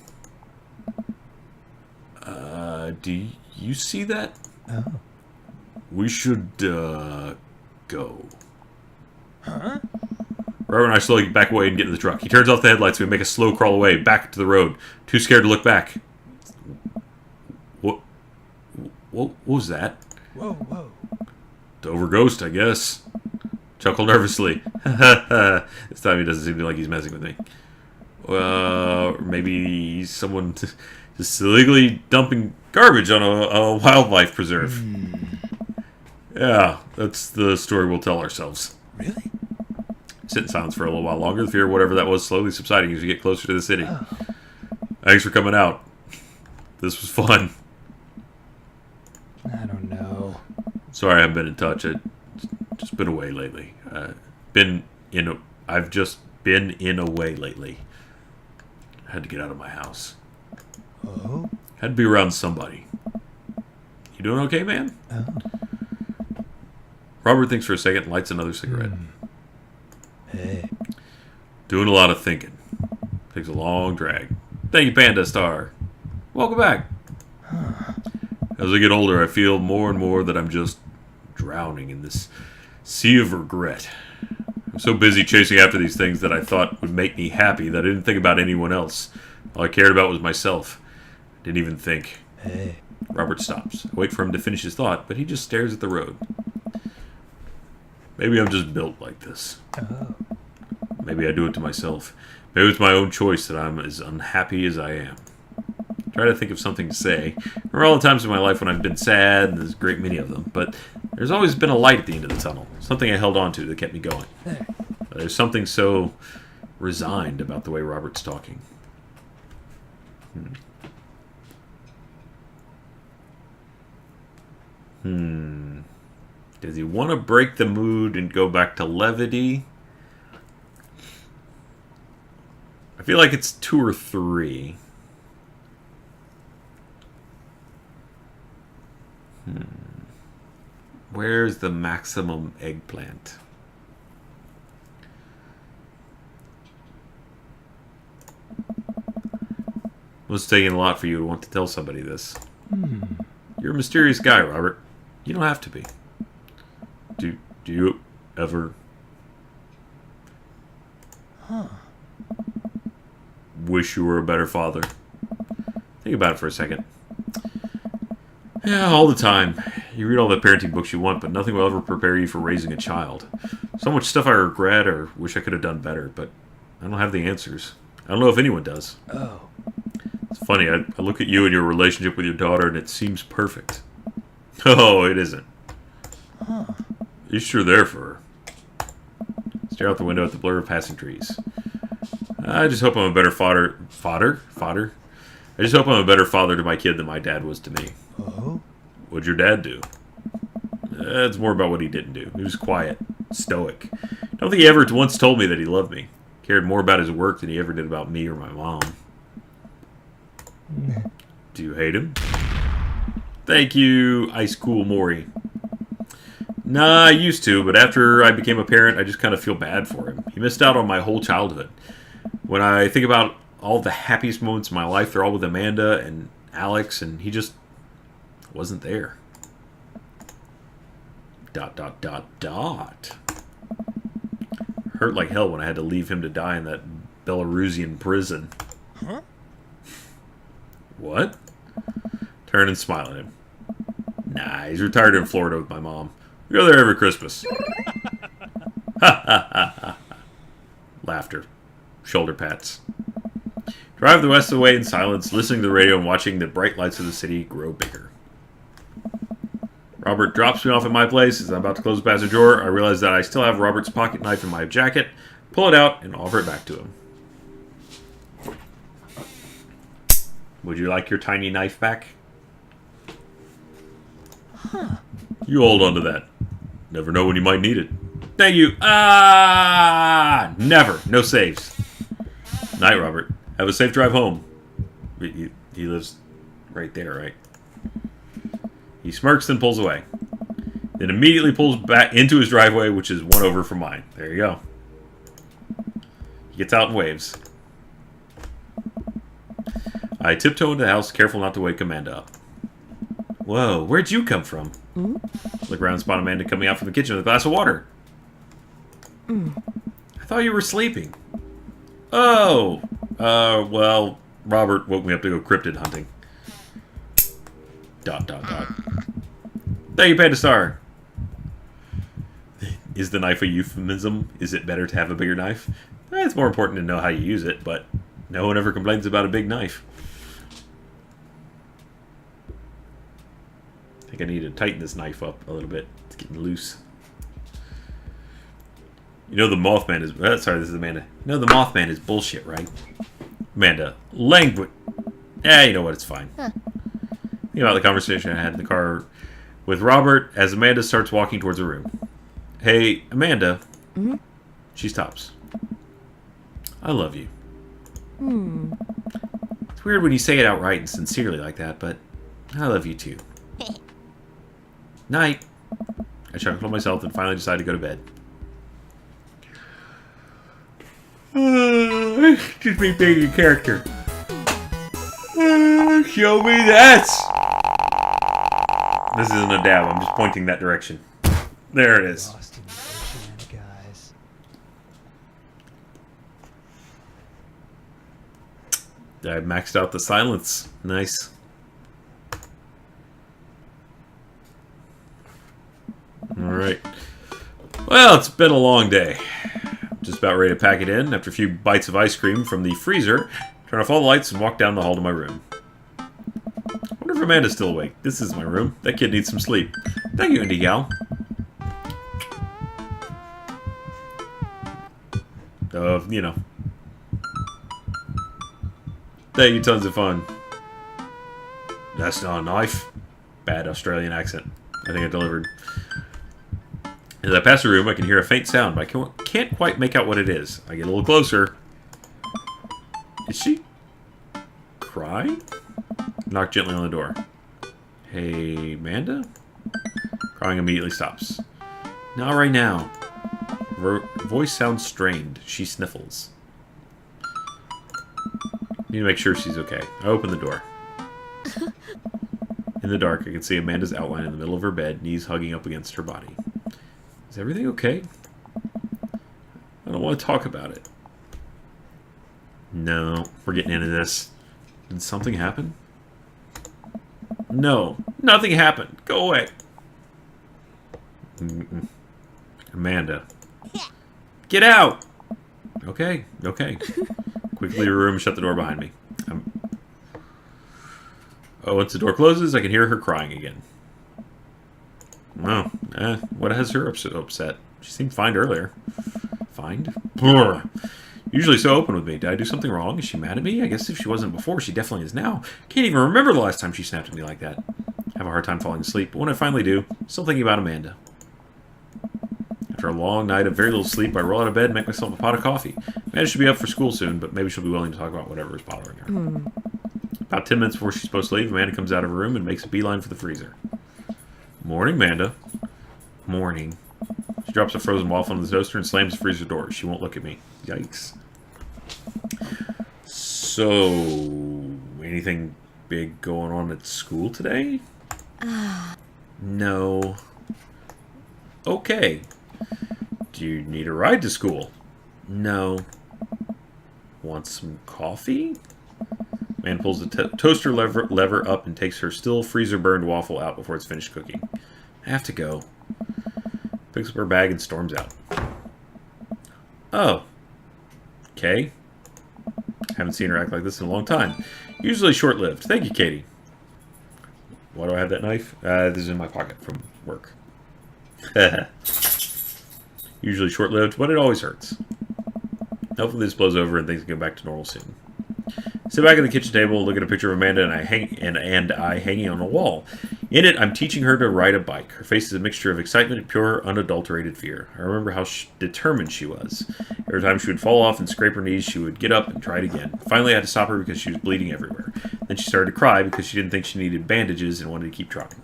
Do you see that? Oh. We should, go. Huh? Robert and I slowly back away and get in the truck. He turns off the headlights and we make a slow crawl away, back to the road. Too scared to look back. What was that? Whoa, whoa. Dover ghost, I guess. Chuckle nervously. This time he doesn't seem like he's messing with me. Maybe someone just illegally dumping garbage on a wildlife preserve. Yeah, that's the story we'll tell ourselves. Really? Sit in silence for a little while longer. The fear of whatever that was slowly subsiding as we get closer to the city. Oh. Thanks for coming out. This was fun. I don't know. Sorry I haven't been in touch. I've just been away lately. I've just been in a way lately. I had to get out of my house. Oh? Had to be around somebody. You doing okay, man? Oh. Robert thinks for a second and lights another cigarette. Hey. Doing a lot of thinking. Takes a long drag. Thank you, Panda Star. Welcome back. As I get older, I feel more and more that I'm just drowning in this sea of regret. I'm so busy chasing after these things that I thought would make me happy that I didn't think about anyone else. All I cared about was myself. I didn't even think. Hey. Robert stops. I wait for him to finish his thought, but he just stares at the road. Maybe I'm just built like this. Oh. Maybe I do it to myself. Maybe it's my own choice that I'm as unhappy as I am. Try to think of something to say. There are all the times in my life when I've been sad, and there's a great many of them, but there's always been a light at the end of the tunnel. Something I held on to that kept me going. There's something so resigned about the way Robert's talking. Does he want to break the mood and go back to levity? I feel like it's 2 or 3. Where's the maximum eggplant? Must have taken a lot for you to want to tell somebody this. You're a mysterious guy, Robert. You don't have to be. Do you ever wish you were a better father? Think about it for a second. Yeah, all the time. You read all the parenting books you want, but nothing will ever prepare you for raising a child. So much stuff I regret or wish I could have done better, but I don't have the answers. I don't know if anyone does. Oh. It's funny, I look at you and your relationship with your daughter, and it seems perfect. Oh, it isn't. You're sure there for her. Stare out the window at the blur of passing trees. I just hope I'm a better fodder. I just hope I'm a better father to my kid than my dad was to me. Oh? What'd your dad do? It's more about what he didn't do. He was quiet, stoic. I don't think he ever once told me that he loved me. Cared more about his work than he ever did about me or my mom. Do you hate him? Thank you, Ice Cool Maury. Nah, I used to, but after I became a parent, I just kind of feel bad for him. He missed out on my whole childhood. When I think about all the happiest moments in my life, they're all with Amanda and Alex, and he just wasn't there. ... Hurt like hell when I had to leave him to die in that Belarusian prison. Huh? What? Turn and smile at him. Nah, he's retired in Florida with my mom. We go there every Christmas. Ha ha ha ha. Laughter. Shoulder pats. Drive the rest of the way in silence, listening to the radio and watching the bright lights of the city grow bigger. Robert drops me off at my place. As I'm about to close the passenger door, I realize that I still have Robert's pocket knife in my jacket. pull it out, and offer it back to him. Would you like your tiny knife back? You hold on to that. Never know when you might need it. Thank you. Ah! Never. No saves. Night, Robert. Have a safe drive home. He lives right there, right? He smirks and pulls away. Then immediately pulls back into his driveway, which is one over from mine. There you go. He gets out and waves. I tiptoe into the house, careful not to wake Amanda up. Whoa, where'd you come from? Look around and spot Amanda coming out from the kitchen with a glass of water. I thought you were sleeping. Oh, well, Robert woke me up to go cryptid hunting. ... Thank you, Panda Star. Is the knife a euphemism? Is it better to have a bigger knife? It's more important to know how you use it, but no one ever complains about a big knife. I think I need to tighten this knife up a little bit. It's getting loose. You know the Mothman is... sorry, this is Amanda. You know the Mothman is bullshit, right? Amanda, language... you know what, it's fine. Think about the conversation I had in the car with Robert as Amanda starts walking towards the room. Hey, Amanda. She stops. I love you. It's weird when you say it outright and sincerely like that, but I love you too. Night. I chuckled to myself and finally decided to go to bed. Just me being a character. Show me that! This isn't a dab, I'm just pointing that direction. There it is. Lost in the ocean, guys. I maxed out the silence. Nice. Alright. Well, it's been a long day. Just about ready to pack it in after a few bites of ice cream from the freezer. Turn off all the lights and walk down the hall to my room. I wonder if Amanda's still awake. This is my room. That kid needs some sleep. Thank you, Indie Gal. You know. Thank you, tons of fun. That's not a knife. Bad Australian accent. I think I delivered. As I pass the room, I can hear a faint sound, but I can't quite make out what it is. I get a little closer. Is she crying? Knock gently on the door. Hey, Amanda? Crying immediately stops. Not right now. Her voice sounds strained. She sniffles. Need to make sure she's okay. I open the door. In the dark, I can see Amanda's outline in the middle of her bed, knees hugging up against her body. Is everything okay? I don't want to talk about it. No, we're getting into this. Did something happen? No, nothing happened. Go away. Amanda. Get out! Okay, okay. Quickly leave her room and shut the door behind me. Once the door closes, I can hear her crying again. Well, what has her upset? She seemed fine earlier. Fine? Brr. Usually so open with me. Did I do something wrong? Is she mad at me? I guess if she wasn't before, she definitely is now. Can't even remember the last time she snapped at me like that. Have a hard time falling asleep, but when I finally do, still thinking about Amanda. After a long night of very little sleep, I roll out of bed and make myself a pot of coffee. Amanda should be up for school soon, but maybe she'll be willing to talk about whatever is bothering her. About 10 minutes before she's supposed to leave, Amanda comes out of her room and makes a beeline for the freezer. Morning, Amanda. Morning. She drops a frozen waffle in the toaster and slams the freezer door. She won't look at me. Yikes. So, anything big going on at school today? No. Okay. Do you need a ride to school? No. Want some coffee? Man pulls the toaster lever up and takes her still freezer-burned waffle out before it's finished cooking. I have to go. Picks up her bag and storms out. Oh. Okay. Haven't seen her act like this in a long time. Usually short-lived. Thank you, Katie. Why do I have that knife? This is in my pocket from work. Usually short-lived, but it always hurts. Hopefully this blows over and things can get back to normal soon. Sit back at the kitchen table, look at a picture of Amanda and I hanging on a wall. In it, I'm teaching her to ride a bike. Her face is a mixture of excitement and pure, unadulterated fear. I remember how determined she was. Every time she would fall off and scrape her knees, she would get up and try it again. Finally, I had to stop her because she was bleeding everywhere. Then she started to cry because she didn't think she needed bandages and wanted to keep trying.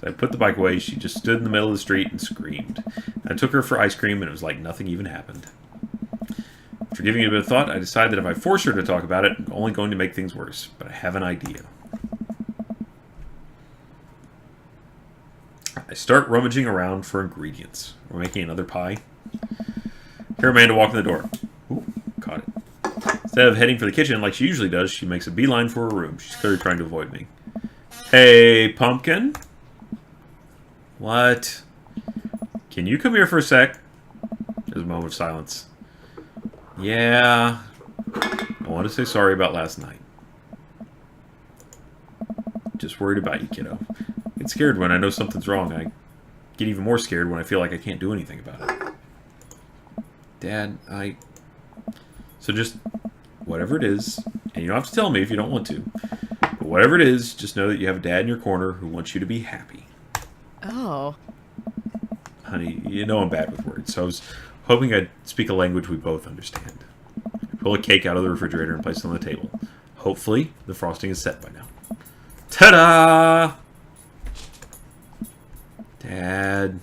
So I put the bike away. She just stood in the middle of the street and screamed. I took her for ice cream, and it was like nothing even happened. After giving it a bit of thought, I decided that if I force her to talk about it, I'm only going to make things worse. But I have an idea. I start rummaging around for ingredients. We're making another pie. Here Amanda walked in the door. Ooh, caught it. Instead of heading for the kitchen like she usually does, she makes a beeline for her room. She's clearly trying to avoid me. Hey, Pumpkin? What? Can you come here for a sec? There's a moment of silence. Yeah. I want to say sorry about last night. Just worried about you, kiddo. I get scared when I know something's wrong. I get even more scared when I feel like I can't do anything about it. Dad, So just, whatever it is, and you don't have to tell me if you don't want to, but whatever it is, just know that you have a dad in your corner who wants you to be happy. Oh. Honey, you know I'm bad with words, so I was hoping I'd speak a language we both understand. Pull a cake out of the refrigerator and place it on the table. Hopefully, the frosting is set by now. Ta-da! Dad.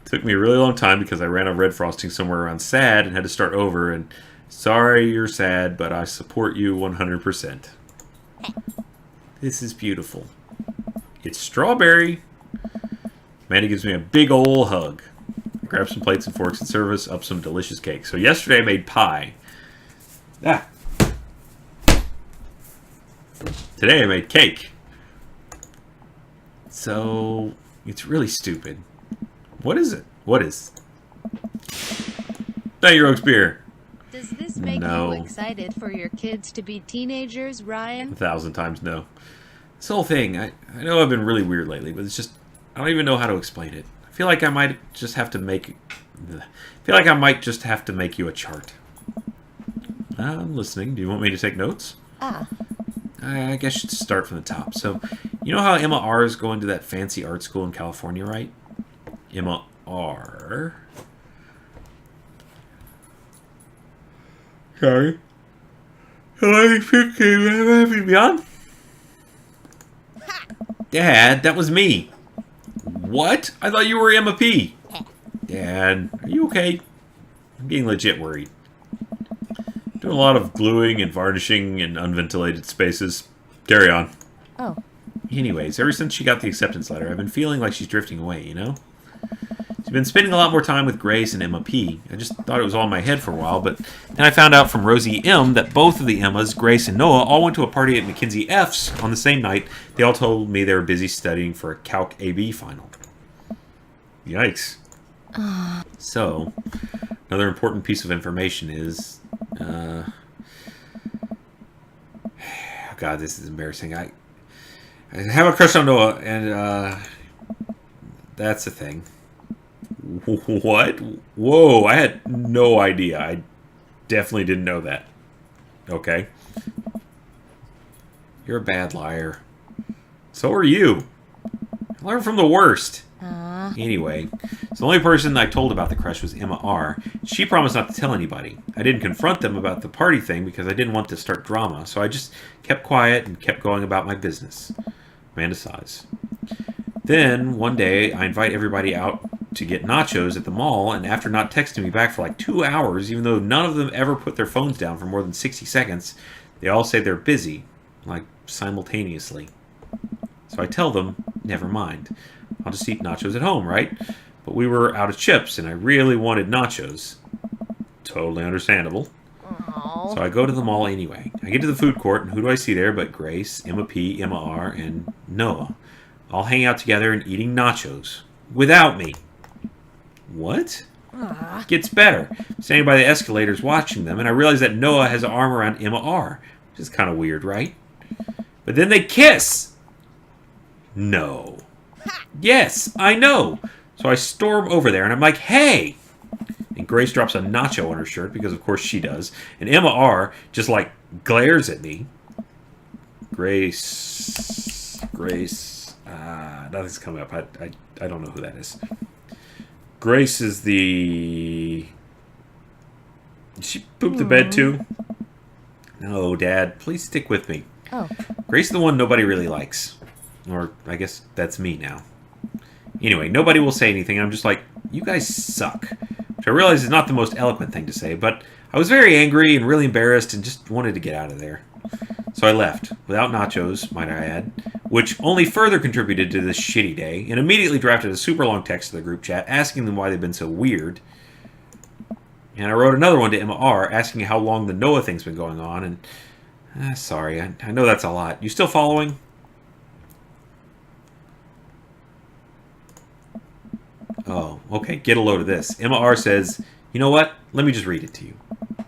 Took me a really long time because I ran out of red frosting somewhere around sad and had to start over, and sorry you're sad, but I support you 100%. This is beautiful. It's strawberry. Amanda gives me a big ol' hug. I grab some plates and forks and serve us up some delicious cake. So yesterday I made pie. Today I made cake. So it's really stupid. What is it? What is? Thank you, Rogue's beer. Does this make you excited for your kids to be teenagers, Ryan? 1,000 times no. This whole thing, I know I've been really weird lately, but it's just, I don't even know how to explain it. I feel like I might just have to make you a chart. I'm listening. Do you want me to take notes? I guess I should start from the top. So, you know how Emma R. is going to that fancy art school in California, right? Emma R. Sorry. Beyond? Dad, that was me. What? I thought you were Emma P. Dad, are you okay? I'm getting legit worried. Doing a lot of gluing and varnishing in unventilated spaces. Carry on. Oh. Anyways, ever since she got the acceptance letter, I've been feeling like she's drifting away, you know? She's been spending a lot more time with Grace and Emma P. I just thought it was all in my head for a while, but then I found out from Rosie M. that both of the Emmas, Grace and Noah, all went to a party at Mackenzie F's on the same night. They all told me they were busy studying for a Calc AB final. Yikes. So, another important piece of information is... God, this is embarrassing. I have a crush on Noah, and that's the thing. What? Whoa, I had no idea. I definitely didn't know that. Okay. You're a bad liar. So are you. Learn from the worst. Anyway, so the only person I told about the crush was Emma R. She promised not to tell anybody. I didn't confront them about the party thing because I didn't want to start drama, so I just kept quiet and kept going about my business. Amanda sighs. Then, one day, I invite everybody out to get nachos at the mall, and after not texting me back for like 2 hours, even though none of them ever put their phones down for more than 60 seconds, they all say they're busy, like simultaneously. So I tell them, never mind. I'll just eat nachos at home, right? But we were out of chips, and I really wanted nachos. Totally understandable. So I go to the mall anyway. I get to the food court, and who do I see there but Grace, Emma P, Emma R, and Noah, all hanging out together and eating nachos. Without me. What? It gets better. I'm standing by the escalators watching them, and I realize that Noah has an arm around Emma R, which is kind of weird, right? But then they kiss! No. Yes, I know. So I storm over there, and I'm like, hey! And Grace drops a nacho on her shirt, because of course she does. And Emma R. just, like, glares at me. Grace... nothing's coming up. I don't know who that is. Grace is the... Did she poop the bed too? No, Dad. Please stick with me. Oh. Grace is the one nobody really likes. Or, I guess that's me now. Anyway, nobody will say anything. I'm just like, you guys suck. Which I realize is not the most eloquent thing to say, but I was very angry and really embarrassed and just wanted to get out of there. So I left, without nachos, might I add, which only further contributed to this shitty day, and immediately drafted a super long text to the group chat asking them why they've been so weird. And I wrote another one to Emma R. asking how long the Noah thing's been going on, and... sorry, I know that's a lot. You still following? Oh, okay, get a load of this. Emma R. says, you know what? Let me just read it to you.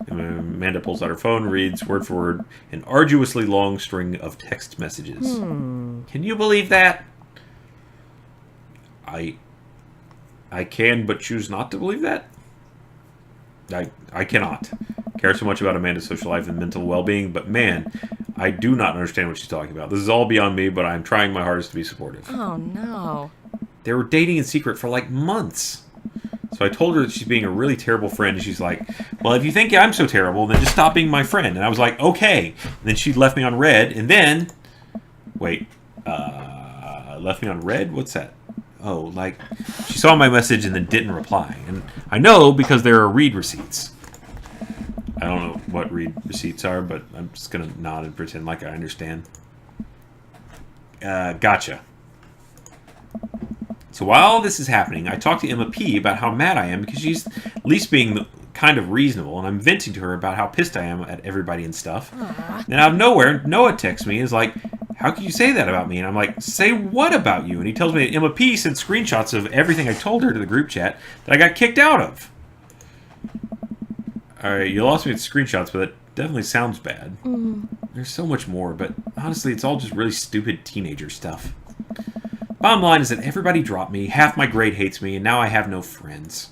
Amanda pulls out her phone, reads word for word an arduously long string of text messages. Can you believe that? I can, but choose not to believe that? I cannot care so much about Amanda's social life and mental well-being, but man, I do not understand what she's talking about. This is all beyond me, but I'm trying my hardest to be supportive. Oh, no. They were dating in secret for like months. So I told her that she's being a really terrible friend, and she's like, well, if you think I'm so terrible, then just stop being my friend. And I was like, okay. And then she left me on red, and then... Wait. Left me on red? What's that? Oh, like, she saw my message and then didn't reply. And I know because there are read receipts. I don't know what read receipts are, but I'm just going to nod and pretend like I understand. Gotcha. So while all this is happening, I talk to Emma P. about how mad I am because she's at least being kind of reasonable, and I'm venting to her about how pissed I am at everybody and stuff. Then out of nowhere, Noah texts me and is like, how can you say that about me? And I'm like, say what about you? And he tells me that Emma P. sent screenshots of everything I told her to the group chat that I got kicked out of. Alright, you lost me at screenshots, but it definitely sounds bad. There's so much more, but honestly, it's all just really stupid teenager stuff. Bottom line is that everybody dropped me, half my grade hates me, and now I have no friends.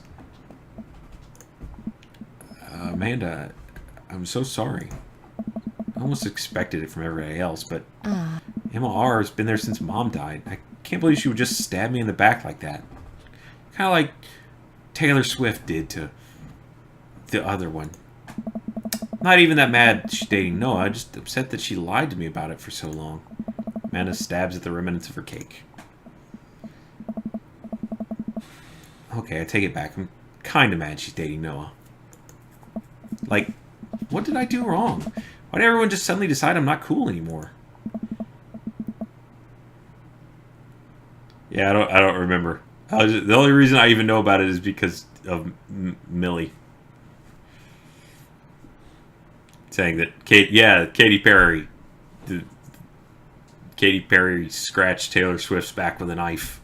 Amanda, I'm so sorry. I almost expected it from everybody else, but Emma R. has been there since Mom died. I can't believe she would just stab me in the back like that. Kind of like Taylor Swift did to the other one. Not even that mad she's dating Noah, I'm just upset that she lied to me about it for so long. Amanda stabs at the remnants of her cake. Okay, I take it back. I'm kind of mad she's dating Noah. Like, what did I do wrong? Why did everyone just suddenly decide I'm not cool anymore? Yeah, I don't remember. The only reason I even know about it is because of Millie saying that Katy Perry scratched Taylor Swift's back with a knife.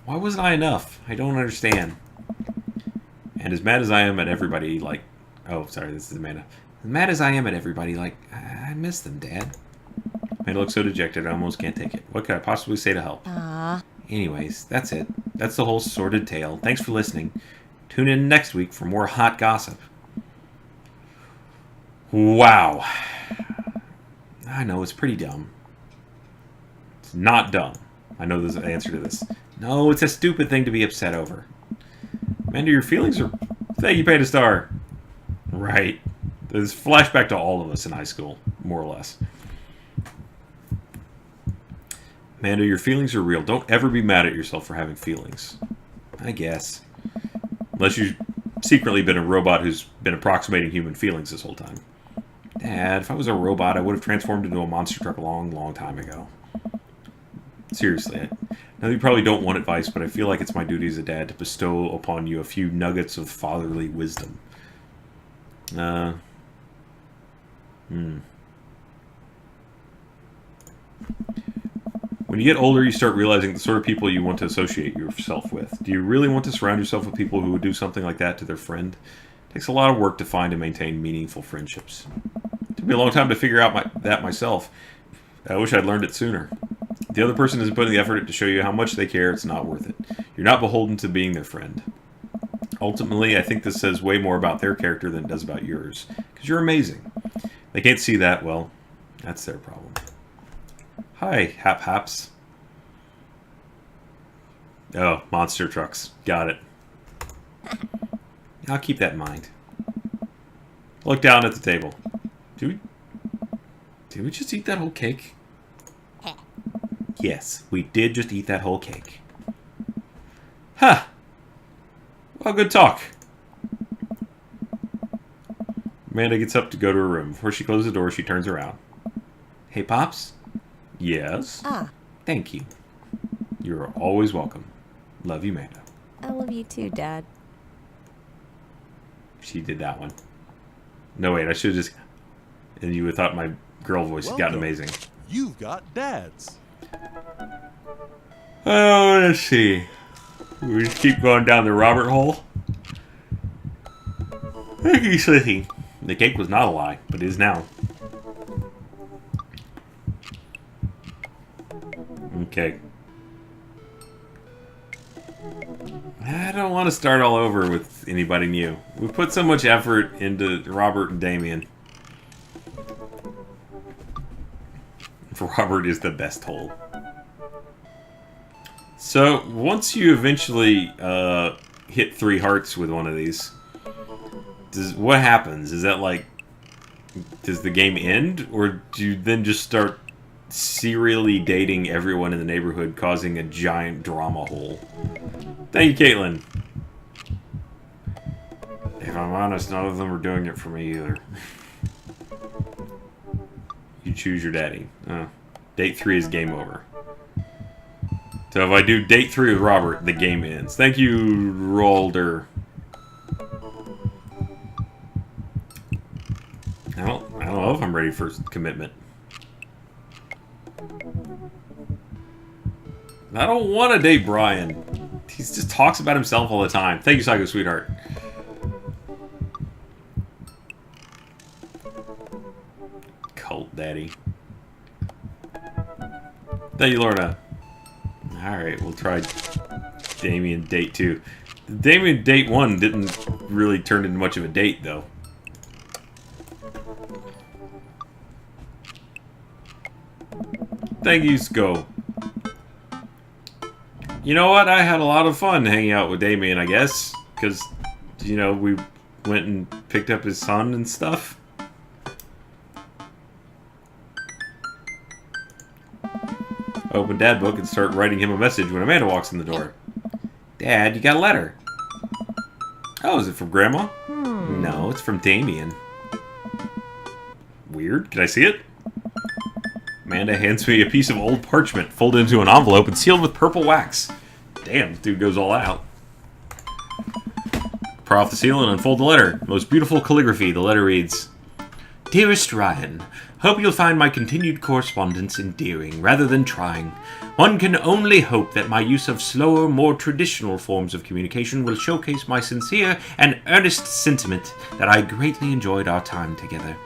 Why wasn't I enough? I don't understand. And as mad as I am at everybody, like... Oh, sorry, this is Amanda. As mad as I am at everybody, like, I miss them, Dad. Amanda looks so dejected, I almost can't take it. What could I possibly say to help? Anyways, that's it. That's the whole sordid tale. Thanks for listening. Tune in next week for more hot gossip. Wow. I know, it's pretty dumb. It's not dumb. I know there's an answer to this. No, it's a stupid thing to be upset over. Amanda, your feelings are... Thank you, Paid a Star. Right. There's flashback to all of us in high school, more or less. Amanda, your feelings are real. Don't ever be mad at yourself for having feelings. I guess. Unless you've secretly been a robot who's been approximating human feelings this whole time. Dad, if I was a robot, I would have transformed into a monster truck a long, long time ago. Seriously. I know you probably don't want advice, but I feel like it's my duty as a dad to bestow upon you a few nuggets of fatherly wisdom. When you get older, you start realizing the sort of people you want to associate yourself with. Do you really want to surround yourself with people who would do something like that to their friend? It takes a lot of work to find and maintain meaningful friendships. It took me a long time to figure out that myself. I wish I'd learned it sooner. the other person isn't putting the effort to show you how much they care, it's not worth it. You're not beholden to being their friend. Ultimately, I think this says way more about their character than it does about yours. Because you're amazing. They can't see that, well, that's their problem. Hi, Haps. Oh, monster trucks. Got it. I'll keep that in mind. Look down at the table. Did we just eat that whole cake? Yes, we did just eat that whole cake. Huh. Well, good talk. Amanda gets up to go to her room. Before she closes the door, she turns around. Hey, Pops? Yes? Ah. Thank you. You're always welcome. Love you, Amanda. I love you too, Dad. She did that one. No, wait, I should have just... And you would have thought my girl voice had gotten amazing. You've got dads. Oh, let's see. We just keep going down the Robert hole. Thank you, Slithy. The cake was not a lie, but is now. Okay. I don't want to start all over with anybody new. We put so much effort into Robert and Damien. Robert is the best hole. So, once you eventually hit 3 hearts with one of these, what happens? Is that like... Does the game end? Or do you then just start serially dating everyone in the neighborhood, causing a giant drama hole? Thank you, Caitlin. If I'm honest, none of them are doing it for me either. You choose your daddy. Date 3 is game over. So if I do date 3 with Robert, the game ends. Thank you, Rolder. I don't know if I'm ready for commitment. I don't want to date Brian. He just talks about himself all the time. Thank you, Psycho Sweetheart. Cult Daddy. Thank you, Lorna. Alright, we'll try Damien date 2. Damien date 1 didn't really turn into much of a date, though. Thank you, Sko. You know what? I had a lot of fun hanging out with Damien, I guess. Because, you know, we went and picked up his son and stuff. Open Dad book and start writing him a message when Amanda walks in the door. Dad, you got a letter. Oh, is it from Grandma? No, it's from Damien. Weird. Can I see it? Amanda hands me a piece of old parchment folded into an envelope and sealed with purple wax. Damn, this dude goes all out. Pry off the seal and unfold the letter. Most beautiful calligraphy. The letter reads, Dearest Ryan, hope you'll find my continued correspondence endearing rather than trying. One can only hope that my use of slower, more traditional forms of communication will showcase my sincere and earnest sentiment that I greatly enjoyed our time together.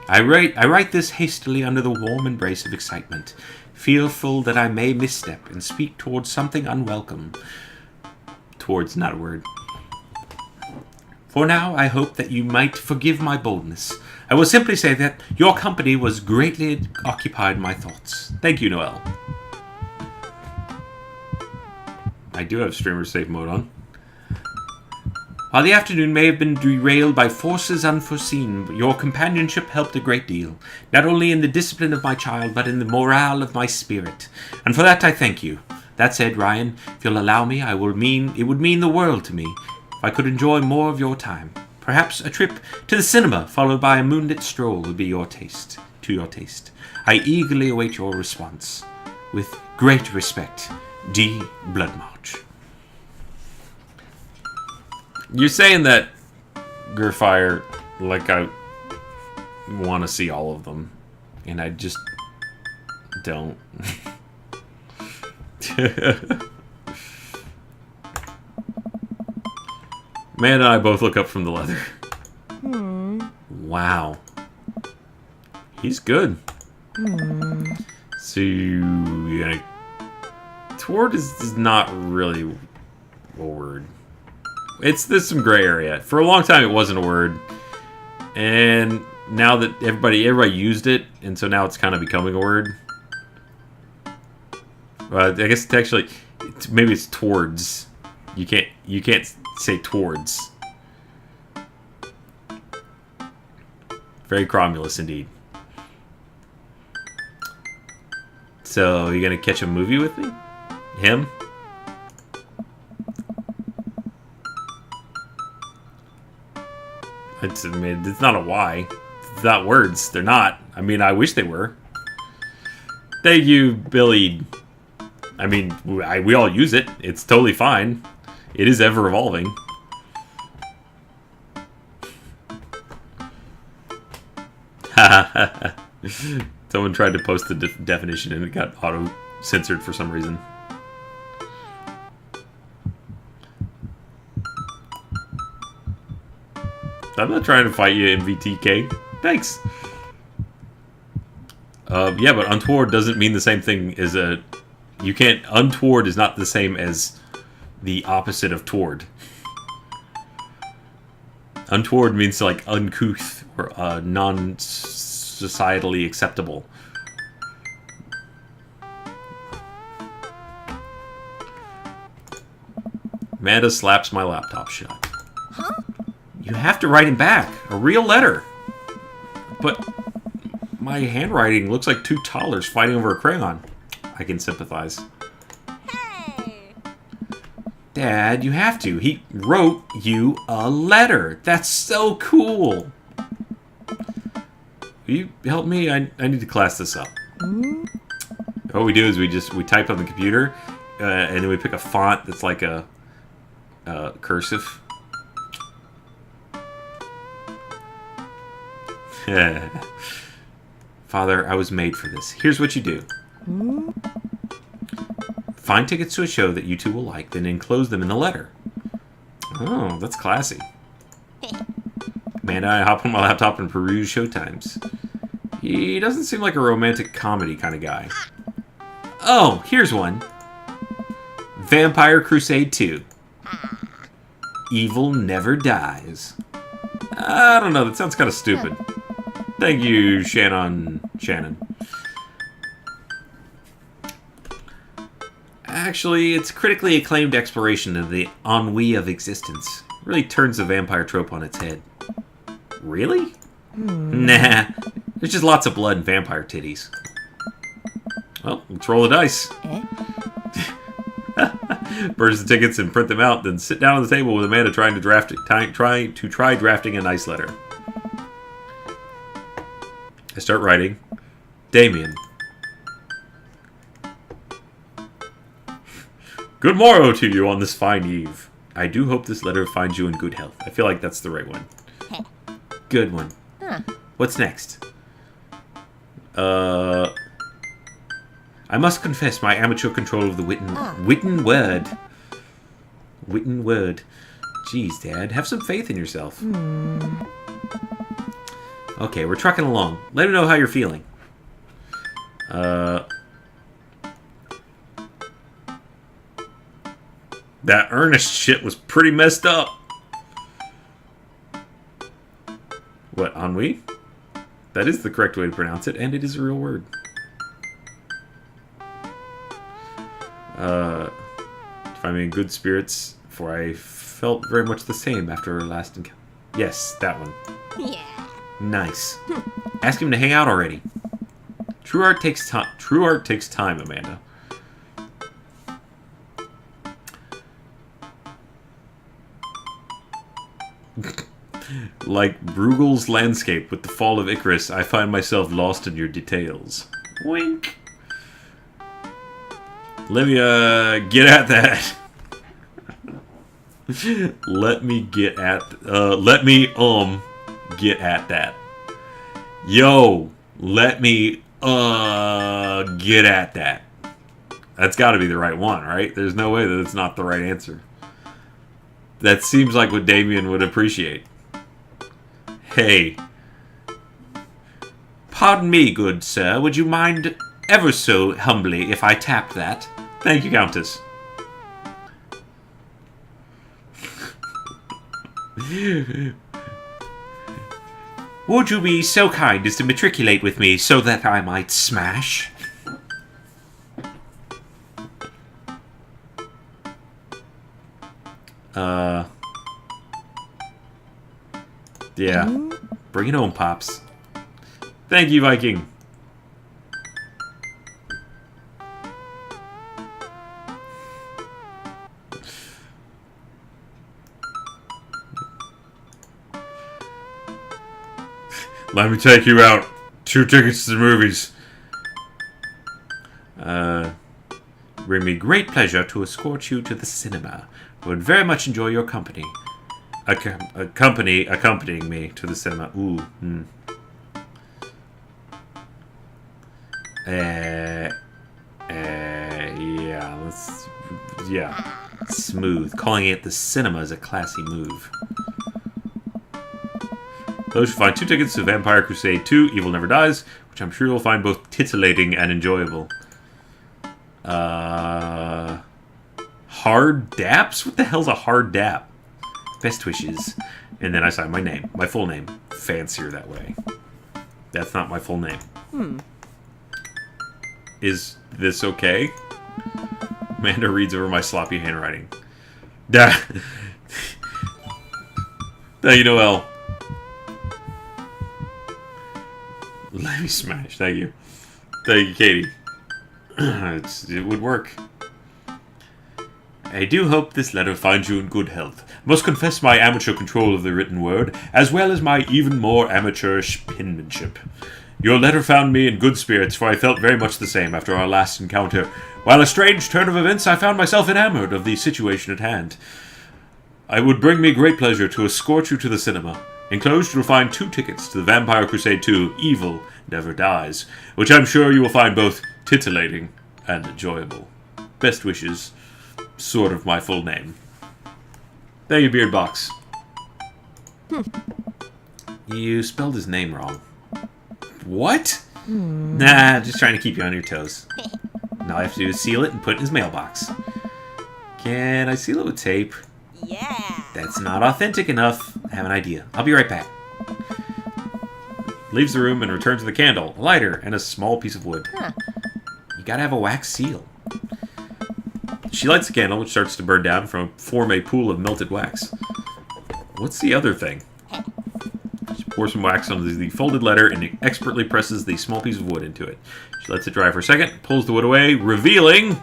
I write this hastily under the warm embrace of excitement, fearful that I may misstep and speak towards something unwelcome. Towards, not a word. For now, I hope that you might forgive my boldness. I will simply say that your company was greatly occupied my thoughts. Thank you, Noel. I do have streamer safe mode on. While the afternoon may have been derailed by forces unforeseen, your companionship helped a great deal, not only in the discipline of my child, but in the morale of my spirit. And for that I thank you. That said, Ryan, if you'll allow me, it would mean the world to me if I could enjoy more of your time. Perhaps a trip to the cinema, followed by a moonlit stroll, would be to your taste. I eagerly await your response. With great respect, D. Bloodmarch. You're saying that, Gurfire, like I want to see all of them, and I just don't. Man and I both look up from the leather. Wow. He's good. So, you gonna Toward is not really a word. There's some gray area. For a long time, it wasn't a word, and now that everybody used it, and so now it's kind of becoming a word. I guess it's actually maybe it's towards. You can't say towards. Very cromulous indeed. So, you gonna catch a movie with me? Him? It's not a Y. It's not words. They're not. I mean, I wish they were. Thank you, Billy. I mean, we all use it. It's totally fine. It is ever evolving. Someone tried to post the definition and it got auto-censored for some reason. I'm not trying to fight you, MVTK. Thanks. Yeah, but untoward doesn't mean the same thing as a... You can't... Untoward is not the same as the opposite of toward. Untoward means like uncouth or non-societally acceptable. Amanda slaps my laptop shut. Huh? You have to write him back. A real letter. But my handwriting looks like two toddlers fighting over a crayon. I can sympathize. Hey! Dad, you have to. He wrote you a letter. That's so cool. Will you help me? I need to class this up. What we do is we type on the computer, and then we pick a font that's like a cursive. Father, I was made for this. Here's what you do. Find tickets to a show that you two will like, then enclose them in the letter. Oh, that's classy. Amanda, I hop on my laptop and peruse showtimes. He doesn't seem like a romantic comedy kind of guy. Oh, here's one. Vampire Crusade 2. Evil Never Dies. I don't know, that sounds kind of stupid. Thank you, Shannon. Actually, it's critically acclaimed exploration of the ennui of existence. Really turns the vampire trope on its head. Really? Nah. There's just lots of blood and vampire titties. Well, let's roll the dice. Purchase the tickets and print them out, then sit down on the table with Amanda trying to try drafting a nice letter. I start writing. Damien. Good morrow to you on this fine eve. I do hope this letter finds you in good health. I feel like that's the right one. Good one. What's next? I must confess my amateur control of the written word. Written word. Jeez, Dad, have some faith in yourself. Okay, we're trucking along. Let me know how you're feeling. That Ernest shit was pretty messed up. What, ennui? That is the correct way to pronounce it, and it is a real word. Find me in good spirits, for I felt very much the same after our last encounter. Yes, that one. Yeah. Nice. Ask him to hang out already. True art takes time. True art takes time, Amanda. Like Bruegel's landscape with the fall of Icarus, I find myself lost in your details. Wink. Let me, get at that. Let me get at that. Yo, let me, get at that. That's gotta be the right one, right? There's no way that it's not the right answer. That seems like what Damien would appreciate. Hey. Pardon me, good sir. Would you mind ever so humbly if I tapped that? Thank you, Countess. Would you be so kind as to matriculate with me so that I might smash? Yeah. Bring it home, Pops. Thank you, Viking. Let me take you out. 2 tickets to the movies. Bring me great pleasure to escort you to the cinema. I would very much enjoy your company. Accompanying me to the cinema. Ooh. Yeah. Yeah. Smooth. Calling it the cinema is a classy move. Those who find 2 tickets to Vampire Crusade 2, Evil Never Dies, which I'm sure you'll find both titillating and enjoyable. Hard daps? What the hell's a hard dap? Best wishes. And then I sign my name. My full name. Fancier that way. That's not my full name. Is this okay? Amanda reads over my sloppy handwriting. Thank you, Noel. Let me smash. Thank you. Thank you, Katie. It would work. I do hope this letter finds you in good health. I must confess my amateur control of the written word, as well as my even more amateurish penmanship. Your letter found me in good spirits, for I felt very much the same after our last encounter. While a strange turn of events, I found myself enamored of the situation at hand. I would bring me great pleasure to escort you to the cinema. Enclosed, you'll find 2 tickets to the Vampire Crusade 2, Evil Never Dies, which I'm sure you will find both titillating and enjoyable. Best wishes. Sort of my full name. Thank you, Beardbox. You spelled his name wrong. What? Nah, just trying to keep you on your toes. Now all I have to do is seal it and put it in his mailbox. Can I seal it with tape? Yeah. That's not authentic enough. I have an idea. I'll be right back. Leaves the room and returns with a candle, a lighter, and a small piece of wood. You gotta have a wax seal. She lights the candle, which starts to burn down from form a pool of melted wax. What's the other thing? She pours some wax onto the folded letter and expertly presses the small piece of wood into it. She lets it dry for a second, pulls the wood away, revealing...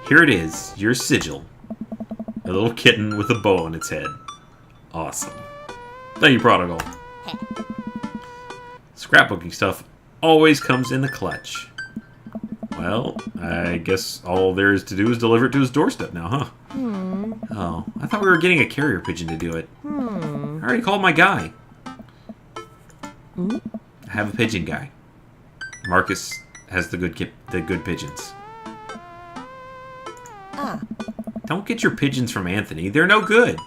Here it is, your sigil. A little kitten with a bow on its head. Awesome. Thank you, Prodigal. Scrapbooking stuff always comes in the clutch. Well, I guess all there is to do is deliver it to his doorstep now, huh? Oh, I thought we were getting a carrier pigeon to do it. I already called my guy. I have a pigeon guy. Marcus has the good pigeons. Don't get your pigeons from Anthony. They're no good.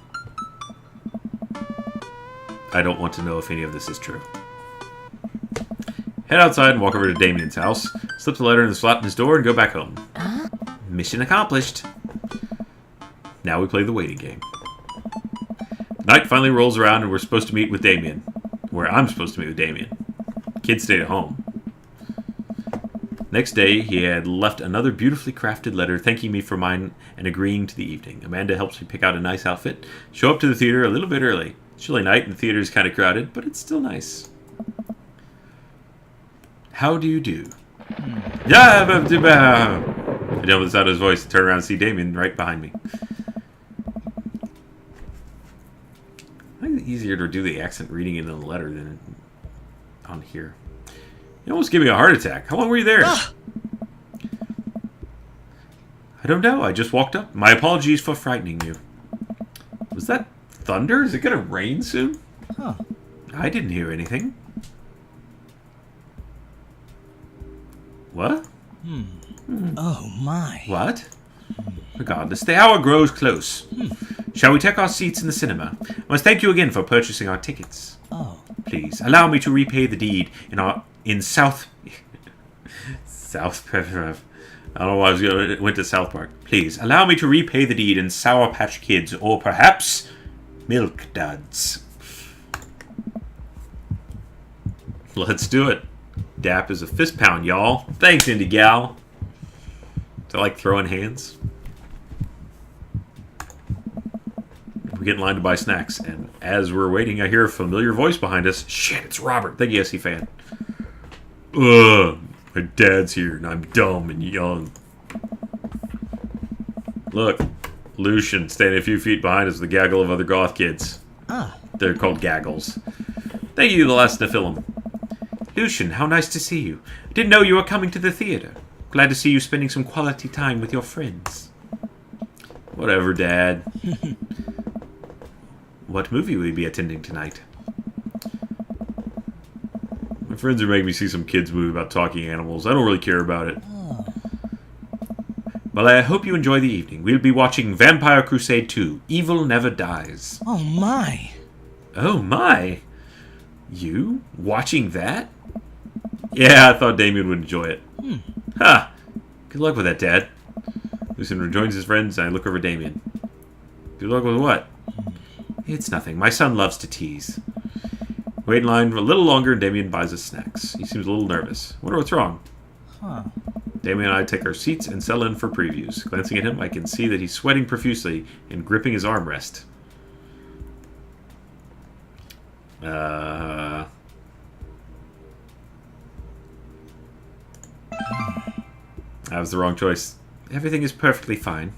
I don't want to know if any of this is true. Head outside and walk over to Damien's house. Slip the letter in the slot in his door and go back home. Mission accomplished. Now we play the waiting game. Night finally rolls around and we're supposed to meet with Damien. Where I'm supposed to meet with Damien. Kids stayed at home. Next day, he had left another beautifully crafted letter thanking me for mine and agreeing to the evening. Amanda helps me pick out a nice outfit. Show up to the theater a little bit early. Chilly night and the theater is kind of crowded, but it's still nice. How do you do? Yeah, I jump inside his voice and turn around and see Damien right behind me. I think it's easier to do the accent reading in the letter than on here. You almost gave me a heart attack. How long were you there? I don't know. I just walked up. My apologies for frightening you. Was that thunder? Is it going to rain soon? Huh. I didn't hear anything. What? Oh, my. What? Regardless, the hour grows close. Shall we take our seats in the cinema? I must thank you again for purchasing our tickets. Oh. Please, allow me to repay the deed in South I don't know why I went to South Park. Please, allow me to repay the deed in Sour Patch Kids, or perhaps Milk Duds. Let's do it. Dap is a fist pound, y'all. Thanks, Indie Gal. Do I like throwing hands? We get in line to buy snacks, and as we're waiting, I hear a familiar voice behind us. Shit, it's Robert, the SC fan. Ugh, my dad's here, and I'm dumb and young. Look, Lucian standing a few feet behind us with a gaggle of other goth kids. Ah. They're called gaggles. Thank you, the last Nephilim. Lucian, how nice to see you. I didn't know you were coming to the theater. Glad to see you spending some quality time with your friends. Whatever, Dad. What movie will you be attending tonight? My friends are making me see some kids' movie about talking animals. I don't really care about it. Oh. Well, I hope you enjoy the evening. We'll be watching Vampire Crusade 2, Evil Never Dies. Oh my. Oh my! You? Watching that? Yeah, I thought Damien would enjoy it. Ha! Good luck with that, Dad. Lucian rejoins his friends, and I look over at Damien. Good luck with what? It's nothing. My son loves to tease. Wait in line for a little longer, and Damien buys us snacks. He seems a little nervous. Wonder what's wrong. Huh. Damien and I take our seats and settle in for previews. Glancing at him, I can see that he's sweating profusely and gripping his armrest. That was the wrong choice. Everything is perfectly fine.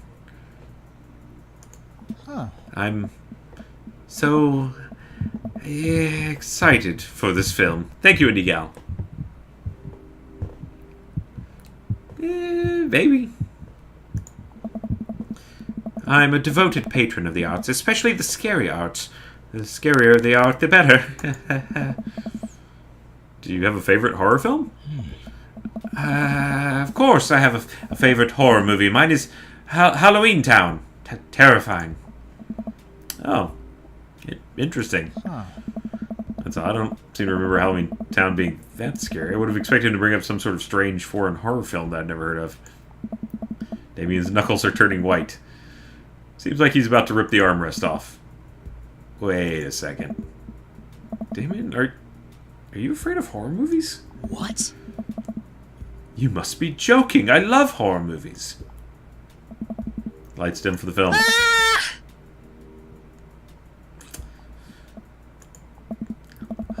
Huh. I'm so excited for this film. Thank you, Indie Gal. Baby. I'm a devoted patron of the arts, especially the scary arts. The scarier the art, the better. Do you have a favorite horror film? Of course I have a favorite horror movie. Mine is Halloween Town. Terrifying. Oh. Interesting. Huh. I don't seem to remember Halloween Town being that scary. I would have expected him to bring up some sort of strange foreign horror film that I'd never heard of. Damien's knuckles are turning white. Seems like he's about to rip the armrest off. Wait a second. Damien, are you afraid of horror movies? What? You must be joking. I love horror movies. Lights dim for the film.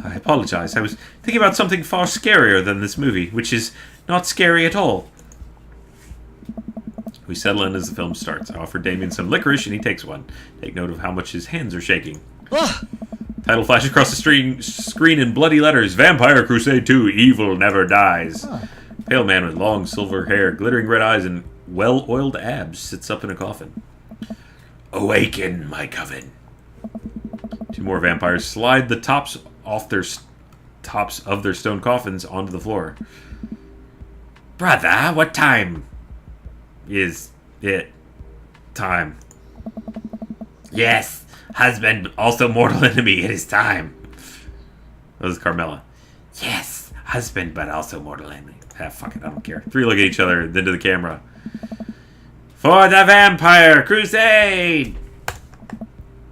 I apologize. I was thinking about something far scarier than this movie, which is not scary at all. We settle in as the film starts. I offer Damien some licorice, and he takes one. Take note of how much his hands are shaking. Title flashes across the screen in bloody letters. Vampire Crusade 2, Evil Never Dies. Pale man with long silver hair, glittering red eyes, and well-oiled abs sits up in a coffin. Awaken, my coven. Two more vampires slide the tops of their stone coffins onto the floor. Brother, what time is it? Time. Yes, husband, also mortal enemy, it is time. That was Carmela. Yes, husband, but also mortal enemy. Ah, fuck it, I don't care. Three look at each other, then to the camera. For the Vampire Crusade!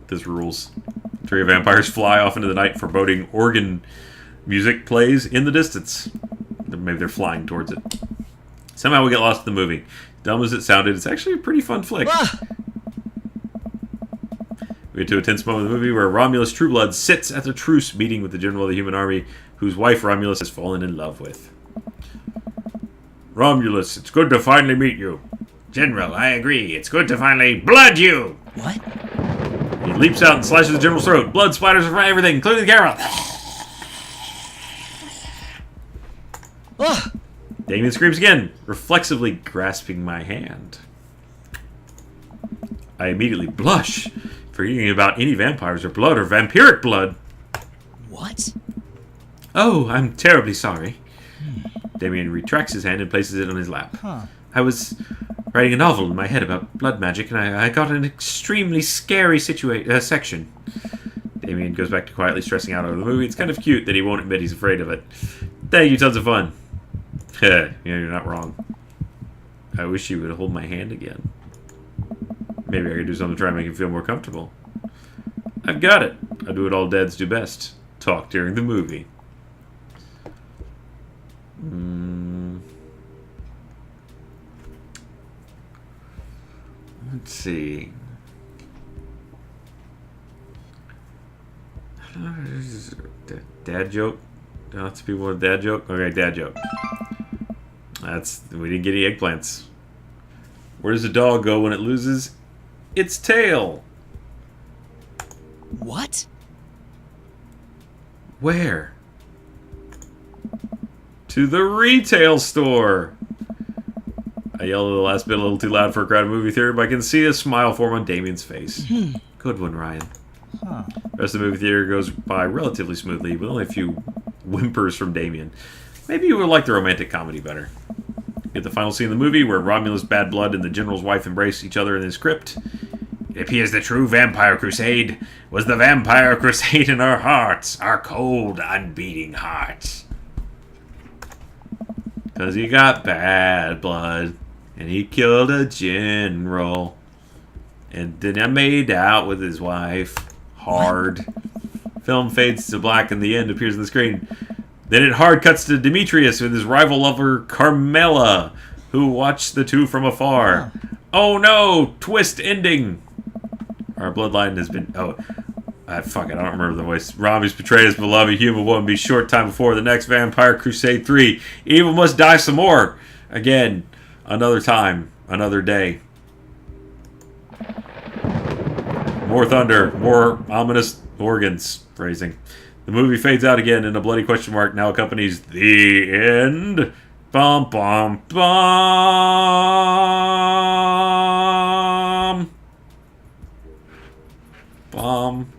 This rules. Three vampires fly off into the night, foreboding organ music plays in the distance. Maybe they're flying towards it. Somehow we get lost in the movie. Dumb as it sounded, it's actually a pretty fun flick. We get to a tense moment of the movie where Romulus Trueblood sits at the truce meeting with the general of the human army, whose wife Romulus has fallen in love with. Romulus, it's good to finally meet you. General, I agree. It's good to finally blood you! What? He leaps out and slashes the general's throat. Blood splatters from everything, including the camera. Damien screams again, reflexively grasping my hand. I immediately blush, forgetting about any vampires or blood or vampiric blood. What? Oh, I'm terribly sorry. Damien retracts his hand and places it on his lap. I was writing a novel in my head about blood magic, and I got an extremely scary section. Damien goes back to quietly stressing out over the movie. It's kind of cute that he won't admit he's afraid of it. Thank you, tons of fun. Yeah, you're not wrong. I wish you would hold my hand again. Maybe I could do something to try and make him feel more comfortable. I've got it. I'll do what all dads do best. Talk during the movie. Let's see. Dad joke? Lots of people want a dad joke? Okay, dad joke. We didn't get any eggplants. Where does a dog go when it loses its tail? What? Where? To the retail store. I yelled at the last bit a little too loud for a crowded movie theater, but I can see a smile form on Damien's face. Good one, Ryan. Huh. The rest of the movie theater goes by relatively smoothly, with only a few whimpers from Damien. Maybe you would like the romantic comedy better. Get the final scene of the movie, where Romulus, Bad Blood, and the General's wife embrace each other in his crypt. It appears the true vampire crusade was the vampire crusade in our hearts, our cold, unbeating hearts. Because he got bad blood, and he killed a general, and then I made out with his wife. Hard. Film fades to black, and the end appears on the screen. Then it hard cuts to Demetrius with his rival lover, Carmela, who watched the two from afar. Oh no! Twist ending! Our bloodline has been... fuck it, I don't remember the voice. Rami's betrayed his beloved human woman be short time before the next Vampire Crusade 3. Evil must die some more. Again. Another time. Another day. More thunder. More ominous organs. Phrasing. The movie fades out again, and a bloody question mark now accompanies the end. Bum, bum, bum. Bum.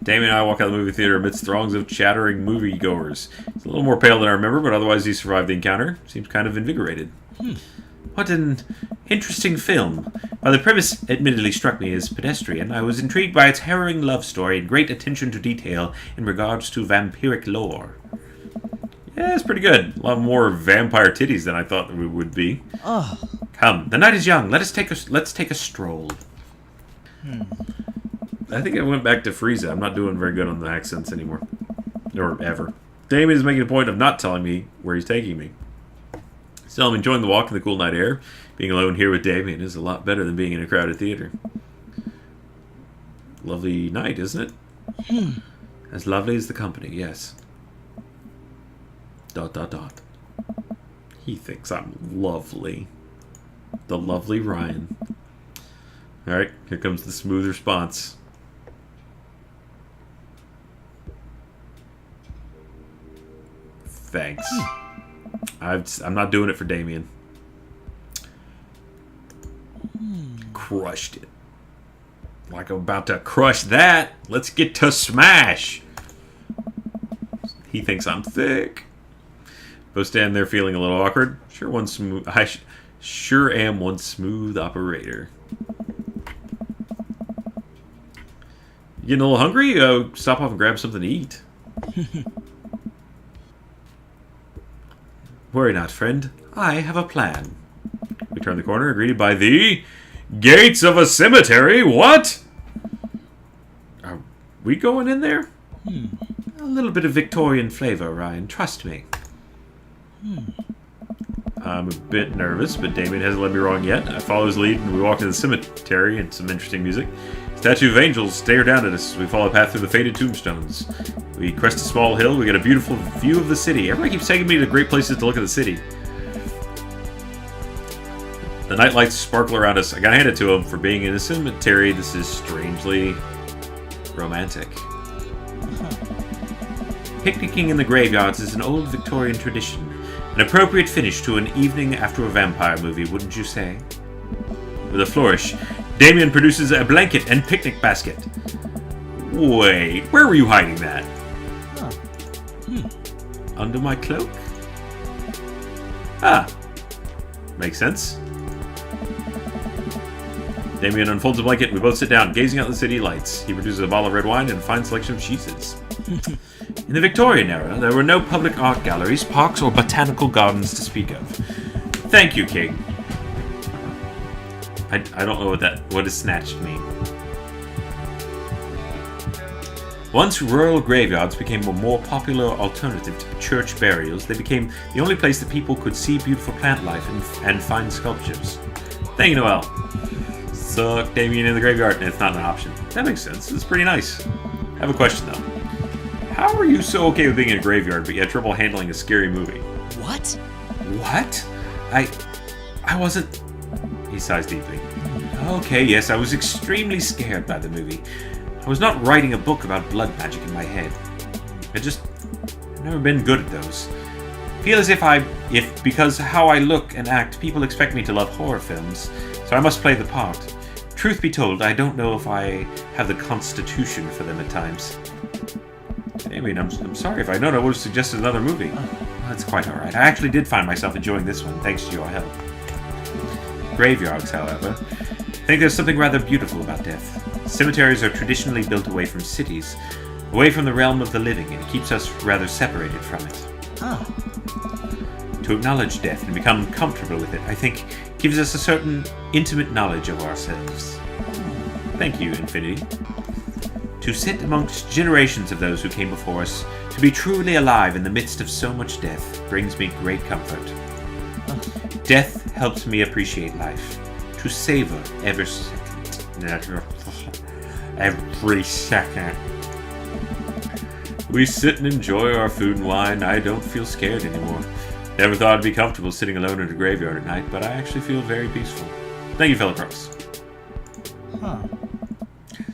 Damien and I walk out of the movie theater amidst throngs of chattering moviegoers. He's a little more pale than I remember, but otherwise he survived the encounter. Seems kind of invigorated. What an interesting film. While the premise admittedly struck me as pedestrian, I was intrigued by its harrowing love story and great attention to detail in regards to vampiric lore. Yeah, it's pretty good. A lot more vampire titties than I thought there would be. Oh. Come, the night is young. Let's take a stroll. I think I went back to Frieza. I'm not doing very good on the accents anymore. Or ever. Damien is making a point of not telling me where he's taking me. Still, I'm enjoying the walk in the cool night air. Being alone here with Damien is a lot better than being in a crowded theater. Lovely night, isn't it? As lovely as the company, yes. ... He thinks I'm lovely. The lovely Ryan. Alright, here comes the smooth response. Thanks. I'm not doing it for Damien. Crushed it. Like I'm about to crush that. Let's get to smash. He thinks I'm thick. Both stand there feeling a little awkward. I sure am one smooth operator. You getting a little hungry? Stop off and grab something to eat. Worry not, friend. I have a plan. We turn the corner, greeted by the gates of a cemetery. What? Are we going in there? A little bit of Victorian flavor, Ryan. Trust me. I'm a bit nervous, but Damien hasn't led me wrong yet. I follow his lead, and we walk into the cemetery and some interesting music. Statue of angels stare down at us as we follow a path through the faded tombstones. We crest a small hill. We get a beautiful view of the city. Everybody keeps taking me to great places to look at the city. The night lights sparkle around us. I gotta hand it to him for being in a cemetery. This is strangely romantic. Picnicking in the graveyards is an old Victorian tradition. An appropriate finish to an evening after a vampire movie, wouldn't you say? With a flourish, Damien produces a blanket and picnic basket. Wait, where were you hiding that? Under my cloak? Ah, makes sense. Damien unfolds a blanket and we both sit down, gazing out the city lights. He produces a bottle of red wine and a fine selection of cheeses. In the Victorian era, there were no public art galleries, parks, or botanical gardens to speak of. Thank you, King. I don't know what does snatched mean. Once rural graveyards became a more popular alternative to church burials, they became the only place that people could see beautiful plant life and find sculptures. Thank you, Noel. Suck Damien in the graveyard, and it's not an option. That makes sense. It's pretty nice. I have a question, though. How are you so okay with being in a graveyard, but you had trouble handling a scary movie? What? What? I wasn't... He sighs deeply. Okay, yes, I was extremely scared by the movie. I was not writing a book about blood magic in my head. I've never been good at those. Feel as if because how I look and act, people expect me to love horror films, so I must play the part. Truth be told, I don't know if I have the constitution for them at times. I mean, I'm sorry if I know I would have suggested another movie. That's quite alright. I actually did find myself enjoying this one, thanks to your help. Graveyards, however, I think there's something rather beautiful about death. Cemeteries are traditionally built away from cities, away from the realm of the living, and it keeps us rather separated from it. To acknowledge death and become comfortable with it, I think, gives us a certain intimate knowledge of ourselves. Thank you, Infinity. To sit amongst generations of those who came before us, to be truly alive in the midst of so much death, brings me great comfort. Death helps me appreciate life, to savor every second. We sit and enjoy our food and wine. I don't feel scared anymore. Never thought I'd be comfortable sitting alone in a graveyard at night, but I actually feel very peaceful. Thank you, Philip Ross.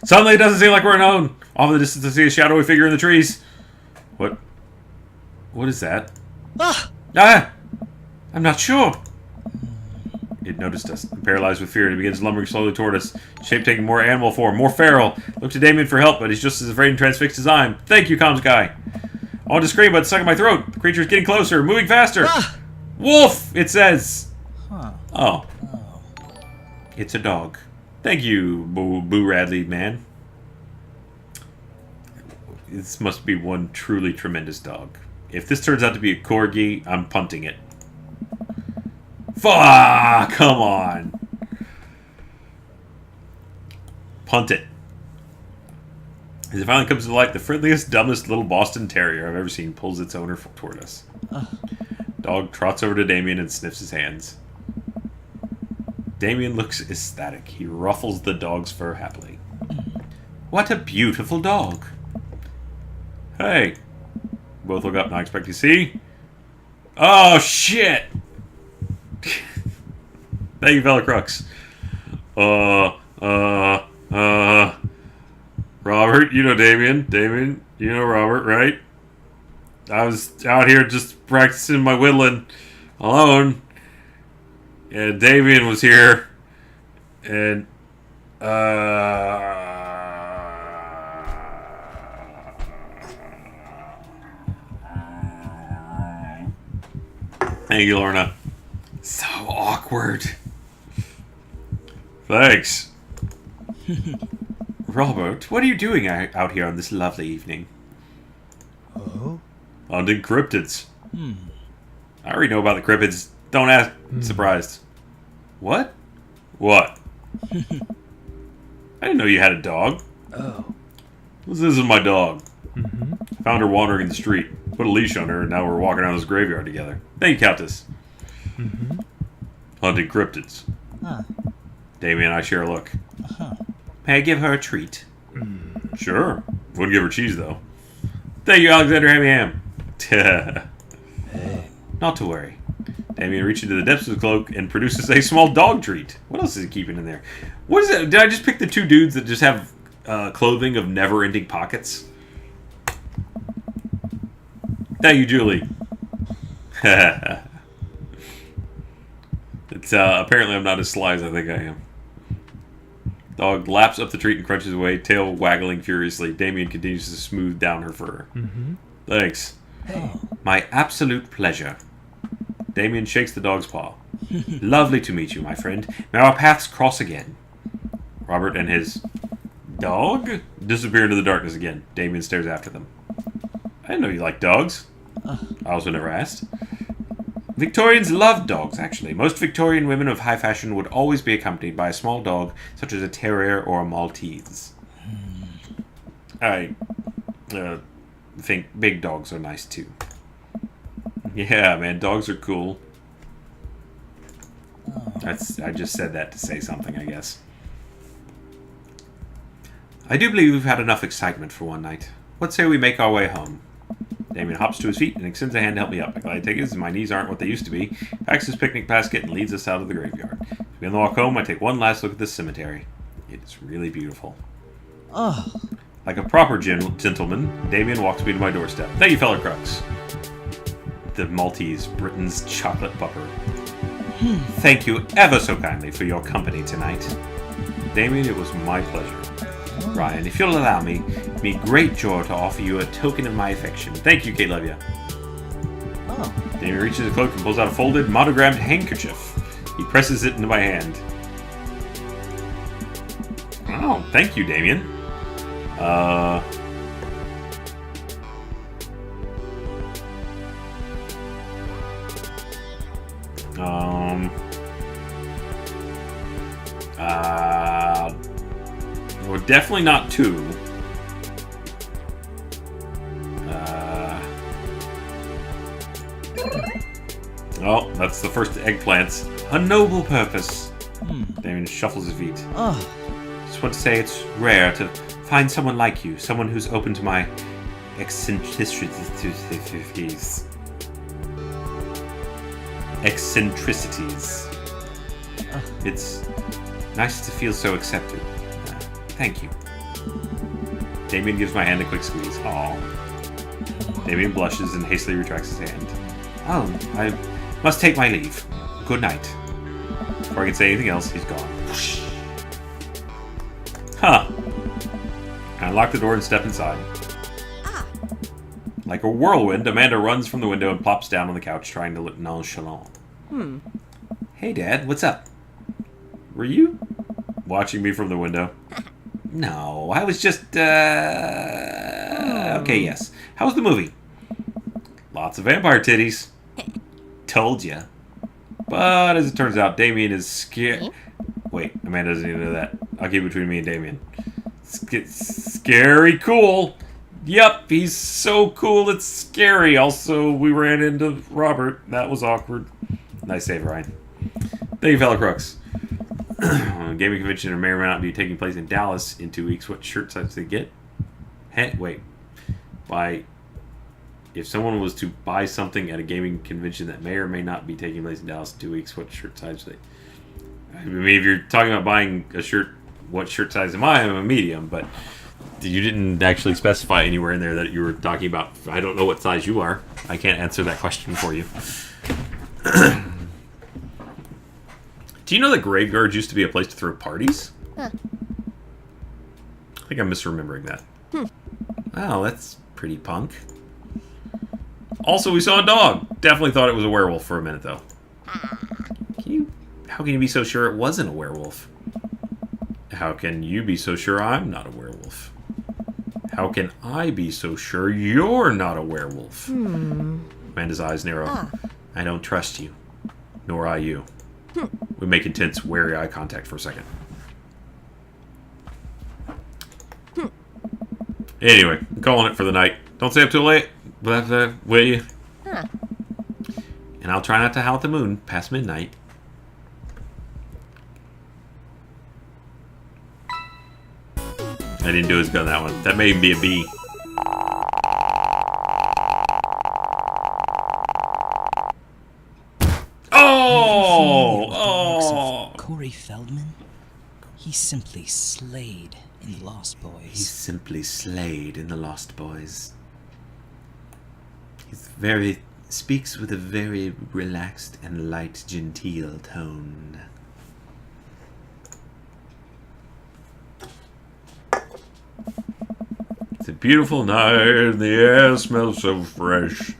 Suddenly it doesn't seem like we're alone. Off in the distance I see a shadowy figure in the trees. What is that? I'm not sure. It noticed us, and paralyzed with fear, and it begins lumbering slowly toward us, shape taking more animal form, more feral. Look to Damien for help, but he's just as afraid and transfixed as I am. Thank you, comms guy. I want to scream, but it's stuck in my throat. The creature's getting closer, moving faster. Wolf, it says. Oh. It's a dog. Thank you, Boo Radley, man. This must be one truly tremendous dog. If this turns out to be a corgi, I'm punting it. Fuck! Come on. Punt it. As it finally comes to light, the friendliest, dumbest little Boston Terrier I've ever seen pulls its owner toward us. Dog trots over to Damien and sniffs his hands. Damien looks ecstatic. He ruffles the dog's fur happily. What a beautiful dog. Hey. Both look up, not expecting to see. Oh, shit! Thank you, Fella Crux. Robert, you know Damien. Damien, you know Robert, right? I was out here just practicing my whittling alone. And Damien was here. And, thank you, Lorna. So awkward. Thanks. Robert, what are you doing out here on this lovely evening? Oh? Hunting cryptids. I already know about the cryptids. Don't ask. Surprised. What? What? I didn't know you had a dog. Oh. This is my dog. Found her wandering in the street. Put a leash on her, and now we're walking around this graveyard together. Thank you, Countess. Hunting cryptids. Damien and I share a look. May I give her a treat? Sure. Wouldn't give her cheese, though. Thank you, Alexander Hammy Ham. Hey. Not to worry. Damien reaches into the depths of his cloak and produces a small dog treat. What else is he keeping in there? What is it? Did I just pick the two dudes that just have clothing of never-ending pockets? Thank you, Julie. It's apparently I'm not as sly as I think I am. Dog laps up the treat and crunches away, tail waggling furiously. Damien continues to smooth down her fur. Thanks. Hey. My absolute pleasure. Damien shakes the dog's paw. Lovely to meet you, my friend. May our paths cross again. Robert and his dog disappear into the darkness again. Damien stares after them. I didn't know you liked dogs. I also never asked. Victorians loved dogs, actually. Most Victorian women of high fashion would always be accompanied by a small dog, such as a terrier or a Maltese. I think big dogs are nice, too. Yeah, man, dogs are cool. I just said that to say something, I guess. I do believe we've had enough excitement for one night. What say we make our way home? Damien hops to his feet and extends a hand to help me up. I gladly take it as my knees aren't what they used to be, packs his picnic basket, and leads us out of the graveyard. As we begin the walk home, I take one last look at this cemetery. It's really beautiful. Oh. Like a proper gentleman, Damien walks me to my doorstep. Thank you, Feller Crux. The Maltese, Britain's chocolate pupper. Thank you ever so kindly for your company tonight. Damien, it was my pleasure. Ryan, if you'll allow me, it'd be great joy to offer you a token of my affection. Thank you, Kate Levia. Oh. Damien reaches his cloak and pulls out a folded, monogrammed handkerchief. He presses it into my hand. Oh, thank you, Damien. We're definitely not two. Oh, that's the first eggplants. A noble purpose. Damien shuffles his feet. Oh. Just want to say it's rare to find someone like you, someone who's open to my eccentricities. It's nice to feel so accepted. Thank you. Damien gives my hand a quick squeeze. Aww. Damien blushes and hastily retracts his hand. Oh, I must take my leave. Good night. Before I can say anything else, he's gone. Huh. I unlock the door and step inside. Like a whirlwind, Amanda runs from the window and plops down on the couch, trying to look nonchalant. Hey, Dad, what's up? Were you watching me from the window? No, I was just, Okay, yes. How was the movie? Lots of vampire titties. Told ya. But as it turns out, Damien is scared. Wait, Amanda doesn't even know that. I'll keep it between me and Damien. Scary cool. Yep, he's so cool, it's scary. Also, we ran into Robert. That was awkward. Nice save, Ryan. Thank you, fellow crooks. Gaming convention may or may not be taking place in Dallas in 2 weeks. What shirt size do they get? Hey, wait. If someone was to buy something at a gaming convention that may or may not be taking place in Dallas in 2 weeks, what shirt size do they? I mean, if you're talking about buying a shirt, what shirt size am I? I'm a medium, but you didn't actually specify anywhere in there that you were talking about. I don't know what size you are. I can't answer that question for you. Do you know that graveyards used to be a place to throw parties? Huh. I think I'm misremembering that. Oh, that's pretty punk. Also, we saw a dog. Definitely thought it was a werewolf for a minute, though. How can you be so sure it wasn't a werewolf? How can you be so sure I'm not a werewolf? How can I be so sure you're not a werewolf? Amanda's eyes narrow. I don't trust you. Nor I you. We make intense, wary eye contact for a second. Anyway, I'm calling it for the night. Don't stay up too late, will you? And I'll try not to howl at the moon past midnight. I didn't do as good on that one. That may even be a B. Oh! Corey Feldman? He simply slayed in the Lost Boys. He simply slayed in the Lost Boys. He speaks with a very relaxed and light, genteel tone. It's a beautiful night and the air smells so fresh.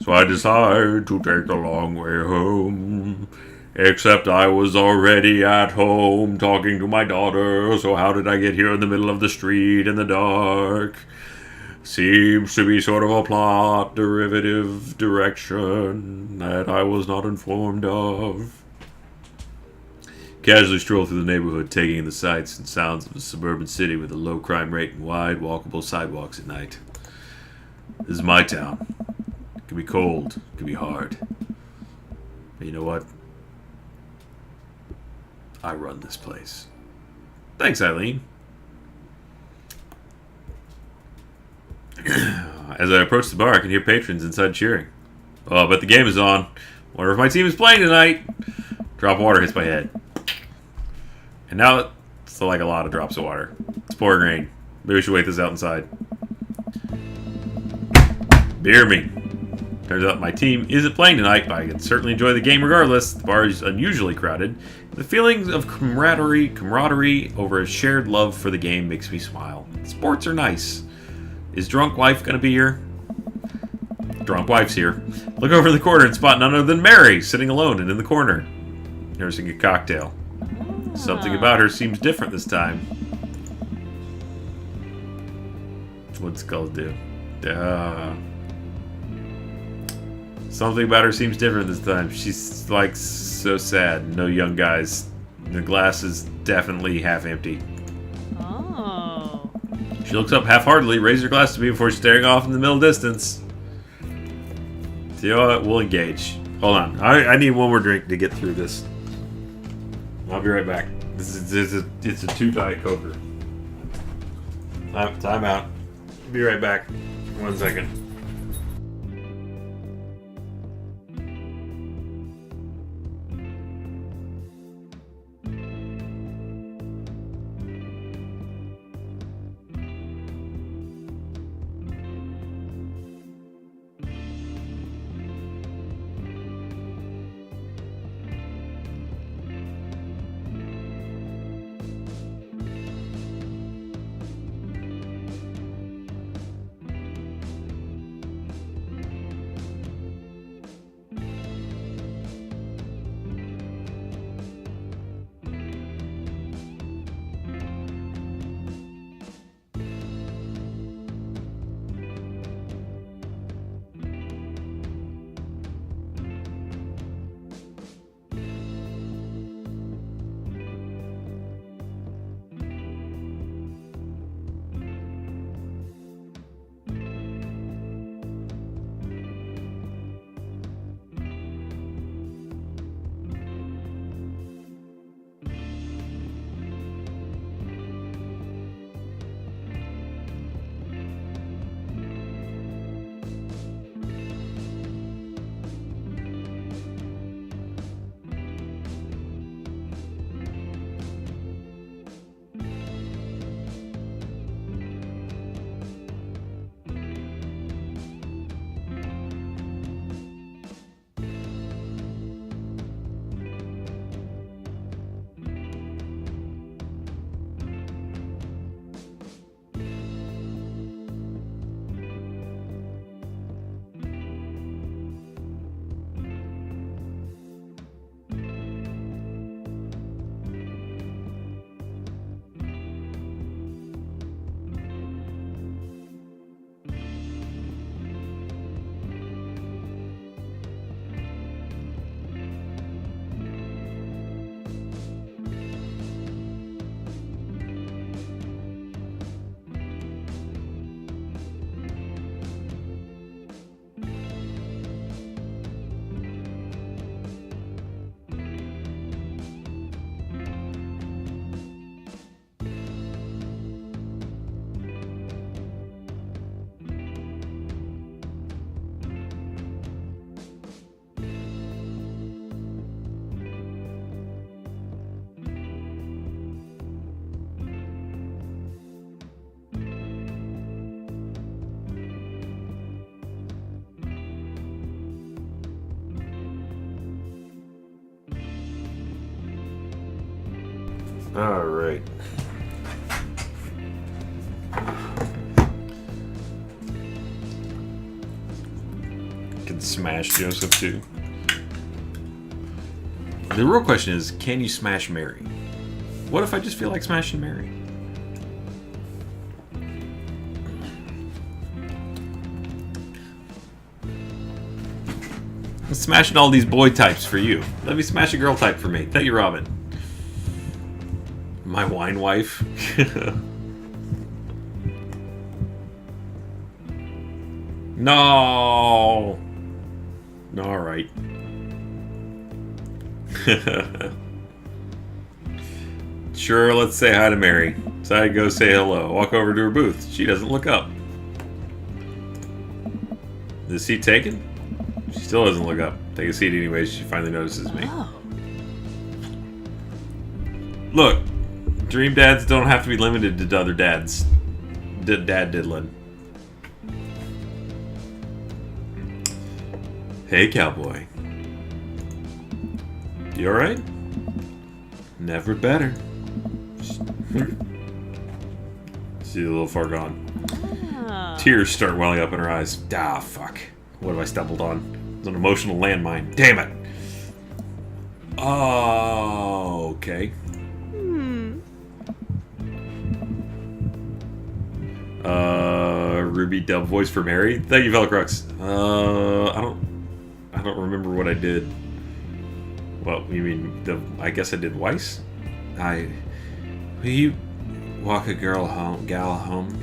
So I decided to take the long way home. Except I was already at home talking to my daughter. So how did I get here in the middle of the street in the dark? Seems to be sort of a plot derivative direction that I was not informed of. Casually stroll through the neighborhood, taking in the sights and sounds of a suburban city with a low crime rate and wide, walkable sidewalks at night. This is my town. It can be cold. It can be hard. But you know what? I run this place. Thanks, Eileen. As I approach the bar, I can hear patrons inside cheering. Oh, but the game is on. Wonder if my team is playing tonight. Drop of water hits my head. And now it's like a lot of drops of water. It's pouring rain. Maybe we should wait this out inside. Beer me. Turns out my team isn't playing tonight, but I can certainly enjoy the game regardless. The bar is unusually crowded. The feelings of camaraderie over a shared love for the game makes me smile. Sports are nice. Is Drunk Wife gonna be here? Drunk Wife's here. Look over in the corner and spot none other than Mary, sitting alone and in the corner, nursing a cocktail. Something about her seems different this time. What's Skull do? Something about her seems different this time. She's like so sad. No young guys. The glass is definitely half empty. Oh. She looks up half-heartedly, raises her glass to me before staring off in the middle distance. So, you know what? We'll engage. Hold on. I need one more drink to get through this. I'll be right back. It's a 2 Diet Coker. Time out. Be right back. 1 second. All right. Can smash Joseph too. The real question is, can you smash Mary? What if I just feel like smashing Mary? I'm smashing all these boy types for you. Let me smash a girl type for me. Thank you, Robin. My wine wife. No. All right. Sure, let's say hi to Mary. So I go say hello. Walk over to her booth. She doesn't look up. Is the seat taken? She still doesn't look up. Take a seat anyways. She finally notices me. Oh. Look, dream dads don't have to be limited to other dads. Dad diddling. Hey, cowboy. You alright? Never better. See a little far gone. Oh. Tears start welling up in her eyes. Ah, fuck. What have I stumbled on? It's an emotional landmine. Damn it! Oh, okay. Ruby dub voice for Mary. Thank you, Velcrux. I don't remember what I did. Well, you mean I guess I did Weiss. Will you walk a gal home?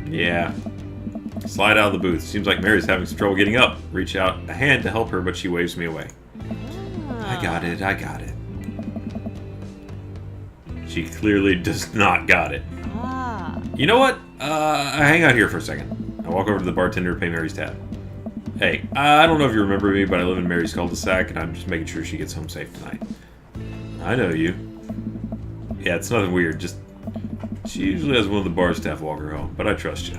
Yeah. Slide out of the booth. Seems like Mary's having some trouble getting up. Reach out a hand to help her, but she waves me away. I got it. She clearly does not got it. You know what? Hang out here for a second. I walk over to the bartender to pay Mary's tab. Hey, I don't know if you remember me, but I live in Mary's cul-de-sac, and I'm just making sure she gets home safe tonight. I know you. Yeah, it's nothing weird, just... She usually has one of the bar staff walk her home, but I trust you.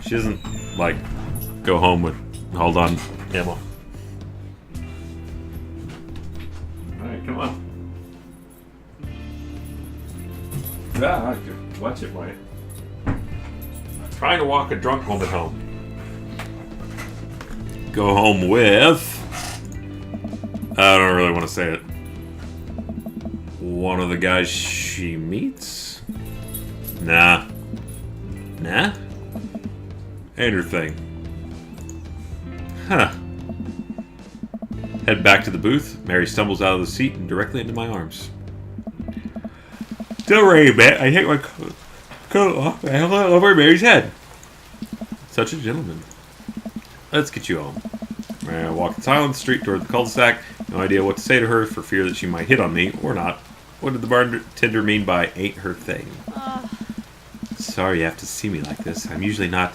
She doesn't, like, go home with... Hold on, Emma. Alright, come on. Ah, watch it, Wyatt. I'm trying to walk a drunk woman home. Go home with... I don't really want to say it. One of the guys she meets? Nah. Nah? Ain't her thing. Huh. Head back to the booth. Mary stumbles out of the seat and directly into my arms. Don't worry, man. I take my coat off and hold it over Mary's head. Such a gentleman. Let's get you home. I walk in silence, street toward the cul-de-sac. No idea what to say to her for fear that she might hit on me, or not. What did the bartender mean by ain't her thing? Sorry you have to see me like this. I'm usually not...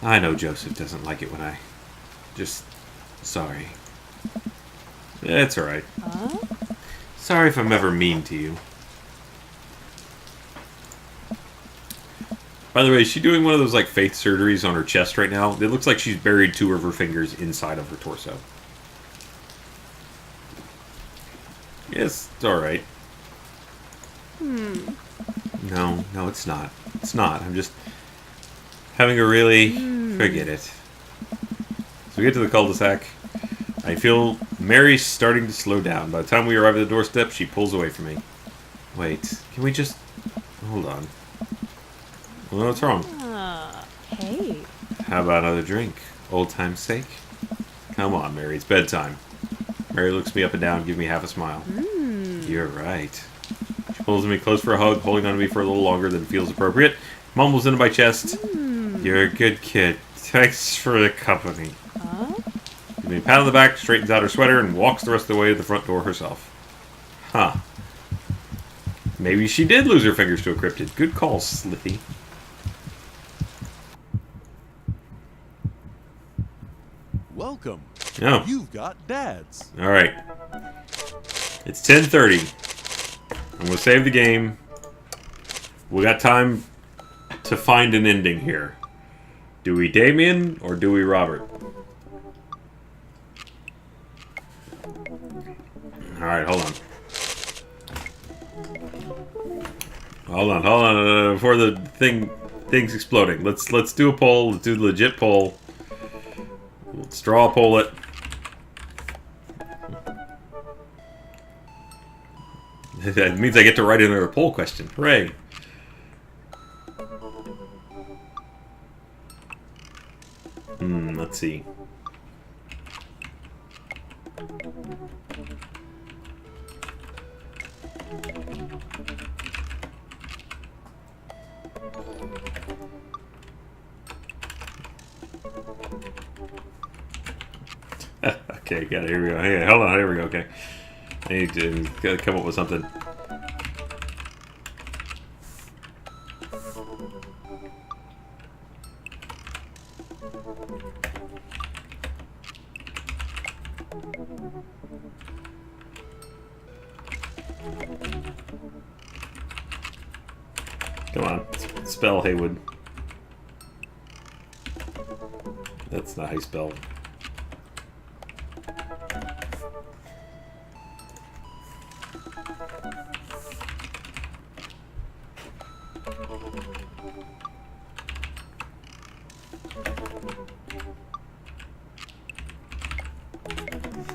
I know Joseph doesn't like it when I... Just... Sorry. It's alright. Sorry if I'm ever mean to you. By the way, is she doing one of those like faith surgeries on her chest right now? It looks like she's buried 2 of her fingers inside of her torso. Yes, it's alright. No, it's not. It's not. I'm just having a really... Forget it. So we get to the cul-de-sac. I feel Mary starting to slow down. By the time we arrive at the doorstep, she pulls away from me. Wait, can we just... Hold on. Well, what's wrong? Hey. How about another drink? Old time's sake? Come on, Mary. It's bedtime. Mary looks me up and down, gives me half a smile. You're right. She pulls me close for a hug, holding on to me for a little longer than feels appropriate. Mumbles into my chest. You're a good kid. Thanks for the company. Gives me a pat on the back, straightens out her sweater, and walks the rest of the way to the front door herself. Huh. Maybe she did lose her fingers to a cryptid. Good call, Slippy. Welcome. Oh. You've got dads. Alright. It's 10:30. I'm going to save the game. We got time to find an ending here. Do we Damien or do we Robert? Alright, hold on. Hold on, before the thing's exploding. Let's do a poll. Let's do the legit poll. We'll straw poll it. That means I get to write another poll question. Hooray! Let's see. Okay, got it. Here we go. Hey, hold on. Here we go. Okay. I need to come up with something. Come on. Spell Haywood. That's not how you spell.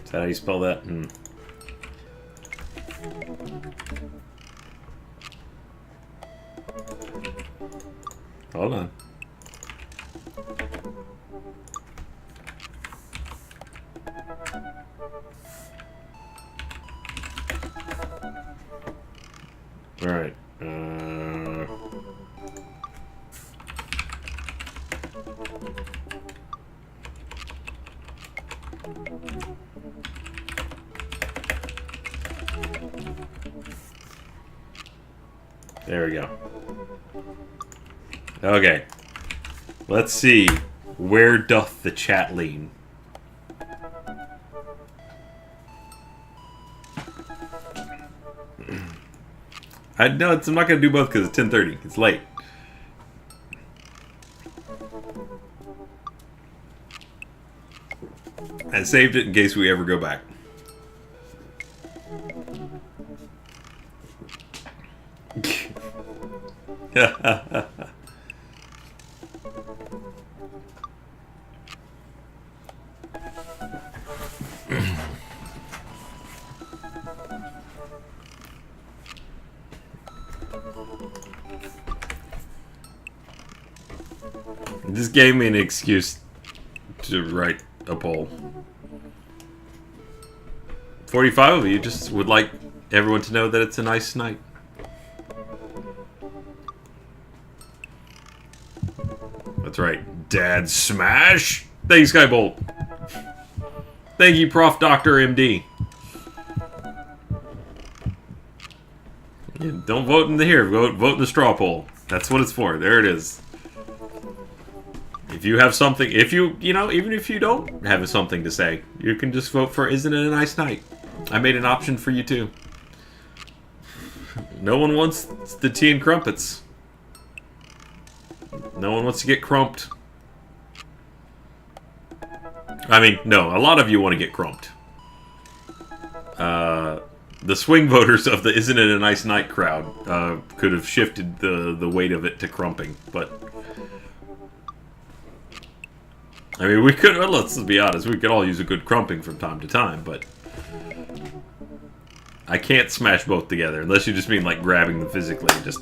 Is that how you spell that? Hold on. All right. There we go. Okay. Let's see. Where doth the chat lean? I'm not going to do both because it's 10:30. It's late. I saved it in case we ever go back. This gave me an excuse to write a poll. 45 of you just would like everyone to know that it's a nice night. That's right. Dad Smash! Thanks, Skybolt. Thank you, Prof. Dr. MD. Yeah, don't vote in the here. Vote in the straw poll. That's what it's for. There it is. If you have something, even if you don't have something to say, you can just vote for Isn't It a Nice Night? I made an option for you too. No one wants the tea and crumpets. No one wants to get crumped. I mean, no, a lot of you want to get crumped. The swing voters of the Isn't It a Nice Night crowd could have shifted the weight of it to crumping, but... I mean, we could, well, let's be honest, we could all use a good crumping from time to time, but... I can't smash both together, unless you just mean, like, grabbing them physically and just...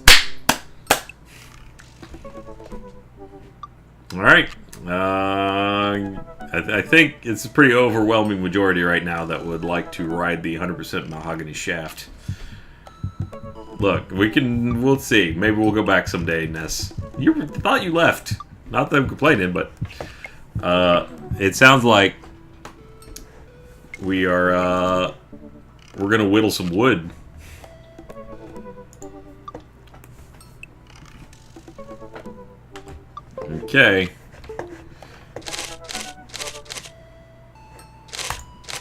Alright. I think it's a pretty overwhelming majority right now that would like to ride the 100% mahogany shaft. Look, we'll see. Maybe we'll go back someday, Ness. You thought you left. Not that I'm complaining, but... it sounds like we're gonna whittle some wood. Okay.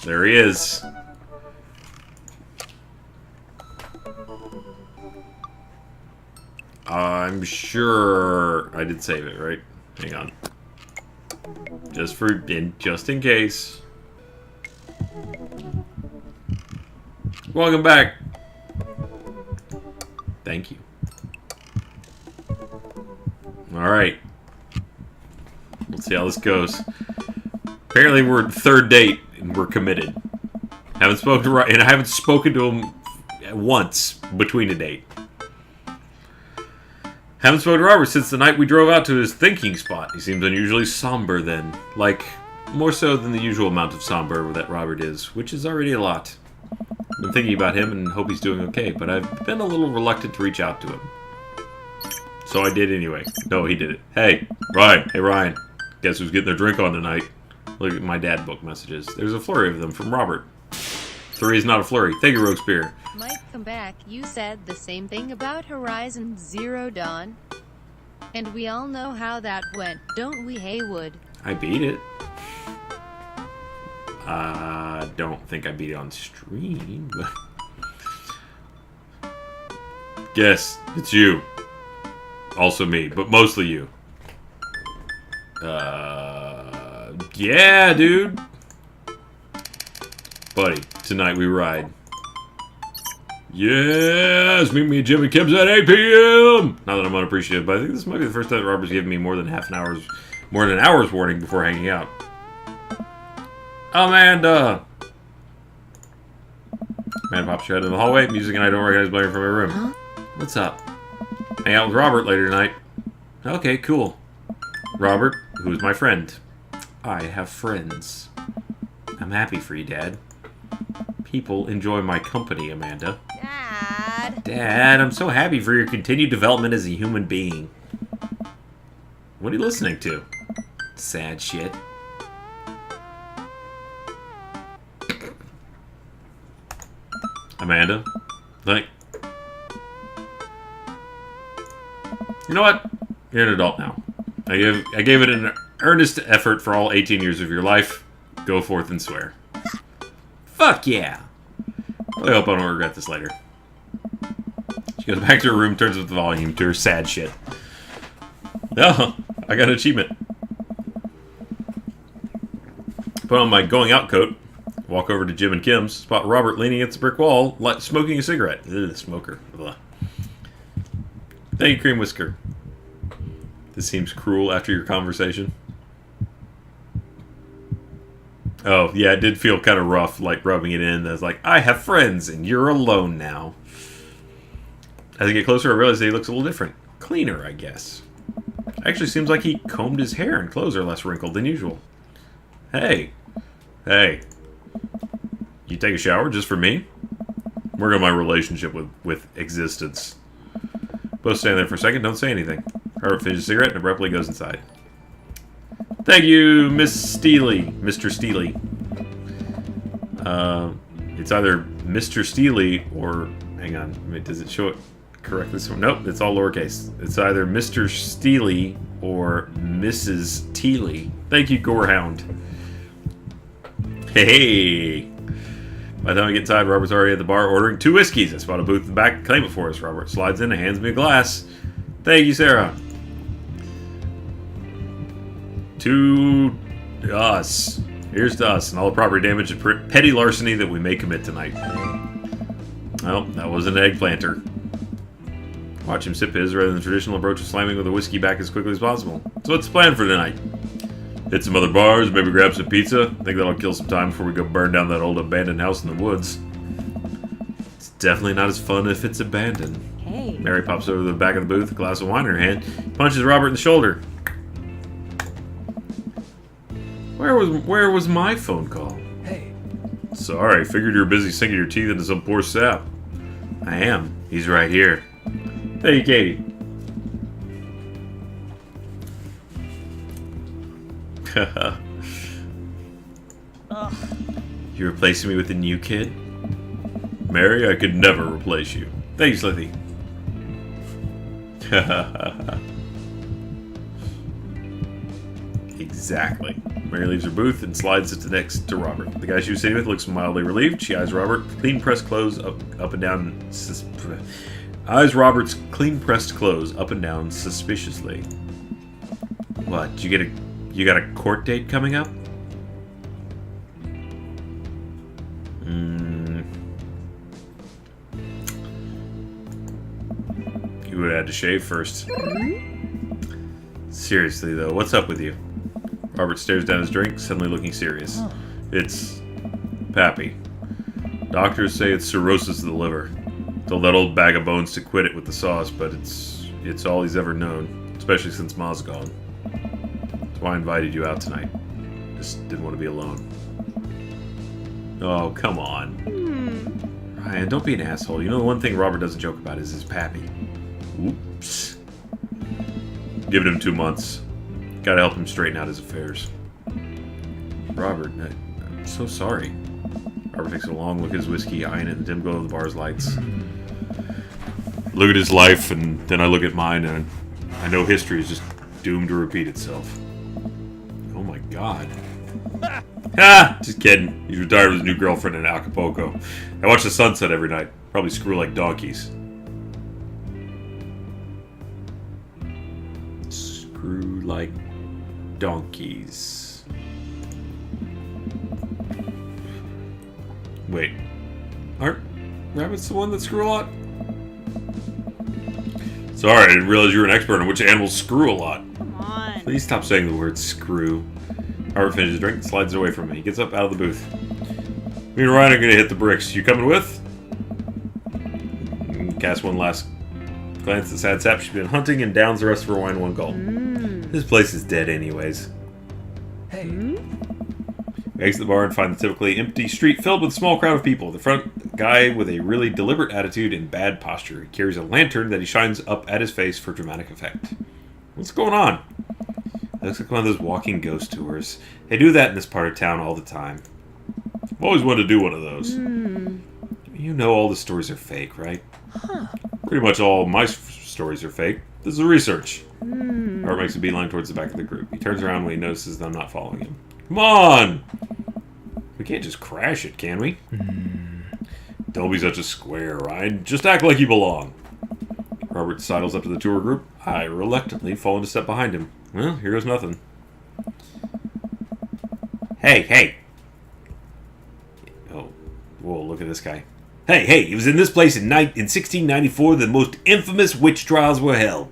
There he is. I'm sure I did save it, right? Hang on. Just in case. Welcome back. Thank you. Alright. Let's see how this goes. Apparently we're third date and we're committed. Haven't spoken to Ryan, and I haven't spoken to him once between a date. Haven't spoken to Robert since the night we drove out to his thinking spot. He seems unusually somber then. Like, more so than the usual amount of somber that Robert is, which is already a lot. I've been thinking about him and hope he's doing okay, but I've been a little reluctant to reach out to him. So I did anyway. No, he did it. Hey, Ryan. Hey, Ryan. Guess who's getting their drink on tonight? Look at my dad book messages. There's a flurry of them from Robert. 3 is not a flurry. Thank you, Roguespear. Mike, come back. You said the same thing about Horizon Zero Dawn. And we all know how that went, don't we, Haywood? I beat it. Don't think I beat it on stream, but... Guess, it's you. Also me, but mostly you. Yeah, dude. Buddy, tonight we ride. Yes! Meet me at Jim and Kim's at 8 p.m. Not that I'm unappreciative, but I think this might be the first time that Robert's given me more than an hour's warning before hanging out. Amanda! Man pops your head in the hallway, music and I don't recognize blaring from my room. Huh? What's up? Hang out with Robert later tonight. Okay, cool. Robert, who is my friend. I have friends. I'm happy for you, Dad. People enjoy my company, Amanda. Dad, I'm so happy for your continued development as a human being. What are you listening to? Sad shit. Amanda? Like... You know what? You're an adult now. I gave it an earnest effort for all 18 years of your life. Go forth and swear. Fuck yeah! I hope I don't regret this later. She goes back to her room, turns up the volume to her sad shit. Oh, I got an achievement. Put on my going out coat, walk over to Jim and Kim's, spot Robert leaning against the brick wall, smoking a cigarette. Ugh, smoker. Ugh. Thank you, Cream Whisker. This seems cruel after your conversation. Oh, yeah, it did feel kind of rough, like rubbing it in. I was like, I have friends, and you're alone now. As I get closer, I realize that he looks a little different. Cleaner, I guess. Actually, seems like he combed his hair and clothes are less wrinkled than usual. Hey. Hey. You take a shower just for me? Work on my relationship with existence. Both stand there for a second, don't say anything. Robert finishes a cigarette and abruptly goes inside. Thank you, Miss Steely. Mr. Steely. It's either Mr. Steely or... Hang on. Wait, does it show it correctly? Nope, it's all lowercase. It's either Mr. Steely or Mrs. Teely. Thank you, Gorehound. Hey! By the time I get inside, Robert's already at the bar ordering 2 whiskeys. I spot a booth in the back and claim it for us. Robert slides in and hands me a glass. Thank you, Sarah. To us. Here's to us and all the property damage and petty larceny that we may commit tonight. Well, that was an eggplanter. Watch him sip his rather than the traditional approach of slamming with a whiskey back as quickly as possible. So what's the plan for tonight? Hit some other bars, maybe grab some pizza. Think that'll kill some time before we go burn down that old abandoned house in the woods. It's definitely not as fun if it's abandoned. Hey. Mary pops over to the back of the booth, a glass of wine in her hand, punches Robert in the shoulder. Where was my phone call? Hey. Sorry, figured you were busy sinking your teeth into some poor sap. I am. He's right here. Hey, Katie. You replacing me with a new kid? Mary, I could never replace you. Thanks, Slithy. Exactly. Mary leaves her booth and slides it next to Robert. The guy she was sitting with looks mildly relieved. She eyes Robert's clean pressed clothes up and down. Eyes Robert's clean pressed clothes up and down suspiciously. What? You got a court date coming up? You would have had to shave first. Seriously, though, what's up with you? Robert stares down his drink, suddenly looking serious. It's... Pappy. Doctors say it's cirrhosis of the liver. Told that old bag of bones to quit it with the sauce, but it's It's all he's ever known, especially since Ma's gone. That's why I invited you out tonight. Just didn't want to be alone. Oh, come on. Ryan, don't be an asshole. You know the one thing Robert doesn't joke about is his pappy. Oops. Giving him 2 months. Gotta help him straighten out his affairs. Robert, I'm so sorry. Robert takes a long look at his whiskey, eyeing it in the dim glow of the bar's lights. Look at his life, and then I look at mine, and I know history is just doomed to repeat itself. Oh my god. Ah! Just kidding. He's retired with his new girlfriend in Acapulco. I watch the sunset every night. Probably screw like donkeys. Screw like donkeys. Wait. Aren't rabbits the one that screw a lot? Sorry, I didn't realize you were an expert on which animals screw a lot. Come on. Please stop saying the word screw. Robert finishes his drink and slides away from me. He gets up out of the booth. Me and Ryan are going to hit the bricks. You coming with? Cast one last glance at the sad sap she's been hunting and downs the rest of her wine in one gulp. This place is dead anyways. Hey. We exit the bar and find the typically empty street filled with a small crowd of people. The front guy with a really deliberate attitude and bad posture. He carries a lantern that he shines up at his face for dramatic effect. What's going on? It looks like one of those walking ghost tours. They do that in this part of town all the time. I've always wanted to do one of those. You know all the stories are fake, right? Pretty much all my stories are fake. This is research. Robert makes a beeline towards the back of the group. He turns around when he notices them not following him. Come on! We can't just crash it, can we? Don't be such a square, Ryan. Just act like you belong. Robert sidles up to the tour group. I reluctantly fall into step behind him. Well, here goes nothing. Hey! Oh, whoa, look at this guy. Hey, it was in this place in 1694 that the most infamous witch trials were held.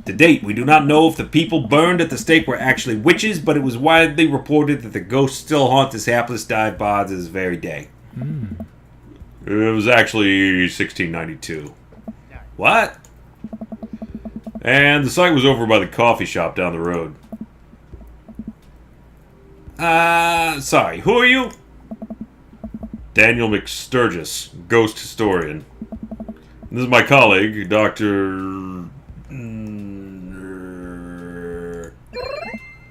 To date, we do not know if the people burned at the stake were actually witches, but it was widely reported that the ghosts still haunt this hapless dive bar to this very day. It was actually 1692. What? And the site was over by the coffee shop down the road. Sorry, who are you? Daniel McSturgis, ghost historian. This is my colleague, Dr.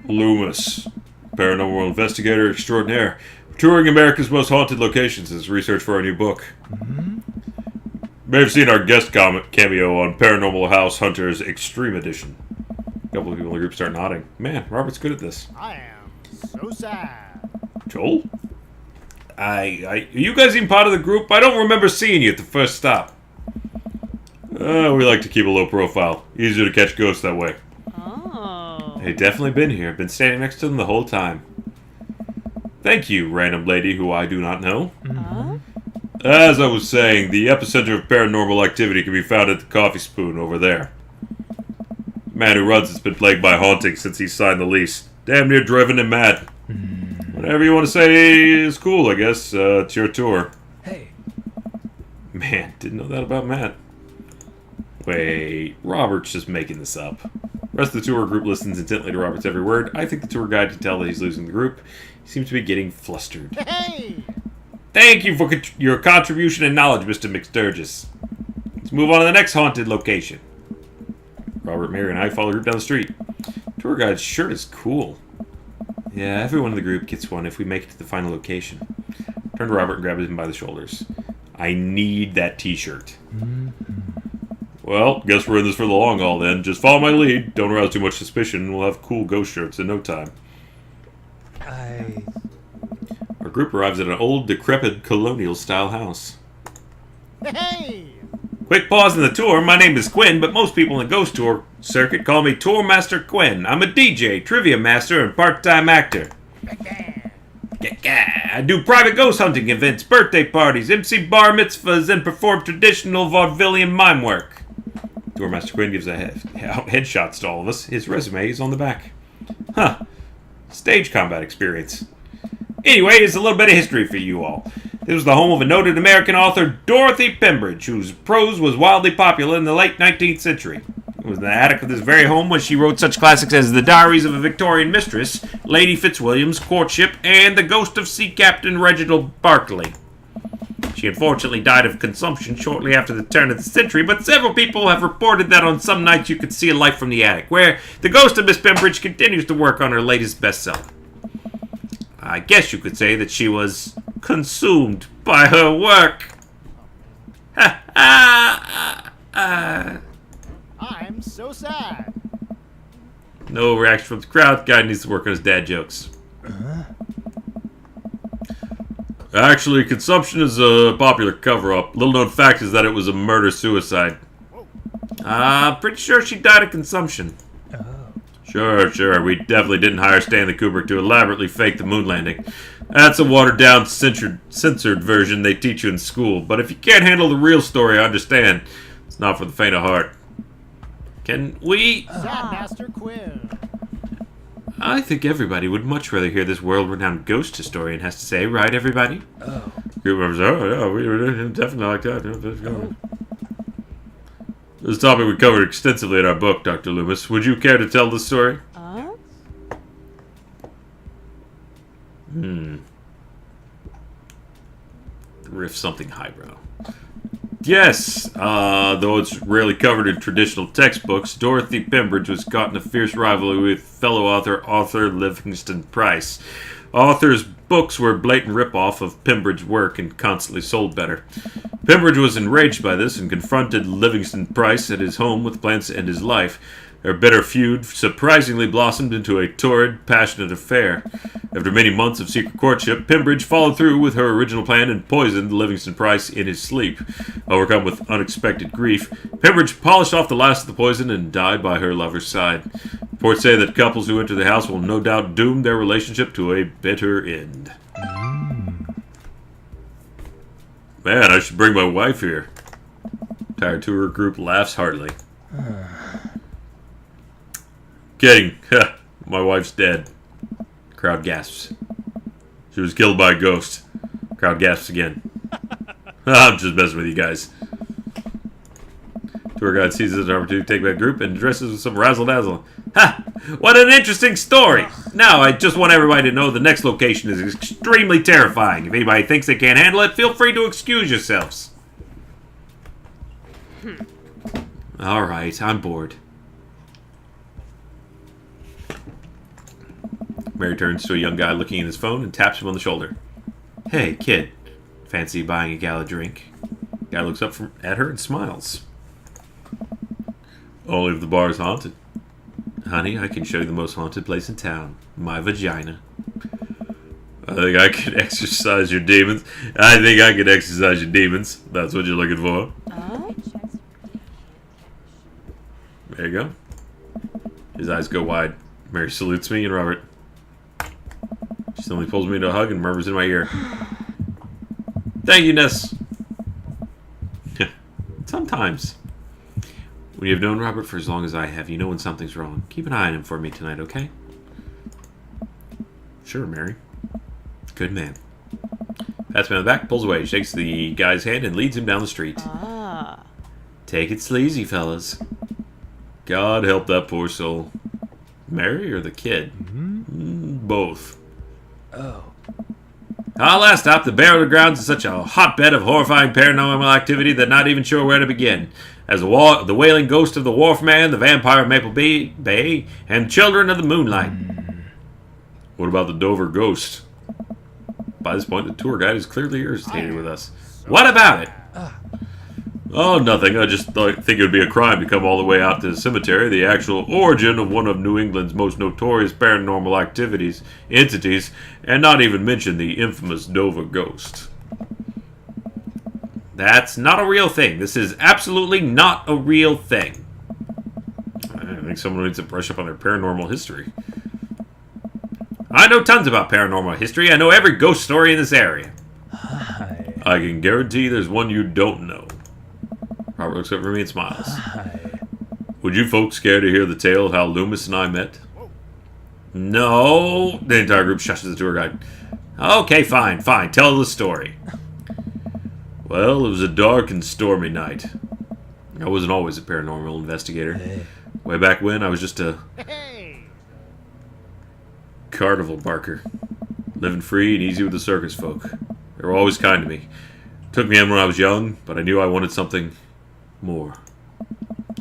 Loomis, paranormal investigator extraordinaire, touring America's most haunted locations as research for our new book. May have seen our guest cameo on Paranormal House Hunters Extreme Edition. A couple of people in the group start nodding. Man, Robert's good at this. I am so sad. Joel? Are you guys even part of the group? I don't remember seeing you at the first stop. We like to keep a low profile. Easier to catch ghosts that way. Oh. They've definitely been here. Been standing next to them the whole time. Thank you, random lady who I do not know. Huh? As I was saying, the epicenter of paranormal activity can be found at the Coffee Spoon over there. The man who runs it's been plagued by hauntings since he signed the lease. Damn near driven him mad. Whatever you want to say is cool, I guess. It's your tour. Hey. Man, didn't know that about Matt. Wait, Robert's just making this up. The rest of the tour group listens intently to Robert's every word. I think the tour guide can tell that he's losing the group. He seems to be getting flustered. Hey! Thank you for your contribution and knowledge, Mr. McSturgis. Let's move on to the next haunted location. Robert, Mary, and I follow the group down the street. Tour guide's shirt is cool. Yeah, everyone in the group gets one if we make it to the final location. Turn to Robert and grab him by the shoulders. I need that t-shirt. Well, guess we're in this for the long haul then. Just follow my lead. Don't arouse too much suspicion, and we'll have cool ghost shirts in no time. Our group arrives at an old, decrepit, colonial-style house. Hey! Quick pause in the tour. My name is Quinn, but most people in the ghost tour circuit call me Tour Master Quinn. I'm a DJ, trivia master, and part-time actor. I do private ghost hunting events, birthday parties, MC bar mitzvahs, and perform traditional vaudevillian mime work. Tour Master Quinn gives headshots to all of us. His resume is on the back. Huh. Stage combat experience. Anyway, here's a little bit of history for you all. This was the home of a noted American author, Dorothy Pembridge, whose prose was wildly popular in the late 19th century. was in the attic of this very home where she wrote such classics as The Diaries of a Victorian Mistress, Lady Fitzwilliam's Courtship, and The Ghost of Sea Captain Reginald Barclay. She unfortunately died of consumption shortly after the turn of the century, but several people have reported that on some nights you could see a light from the attic, where the ghost of Miss Pembridge continues to work on her latest bestseller. I guess you could say that she was consumed by her work. I'm so sad. No reaction from the crowd. Guy needs to work on his dad jokes. Actually, consumption is a popular cover-up. Little known fact is that it was a murder-suicide. Pretty sure she died of consumption. Sure. We definitely didn't hire Stanley Kubrick to elaborately fake the moon landing. That's a watered-down, censored version they teach you in school. But if you can't handle the real story, I understand. It's not for the faint of heart. Can we... Sad Master Quinn. I think everybody would much rather hear this world-renowned ghost historian has to say, right, everybody? Oh. Group members, yeah, we would definitely like that. This topic we covered extensively in our book, Dr. Loomis. Would you care to tell the story? Riff something highbrow. Yes, though it's rarely covered in traditional textbooks, Dorothy Pembridge was caught in a fierce rivalry with fellow author Arthur Livingston Price. Arthur's books were a blatant rip-off of Pembridge's work and constantly sold better. Pembridge was enraged by this and confronted Livingston Price at his home with plans to end his life. Their bitter feud surprisingly blossomed into a torrid, passionate affair. After many months of secret courtship, Pembridge followed through with her original plan and poisoned Livingston Price in his sleep. Overcome with unexpected grief, Pembridge polished off the last of the poison and died by her lover's side. Reports say that couples who enter the house will no doubt doom their relationship to a bitter end. Man, I should bring my wife here. Entire tour group laughs heartily. Kidding. My wife's dead. Crowd gasps. She was killed by a ghost. Crowd gasps again. I'm just messing with you guys. Tour guide seizes an opportunity to take that group and addresses with some razzle-dazzle. Ha! What an interesting story! Now, I just want everybody to know the next location is extremely terrifying. If anybody thinks they can't handle it, feel free to excuse yourselves. Alright, I'm bored. Mary turns to a young guy looking at his phone and taps him on the shoulder. Hey, kid. Fancy buying a gal a drink? Guy looks up at her and smiles. Only if the bar is haunted. Honey, I can show you the most haunted place in town. My vagina. I think I can exercise your demons. That's what you're looking for. There you go. His eyes go wide. Mary salutes me and Robert. She suddenly pulls me into a hug and murmurs in my ear. Thank you, Ness. Sometimes. When you've known Robert for as long as I have, you know when something's wrong. Keep an eye on him for me tonight, okay? Sure, Mary. Good man. Pats me on the back, pulls away, shakes the guy's hand, and leads him down the street. Take it sleazy, fellas. God help that poor soul. Mary or the kid? Both. Oh. Last stop, the Barrow Grounds is such a hotbed of horrifying paranormal activity that not even sure where to begin. As the wailing ghost of the Wharf Man, the vampire of Maple Bay, and children of the moonlight. What about the Dover ghost? By this point, the tour guide is clearly irritated with us. What about it? Oh, nothing. I just think it would be a crime to come all the way out to the cemetery, the actual origin of one of New England's most notorious paranormal entities, and not even mention the infamous Dover ghost. That's not a real thing. This is absolutely not a real thing. I think someone needs to brush up on their paranormal history. I know tons about paranormal history. I know every ghost story in this area. Hi. I can guarantee there's one you don't know. Robert looks over at me and smiles. Hi. Would you folks care to hear the tale of how Loomis and I met? No. The entire group shushes the tour guide. Okay, fine. Tell the story. Well, it was a dark and stormy night. I wasn't always a paranormal investigator. Hey. Way back when, I was just a Hey. carnival barker. Living free and easy with the circus folk. They were always kind to me. Took me in when I was young, but I knew I wanted something more.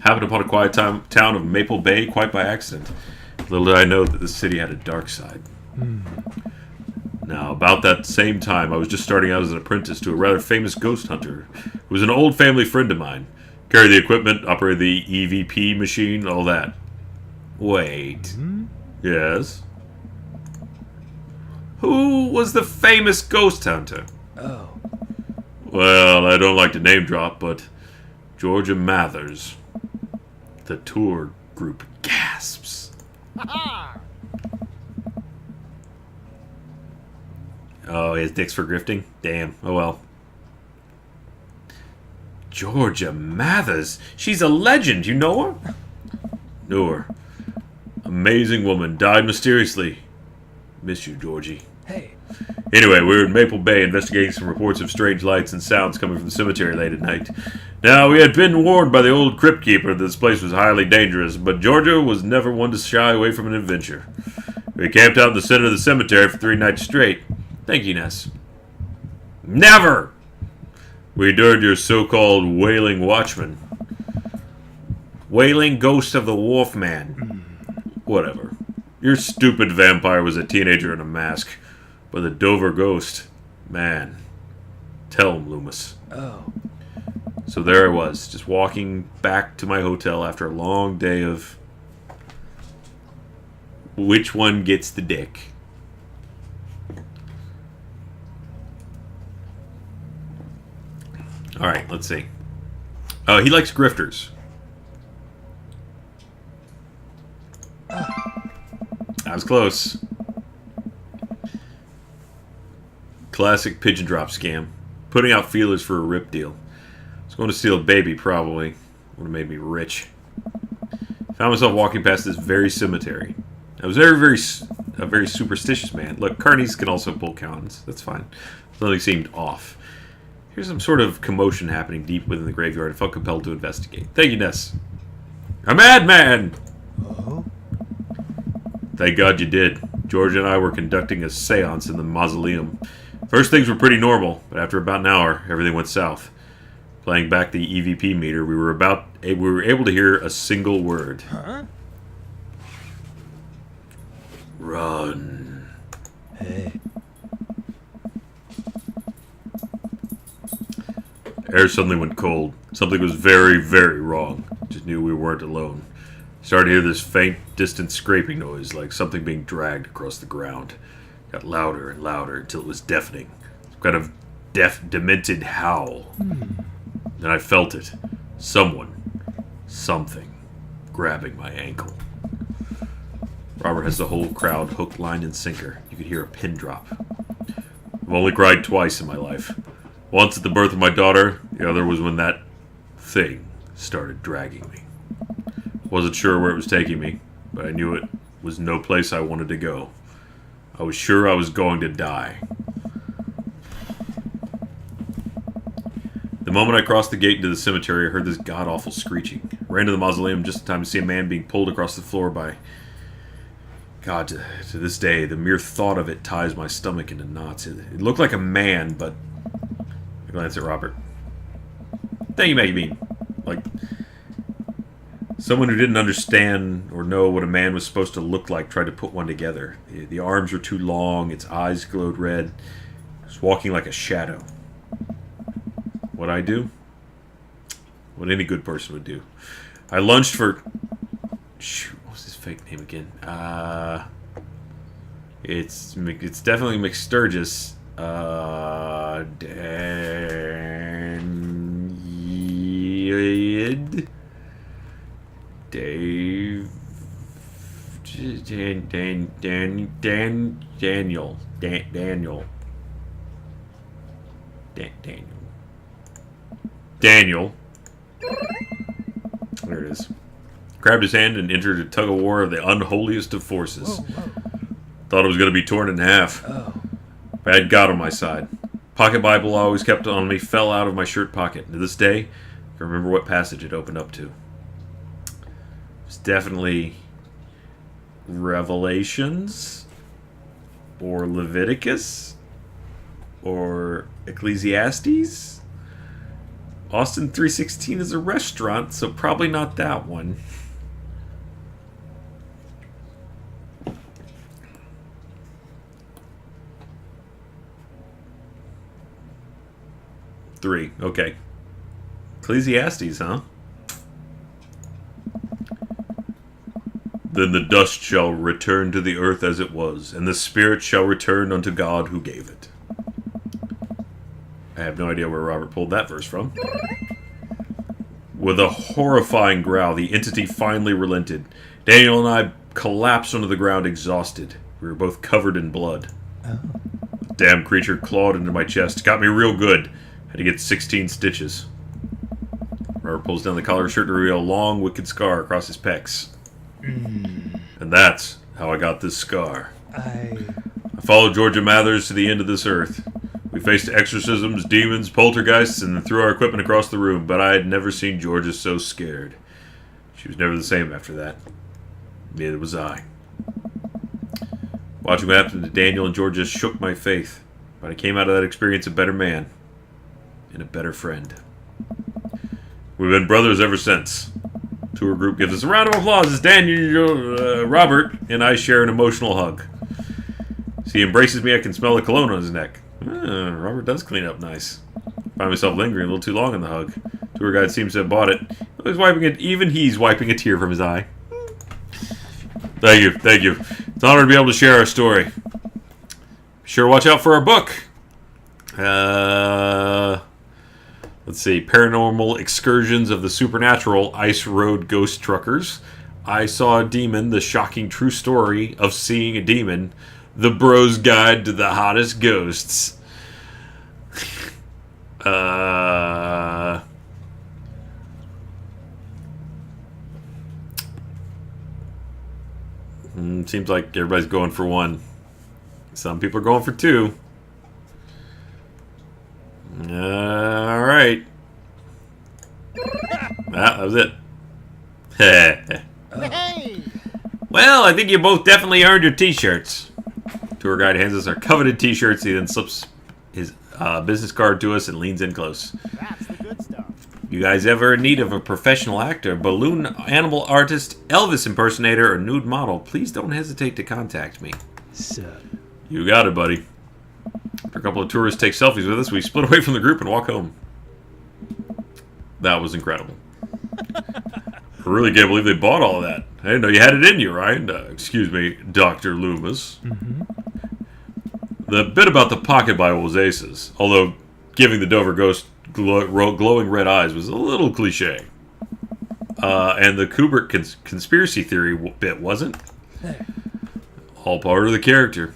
Happened upon a quiet town of Maple Bay quite by accident. Little did I know that the city had a dark side. Now, about that same time, I was just starting out as an apprentice to a rather famous ghost hunter, who was an old family friend of mine. Carried the equipment, operated the EVP machine, all that. Wait. Yes? Who was the famous ghost hunter? Oh. Well, I don't like to name drop, but Georgia Mathers. The tour group gasps. Ha Oh, his dick's for grifting? Damn. Oh well. Georgia Mathers. She's a legend. You know her? Knew her. Amazing woman. Died mysteriously. Miss you, Georgie. Hey. Anyway, we were in Maple Bay investigating some reports of strange lights and sounds coming from the cemetery late at night. Now, we had been warned by the old crypt keeper that this place was highly dangerous, but Georgia was never one to shy away from an adventure. We camped out in the center of the cemetery for 3 nights straight. Thank you, Ness. Never! We endured your so-called wailing watchman. Wailing ghost of the Wolfman. Whatever. Your stupid vampire was a teenager in a mask. But the Dover ghost, man. Tell him, Loomis. Oh. So there I was, just walking back to my hotel after a long day of which one gets the dick. Alright, let's see. He likes grifters. I was close. Classic pigeon drop scam. Putting out feelers for a rip deal. I was going to steal a baby, probably. Would have made me rich. Found myself walking past this very cemetery. I was a very superstitious man. Look, carnies can also pull cons. That's fine. Something seemed off. Here's some sort of commotion happening deep within the graveyard. I felt compelled to investigate. Thank you, Ness. A madman! Oh? Thank God you did. George and I were conducting a seance in the mausoleum. First things were pretty normal, but after about an hour, everything went south. Playing back the EVP meter, we were able to hear a single word. Huh? Run. Hey. Air suddenly went cold. Something was very, very wrong. Just knew we weren't alone. Started to hear this faint, distant scraping noise, like something being dragged across the ground. Got louder and louder until it was deafening. Some kind of demented howl. Then I felt it. Something, grabbing my ankle. Robert has the whole crowd hook, line, and sinker. You could hear a pin drop. I've only cried twice in my life. Once at the birth of my daughter, the other was when that thing started dragging me. Wasn't sure where it was taking me, but I knew it was no place I wanted to go. I was sure I was going to die. The moment I crossed the gate into the cemetery, I heard this god-awful screeching. I ran to the mausoleum just in time to see a man being pulled across the floor by... God, to this day, the mere thought of it ties my stomach into knots. It looked like a man, but... I glanced at Robert. Thank you, Maggie. Like... Someone who didn't understand or know what a man was supposed to look like tried to put one together. The arms were too long, its eyes glowed red. It was walking like a shadow. What'd I do? What any good person would do. I lunged for... Shoot, what was his fake name again? It's definitely McSturgis. Daniel. There it is. Grabbed his hand and entered a tug-of-war of the unholiest of forces. Thought it was going to be torn in half. I had God on my side. Pocket Bible I always kept on me fell out of my shirt pocket. To this day, I remember what passage it opened up to. It's definitely Revelations or Leviticus or Ecclesiastes. Austin 316 is a restaurant, so probably not that one. Three. Okay. Ecclesiastes, huh? Then the dust shall return to the earth as it was, and the spirit shall return unto God who gave it. I have no idea where Robert pulled that verse from. With a horrifying growl, the entity finally relented. Daniel and I collapsed onto the ground exhausted. We were both covered in blood. Oh. The damn creature clawed into my chest. Got me real good. Had to get 16 stitches. Robert pulls down the collar of his shirt to reveal a long, wicked scar across his pecs. And that's how I got this scar. I followed Georgia Mathers to the end of this earth. We faced exorcisms, demons, poltergeists, and then threw our equipment across the room, but I had never seen Georgia so scared. She was never the same after that. Neither was I. Watching what happened to Daniel and Georgia shook my faith, but I came out of that experience a better man and a better friend. We've been brothers ever since. Tour group gives us a round of applause as Daniel, Robert, and I share an emotional hug. As he embraces me, I can smell the cologne on his neck. Robert does clean up nice. Find myself lingering a little too long in the hug. Tour guide seems to have bought it. He's wiping it. Even he's wiping a tear from his eye. Thank you, thank you. It's an honor to be able to share our story. Be sure to watch out for our book. Let's see. Paranormal Excursions of the Supernatural Ice Road Ghost Truckers. I Saw a Demon, the shocking true story of seeing a demon. The Bro's Guide to the Hottest Ghosts. Seems like everybody's going for one. Some people are going for two. Alright. That was it. Hey! Well, I think you both definitely earned your t-shirts. Tour guide hands us our coveted t-shirts. He then slips his business card to us and leans in close. That's the good stuff. You guys ever in need of a professional actor, balloon animal artist, Elvis impersonator, or nude model, please don't hesitate to contact me. So, You got it, buddy. After a couple of tourists take selfies with us, we split away from the group and walk home. That was incredible. I really can't believe they bought all of that. I didn't know you had it in you, Ryan. Excuse me, Dr. Loomis. The bit about the pocket Bible was aces, although giving the Dover ghost glowing red eyes was a little cliche. And the Kubrick conspiracy theory bit wasn't. All part of the character.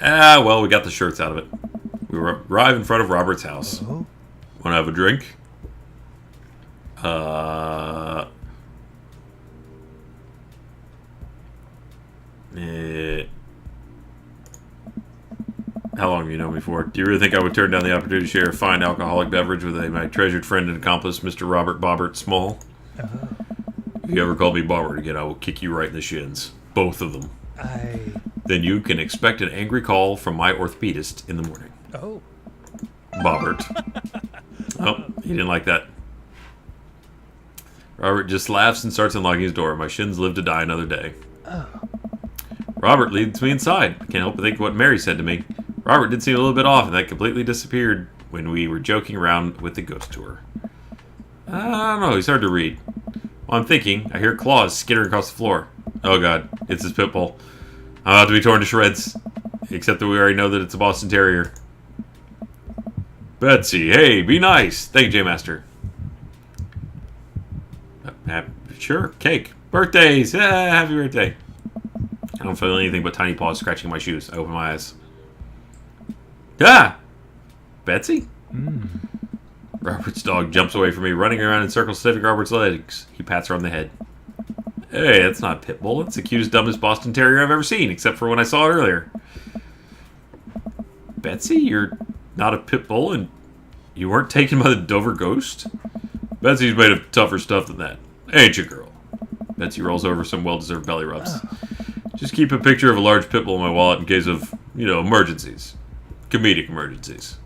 Well, we got the shirts out of it. We arrive in front of Robert's house. Want to have a drink? How long have you known me for? Do you really think I would turn down the opportunity to share a fine alcoholic beverage with my treasured friend and accomplice, Mr. Robert Bobbert Small? If you ever call me Bobbert again, I will kick you right in the shins. Both of them. Then you can expect an angry call from my orthopedist in the morning. oh, Bobbert. Oh, he didn't like that. Robert just laughs and starts unlocking his door. My shins live to die another day. Robert leads me inside. I can't help but think of what Mary said to me. Robert did seem a little bit off, and that completely disappeared when we were joking around with the ghost tour. I don't know, he's hard to read. While I'm thinking, I hear claws skittering across the floor. Oh god, it's his pit bull. I'm about to be torn to shreds. Except that we already know that it's a Boston Terrier. Betsy, hey, be nice. Thank you, J-Master. Sure, cake. Birthdays! Happy birthday. I don't feel anything but tiny paws scratching my shoes. I open my eyes. Ah! Betsy? Robert's dog jumps away from me, running around in circles, sniffing Robert's legs. He pats her on the head. Hey, that's not a pit bull. It's the cutest, dumbest Boston Terrier I've ever seen, except for when I saw it earlier. Betsy, you're not a pit bull, and You weren't taken by the Dover ghost? Betsy's made of tougher stuff than that. Ain't you, girl? Betsy rolls over some well-deserved belly rubs. Just keep a picture of a large pit bull in my wallet in case of, emergencies. Comedic emergencies.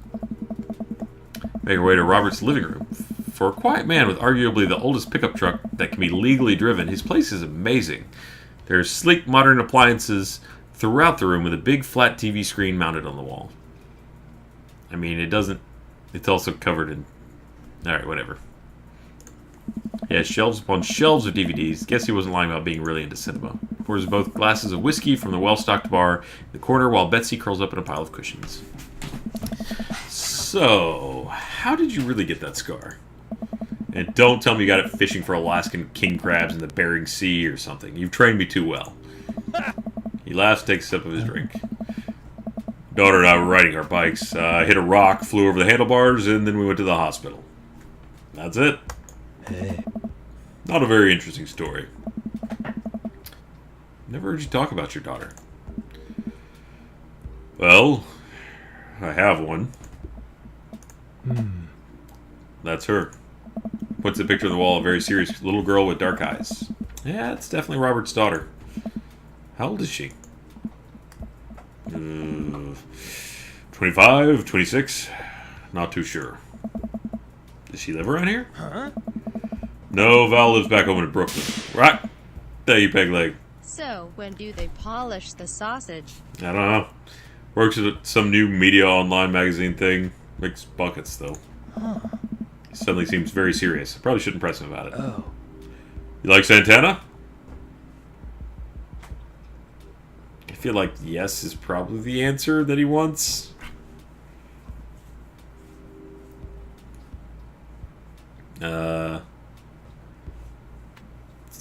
Make her way to Robert's living room. For a quiet man with arguably the oldest pickup truck that can be legally driven, his place is amazing. There are sleek modern appliances throughout the room with a big flat TV screen mounted on the wall. I mean, it doesn't... It's also covered in... Alright, whatever. Yeah, shelves upon shelves of DVDs. Guess he wasn't lying about being really into cinema. Pours both glasses of whiskey from the well-stocked bar in the corner while Betsy curls up in a pile of cushions. So, how did you really get that scar? And don't tell me you got it fishing for Alaskan king crabs in the Bering Sea or something. You've trained me too well. He laughs, takes a sip of his drink. Daughter and I were riding our bikes. I hit a rock, flew over the handlebars, and then we went to the hospital. That's it. Hey. Not a very interesting story. Never heard you talk about your daughter. Well, I have one. That's her. Puts a picture on the wall, a very serious little girl with dark eyes. Yeah, it's definitely Robert's daughter. How old is she? 25, 26? Not too sure. Does she live around here? Huh? No, Val lives back home in Brooklyn. Right? There you peg leg. So, when do they polish the sausage? I don't know. Works at some new media online magazine thing. Makes buckets, though. Huh. Suddenly seems very serious. I probably shouldn't press him about it. Oh. You like Santana? I feel like yes is probably the answer that he wants.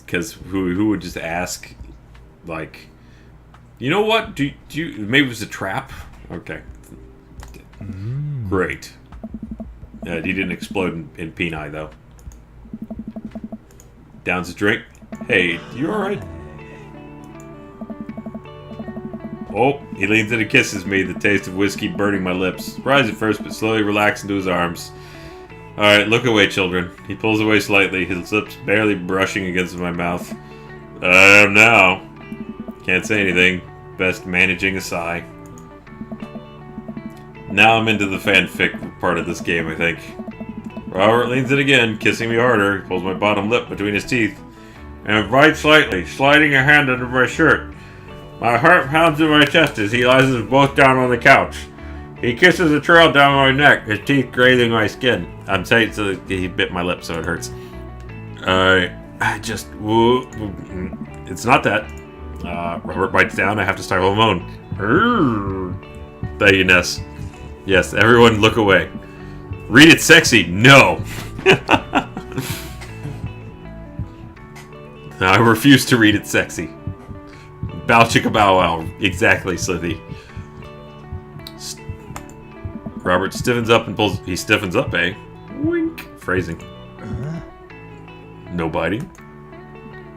Because who would just ask, like, you know what? Do you maybe it was a trap? Okay, great. He didn't explode in Peni though. Downs his drink. Hey, you all right? Oh, he leans in and kisses me, the taste of whiskey burning my lips. Surprised at first, but slowly relax into his arms. Alright, look away, children. He pulls away slightly, his lips barely brushing against my mouth. I am now. Can't say anything. Best managing a sigh. Now I'm into the fanfic part of this game, I think. Robert leans in again, kissing me harder. He pulls my bottom lip between his teeth. And bites slightly, sliding a hand under my shirt. My heart pounds in my chest as he lies us both down on the couch. He kisses a trail down my neck, his teeth grazing my skin. I'm tight so he bit my lip so it hurts. I just... It's not that. Robert bites down, I have to stifle a moan. Thank you, Ness. Yes, everyone look away. Read it sexy. No. I refuse to read it sexy. Bow chicka bow wow. Exactly, Slithy. Robert stiffens up and pulls... He stiffens up, eh? Wink. Phrasing. No biting?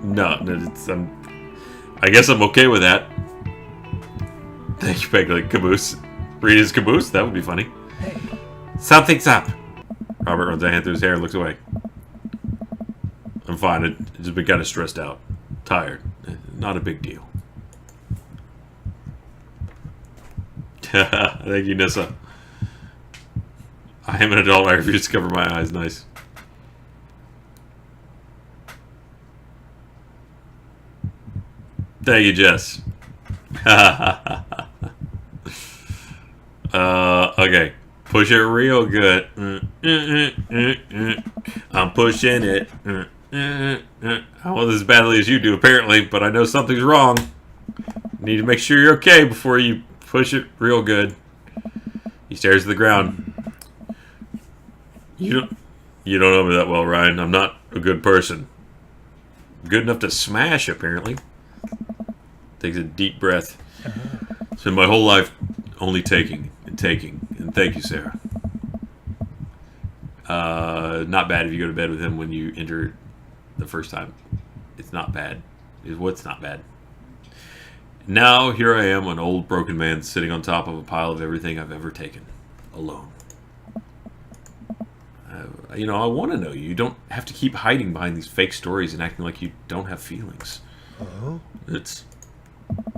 No, it's... I guess I'm okay with that. Thank you, Peg. Like, caboose. Read his caboose? That would be funny. Hey. Something's up. Robert runs a hand through his hair and looks away. I'm fine. I've just been kind of stressed out. Tired. Not a big deal. Thank you, Nissa. I am an adult. I refuse to cover my eyes. Nice. Thank you, Jess. Okay. Push it real good. I'm pushing it. I want this as badly as you do, apparently, but I know something's wrong. Need to make sure you're okay before you push it real good. He stares at the ground. You don't know me that well, Ryan. I'm not a good person. Good enough to smash, apparently. Takes a deep breath. Spent my whole life only taking and taking. And thank you, Sarah. Not bad if you go to bed with him when you enter the first time. It's not bad. What's not bad? Now, here I am, an old broken man sitting on top of a pile of everything I've ever taken. Alone. You know, I want to know you. You don't have to keep hiding behind these fake stories and acting like you don't have feelings. Oh?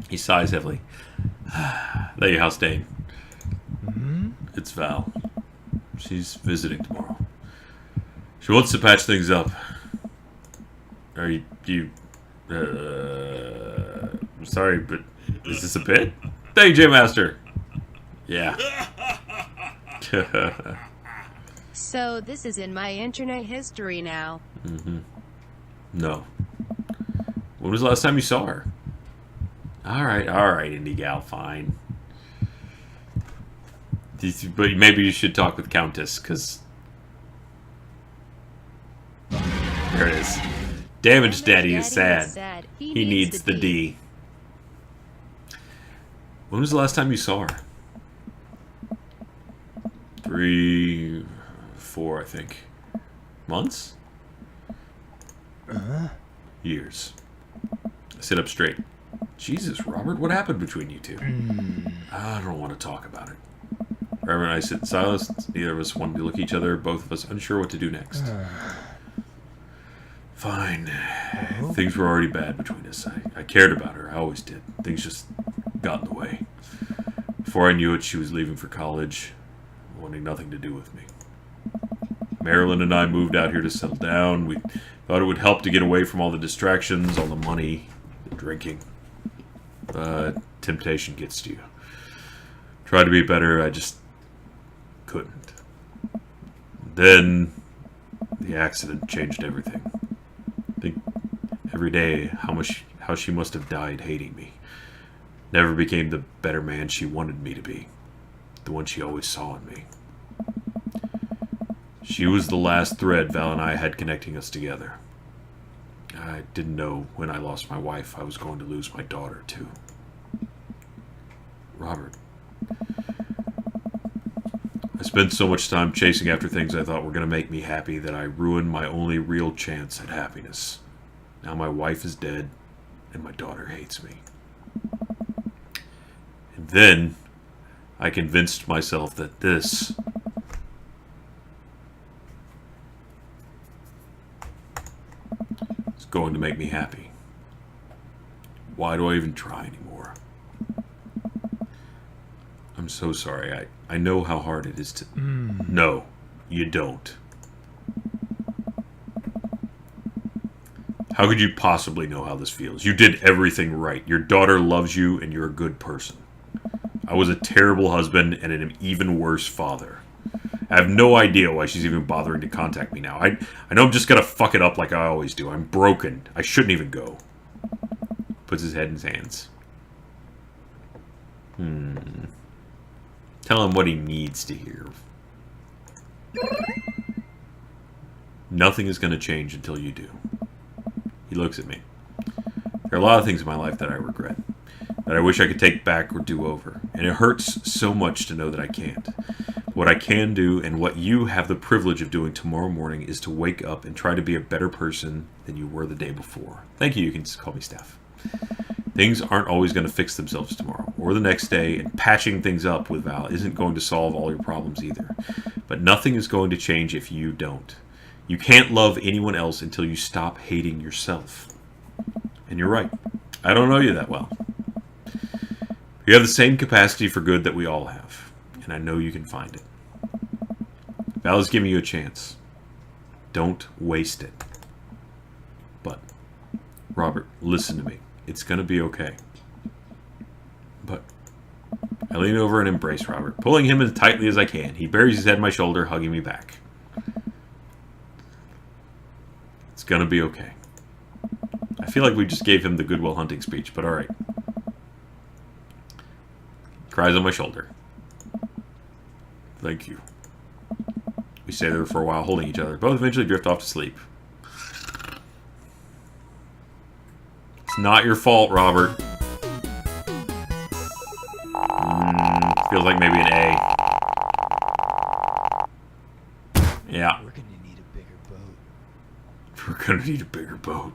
He sighs heavily. Lady Halstein. Hmm? It's Val. She's visiting tomorrow. She wants to patch things up. Are you sorry, but is this a bit? Thank you, J Master. Yeah. So this is in my internet history now. No. When was the last time you saw her? Alright, Indie Gal, fine. But maybe you should talk with Countess, because... There it is. Damaged Daddy is sad. He needs the D. When was the last time you saw her? 3, 4, I think. Months? Years. I sit up straight. Jesus, Robert, what happened between you two? I don't want to talk about it. Reverend and I sit in silence. Neither of us wanted to look at each other, both of us unsure what to do next. Fine. Things were already bad between us. I cared about her. I always did. Things just got in the way. Before I knew it, she was leaving for college, wanting nothing to do with me. Marilyn and I moved out here to settle down. We thought it would help to get away from all the distractions, all the money, the drinking. But temptation gets to you. Tried to be better, I just couldn't. Then the accident changed everything. I think every day how she must have died hating me. Never became the better man she wanted me to be. The one she always saw in me. She was the last thread Val and I had connecting us together. I didn't know when I lost my wife I was going to lose my daughter too. Robert. I spent so much time chasing after things I thought were going to make me happy that I ruined my only real chance at happiness. Now my wife is dead, and my daughter hates me. And then, I convinced myself that this is going to make me happy. Why do I even try anymore? I'm so sorry. I know how hard it is to... No, you don't. How could you possibly know how this feels? You did everything right. Your daughter loves you, and you're a good person. I was a terrible husband and an even worse father. I have no idea why she's even bothering to contact me now. I know I'm just gonna fuck it up like I always do. I'm broken. I shouldn't even go. Puts his head in his hands. Tell him what he needs to hear. Nothing is going to change until you do. He looks at me. There are a lot of things in my life that I regret, that I wish I could take back or do over, and it hurts so much to know that I can't. What I can do, and what you have the privilege of doing tomorrow morning, is to wake up and try to be a better person than you were the day before. Thank you, you can just call me Steph. Things aren't always going to fix themselves tomorrow or the next day, and patching things up with Val isn't going to solve all your problems either. But nothing is going to change if you don't. You can't love anyone else until you stop hating yourself. And you're right. I don't know you that well. You have the same capacity for good that we all have, and I know you can find it. Val is giving you a chance. Don't waste it. But, Robert, listen to me. It's gonna be okay. But I lean over and embrace Robert, pulling him as tightly as I can. He buries his head in my shoulder, hugging me back. It's gonna be okay. I feel like we just gave him the Good Will Hunting speech, but alright. Cries on my shoulder. Thank you. We stay there for a while, holding each other. Both eventually drift off to sleep. It's not your fault, Robert. Feels like maybe an A. Yeah. We're gonna need a bigger boat. We're gonna need a bigger boat.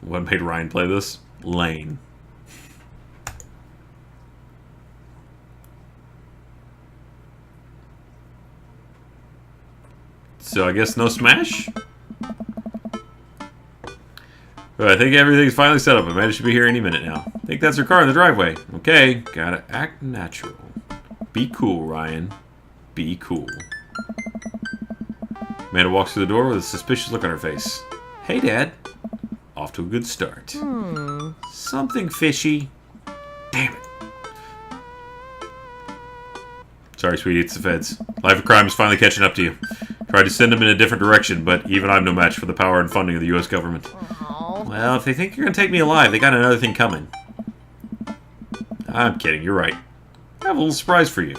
What made Ryan play this? Lane. So I guess no smash? Well, I think everything's finally set up. Amanda should be here any minute now. I think that's her car in the driveway. Okay, gotta act natural. Be cool, Ryan. Be cool. Amanda walks through the door with a suspicious look on her face. Hey, Dad. Off to a good start. Something fishy. Damn it. Sorry, sweetie, it's the feds. Life of crime is finally catching up to you. Tried to send them in a different direction, but even I'm no match for the power and funding of the U.S. government. Well, if they think you're going to take me alive, they got another thing coming. I'm kidding, you're right. I have a little surprise for you.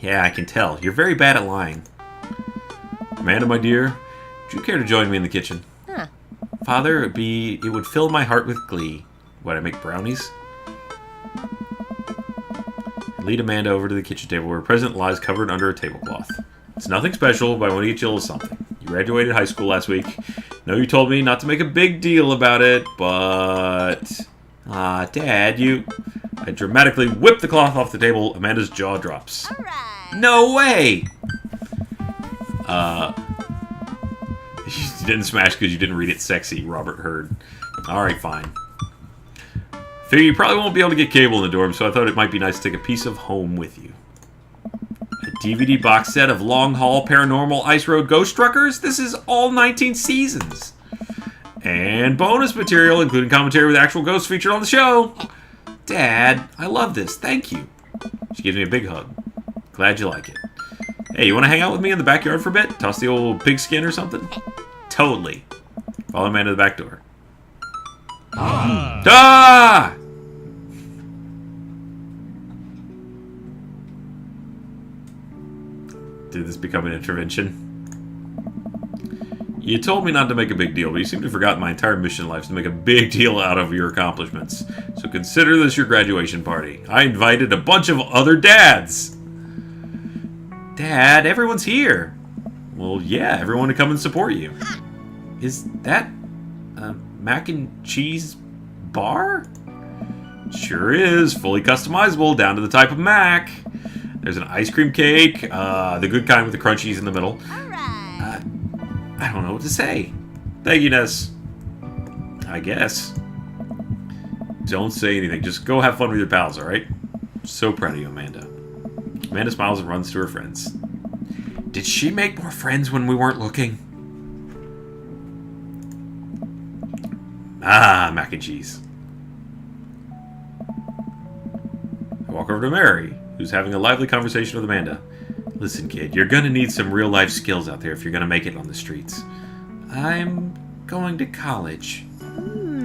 Yeah, I can tell. You're very bad at lying. Amanda, my dear, would you care to join me in the kitchen? Father, it would fill my heart with glee. What, I make brownies? Lead Amanda over to the kitchen table where President lies covered under a tablecloth. It's nothing special, but I want to get you a little something. You graduated high school last week. No, you told me not to make a big deal about it, but... Dad, you... I dramatically whip the cloth off the table. Amanda's jaw drops. All right. No way! You didn't smash because you didn't read it sexy, Robert heard. Alright, fine. Figure you probably won't be able to get cable in the dorm, so I thought it might be nice to take a piece of home with you. A DVD box set of Long Haul Paranormal Ice Road Ghost Truckers? This is all 19 seasons. And bonus material, including commentary with actual ghosts featured on the show. Dad, I love this. Thank you. She gives me a big hug. Glad you like it. Hey, you want to hang out with me in the backyard for a bit? Toss the old pigskin or something? Totally. Follow man to the back door. Ah! Did this become an intervention? You told me not to make a big deal, but you seem to have forgotten my entire mission in life is to make a big deal out of your accomplishments. So consider this your graduation party. I invited a bunch of other dads. Dad, everyone's here. Well, yeah, everyone to come and support you. Is that a mac and cheese bar? Sure is. Fully customizable, down to the type of mac. There's an ice cream cake, the good kind with the crunchies in the middle. I don't know what to say. Thank you, Ness. I guess. Don't say anything. Just go have fun with your pals, alright? So proud of you, Amanda. Amanda smiles and runs to her friends. Did she make more friends when we weren't looking? Ah, mac and cheese. I walk over to Mary, who's having a lively conversation with Amanda. Listen, kid, you're gonna need some real-life skills out there if you're gonna make it on the streets. I'm going to college.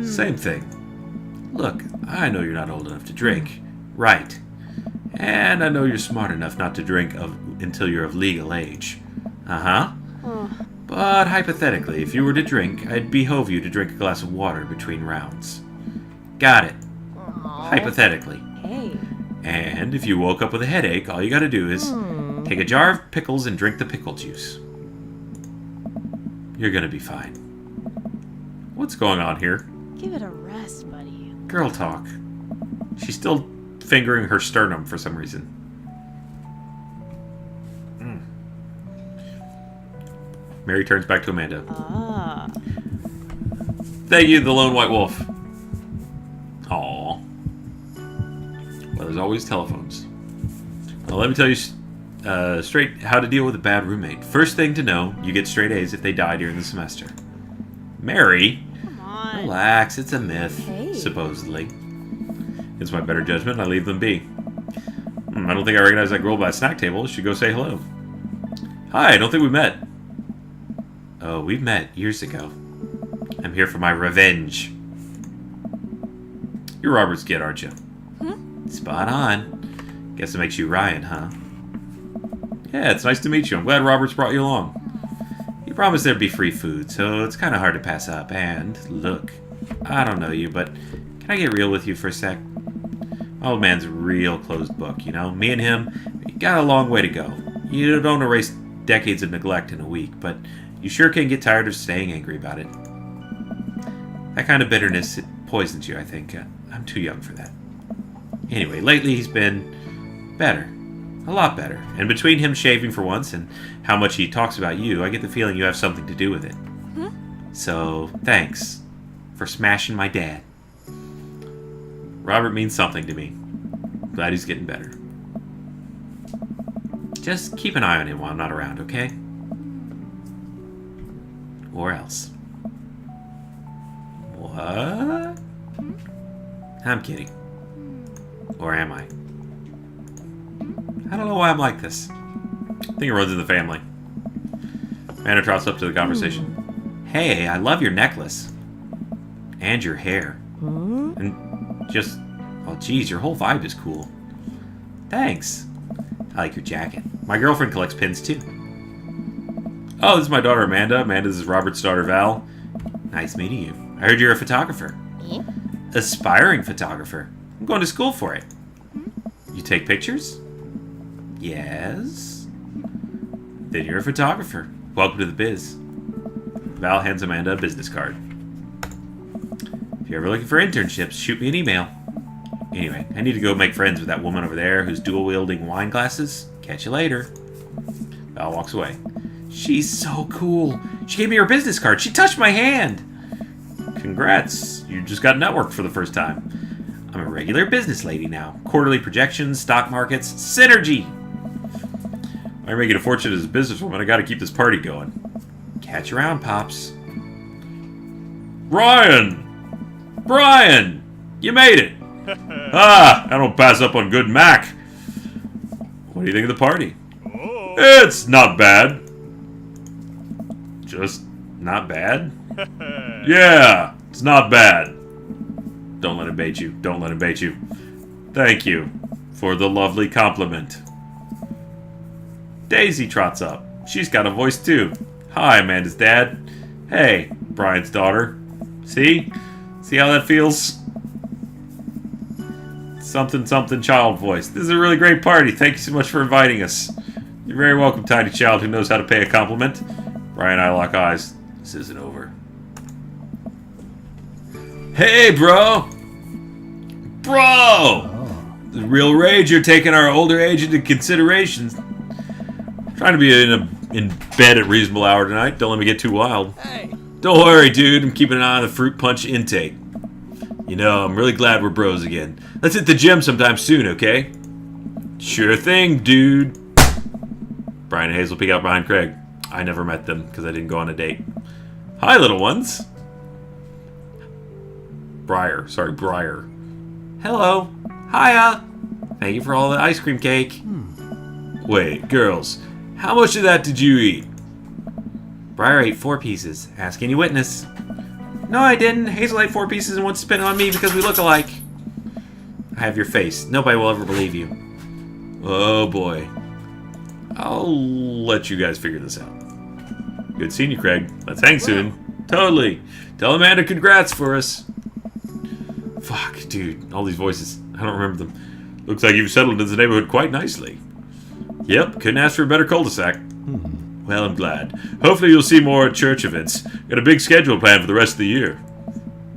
Same thing. Look, I know you're not old enough to drink. Right. And I know you're smart enough not to drink until you're of legal age. Uh-huh. But hypothetically, if you were to drink, I'd behove you to drink a glass of water between rounds. Got it. Hypothetically. Hey. And if you woke up with a headache, all you gotta do is take a jar of pickles and drink the pickle juice. You're gonna be fine. What's going on here? Give it a rest, buddy. Girl talk. She's still fingering her sternum for some reason. Mary turns back to Amanda. Thank you, the lone white wolf. Aww. Well, there's always telephones. Well, let me tell you straight how to deal with a bad roommate. First thing to know, you get straight A's if they die during the semester. Mary? Come on. Relax, it's a myth, Hey. supposedly. It's my better judgment, I leave them be. I don't think I recognize that girl by a snack table. Should go say hello. Hi, I don't think we met. Oh, we've met years ago. I'm here for my revenge. You're Robert's kid, aren't you? Spot on. Guess it makes you Ryan, huh? Yeah, it's nice to meet you. I'm glad Robert's brought you along. He promised there'd be free food, so it's kind of hard to pass up. And, look, I don't know you, but can I get real with you for a sec? My old man's a real closed book, you know? Me and him, we got a long way to go. You don't erase decades of neglect in a week, but you sure can get tired of staying angry about it. That kind of bitterness, it poisons you, I think. I'm too young for that. Anyway, lately he's been better. A lot better. And between him shaving for once and how much he talks about you, I get the feeling you have something to do with it. So, thanks for smashing my dad. Robert means something to me. Glad he's getting better. Just keep an eye on him while I'm not around, okay? Or else. What? I'm kidding. Or am I? I don't know why I'm like this. I think it runs in the family. Amanda trots up to the conversation. Hey, I love your necklace. And your hair. And just... Oh, geez, your whole vibe is cool. Thanks. I like your jacket. My girlfriend collects pins, too. Oh, this is my daughter, Amanda. Amanda, this is Robert's daughter, Val. Nice meeting you. I heard you're a photographer. Aspiring photographer. I'm going to school for it. You take pictures? Yes. Then you're a photographer. Welcome to the biz. Val hands Amanda a business card. If you're ever looking for internships, shoot me an email. Anyway, I need to go make friends with that woman over there who's dual-wielding wine glasses. Catch you later. Val walks away. She's so cool. She gave me her business card. She touched my hand. Congrats. You just got networked for the first time. I'm a regular business lady now. Quarterly projections, stock markets, synergy. I'm making a fortune as a businesswoman. I gotta keep this party going. Catch you around, Pops. Brian! Brian! You made it! I don't pass up on good Mac. What do you think of the party? It's not bad. Just not bad? Yeah, it's not bad. Don't let him bait you. Don't let him bait you. Thank you for the lovely compliment. Daisy trots up. She's got a voice too. Hi, Amanda's dad. Hey, Brian's daughter. See? See how that feels? Something, something child voice. This is a really great party. Thank you so much for inviting us. You're very welcome, tiny child who knows how to pay a compliment. Brian and I lock eyes. This isn't over. Hey, bro! Bro! The real rage, you're taking our older age into consideration. Trying to be in bed at reasonable hour tonight. Don't let me get too wild. Hey. Don't worry, dude. I'm keeping an eye on the fruit punch intake. You know, I'm really glad we're bros again. Let's hit the gym sometime soon, okay? Sure thing, dude. Brian and Hazel peek out behind Craig. I never met them because I didn't go on a date. Hi, little ones. Briar. Hello. Hiya. Thank you for all the ice cream cake. Wait, girls. How much of that did you eat? Briar ate 4 pieces. Ask any witness. No, I didn't. Hazel ate 4 pieces and wants to spin it on me because we look alike. I have your face. Nobody will ever believe you. Oh, boy. I'll let you guys figure this out. Good seeing you, Craig. Let's hang soon. Totally. Tell Amanda congrats for us. Fuck, dude. All these voices. I don't remember them. Looks like you've settled into the neighborhood quite nicely. Yep, couldn't ask for a better cul-de-sac. Well, I'm glad. Hopefully you'll see more church events. Got a big schedule planned for the rest of the year.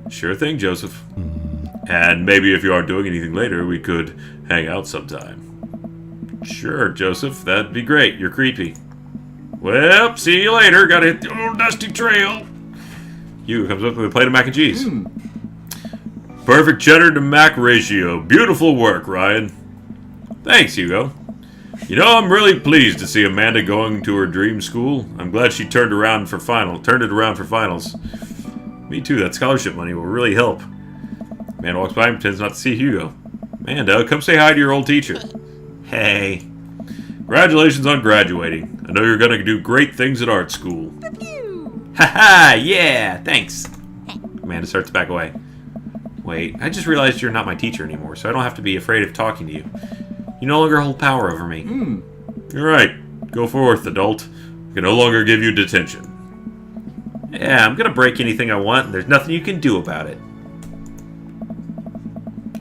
Sure thing, Joseph. And maybe if you aren't doing anything later, we could hang out sometime. Sure, Joseph. That'd be great. You're creepy. Well, see you later. Gotta hit the old dusty trail. Hugo comes up with a plate of mac and cheese. Perfect cheddar to mac ratio. Beautiful work, Ryan. Thanks, Hugo. You know, I'm really pleased to see Amanda going to her dream school. I'm glad she turned it around for finals. Me too. That scholarship money will really help. Amanda walks by and pretends not to see Hugo. Amanda, come say hi to your old teacher. Hey. Congratulations on graduating. I know you're gonna do great things at art school. Haha, yeah, thanks. Amanda starts to back away. Wait, I just realized you're not my teacher anymore, so I don't have to be afraid of talking to you. You no longer hold power over me. You're right. Go forth, adult. I can no longer give you detention. Yeah, I'm gonna break anything I want, and there's nothing you can do about it.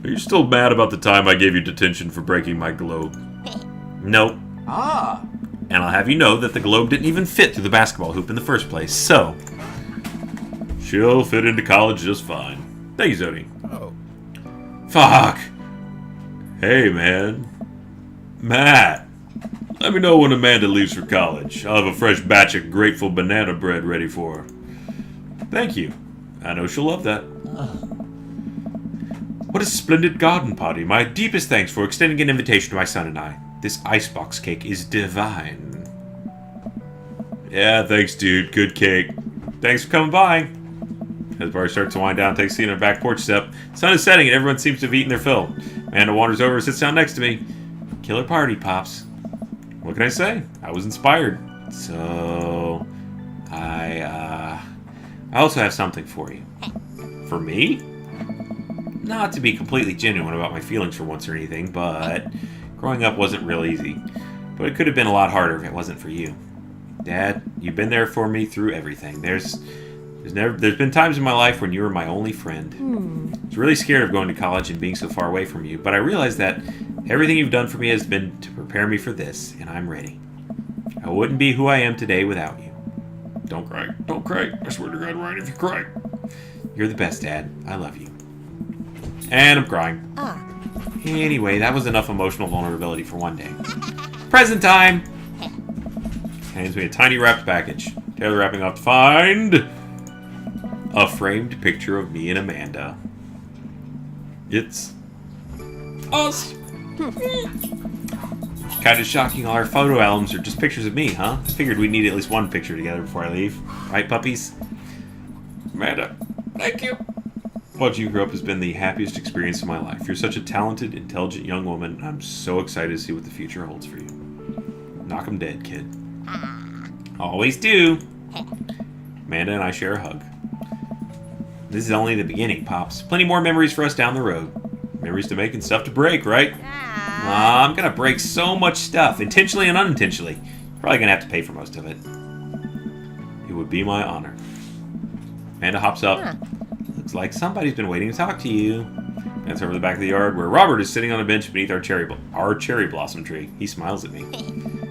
Are you still mad about the time I gave you detention for breaking my globe? Nope. And I'll have you know that the globe didn't even fit through the basketball hoop in the first place, so... She'll fit into college just fine. Thank you, Zodi. Oh. Fuck! Hey, man. Matt. Let me know when Amanda leaves for college. I'll have a fresh batch of grateful banana bread ready for her. Thank you. I know she'll love that. What a splendid garden party. My deepest thanks for extending an invitation to my son and I. This icebox cake is divine. Yeah, thanks, dude. Good cake. Thanks for coming by. As the party starts to wind down, takes a seat on the back porch step. Sun is setting and everyone seems to have eaten their fill. Amanda wanders over and sits down next to me. Killer party, Pops. What can I say? I was inspired. So... I also have something for you. For me? Not to be completely genuine about my feelings for once or anything, but... growing up wasn't real easy. But it could have been a lot harder if it wasn't for you. Dad, you've been there for me through everything. There's been times in my life when you were my only friend. I was really scared of going to college and being so far away from you, but I realized that everything you've done for me has been to prepare me for this, and I'm ready. I wouldn't be who I am today without you. Don't cry. Don't cry. I swear to God, Ryan, if you cry. You're the best, Dad. I love you. And I'm crying. Anyway, that was enough emotional vulnerability for one day. Present time! Hands me a tiny wrapped package. Taylor wrapping up to find... a framed picture of me and Amanda. It's... us! Kind of shocking all our photo albums are just pictures of me, huh? I figured we'd need at least one picture together before I leave. Right, puppies? Amanda, thank you. Watching you grow up has been the happiest experience of my life. You're such a talented, intelligent young woman, and I'm so excited to see what the future holds for you. Knock 'em dead, kid. Always do. Amanda and I share a hug. This is only the beginning, Pops. Plenty more memories for us down the road. Memories to make and stuff to break, right? I'm gonna break so much stuff, intentionally and unintentionally. Probably gonna have to pay for most of it. It would be my honor. Amanda hops up. Looks like somebody's been waiting to talk to you. That's over the back of the yard where Robert is sitting on a bench beneath our cherry blossom tree. He smiles at me.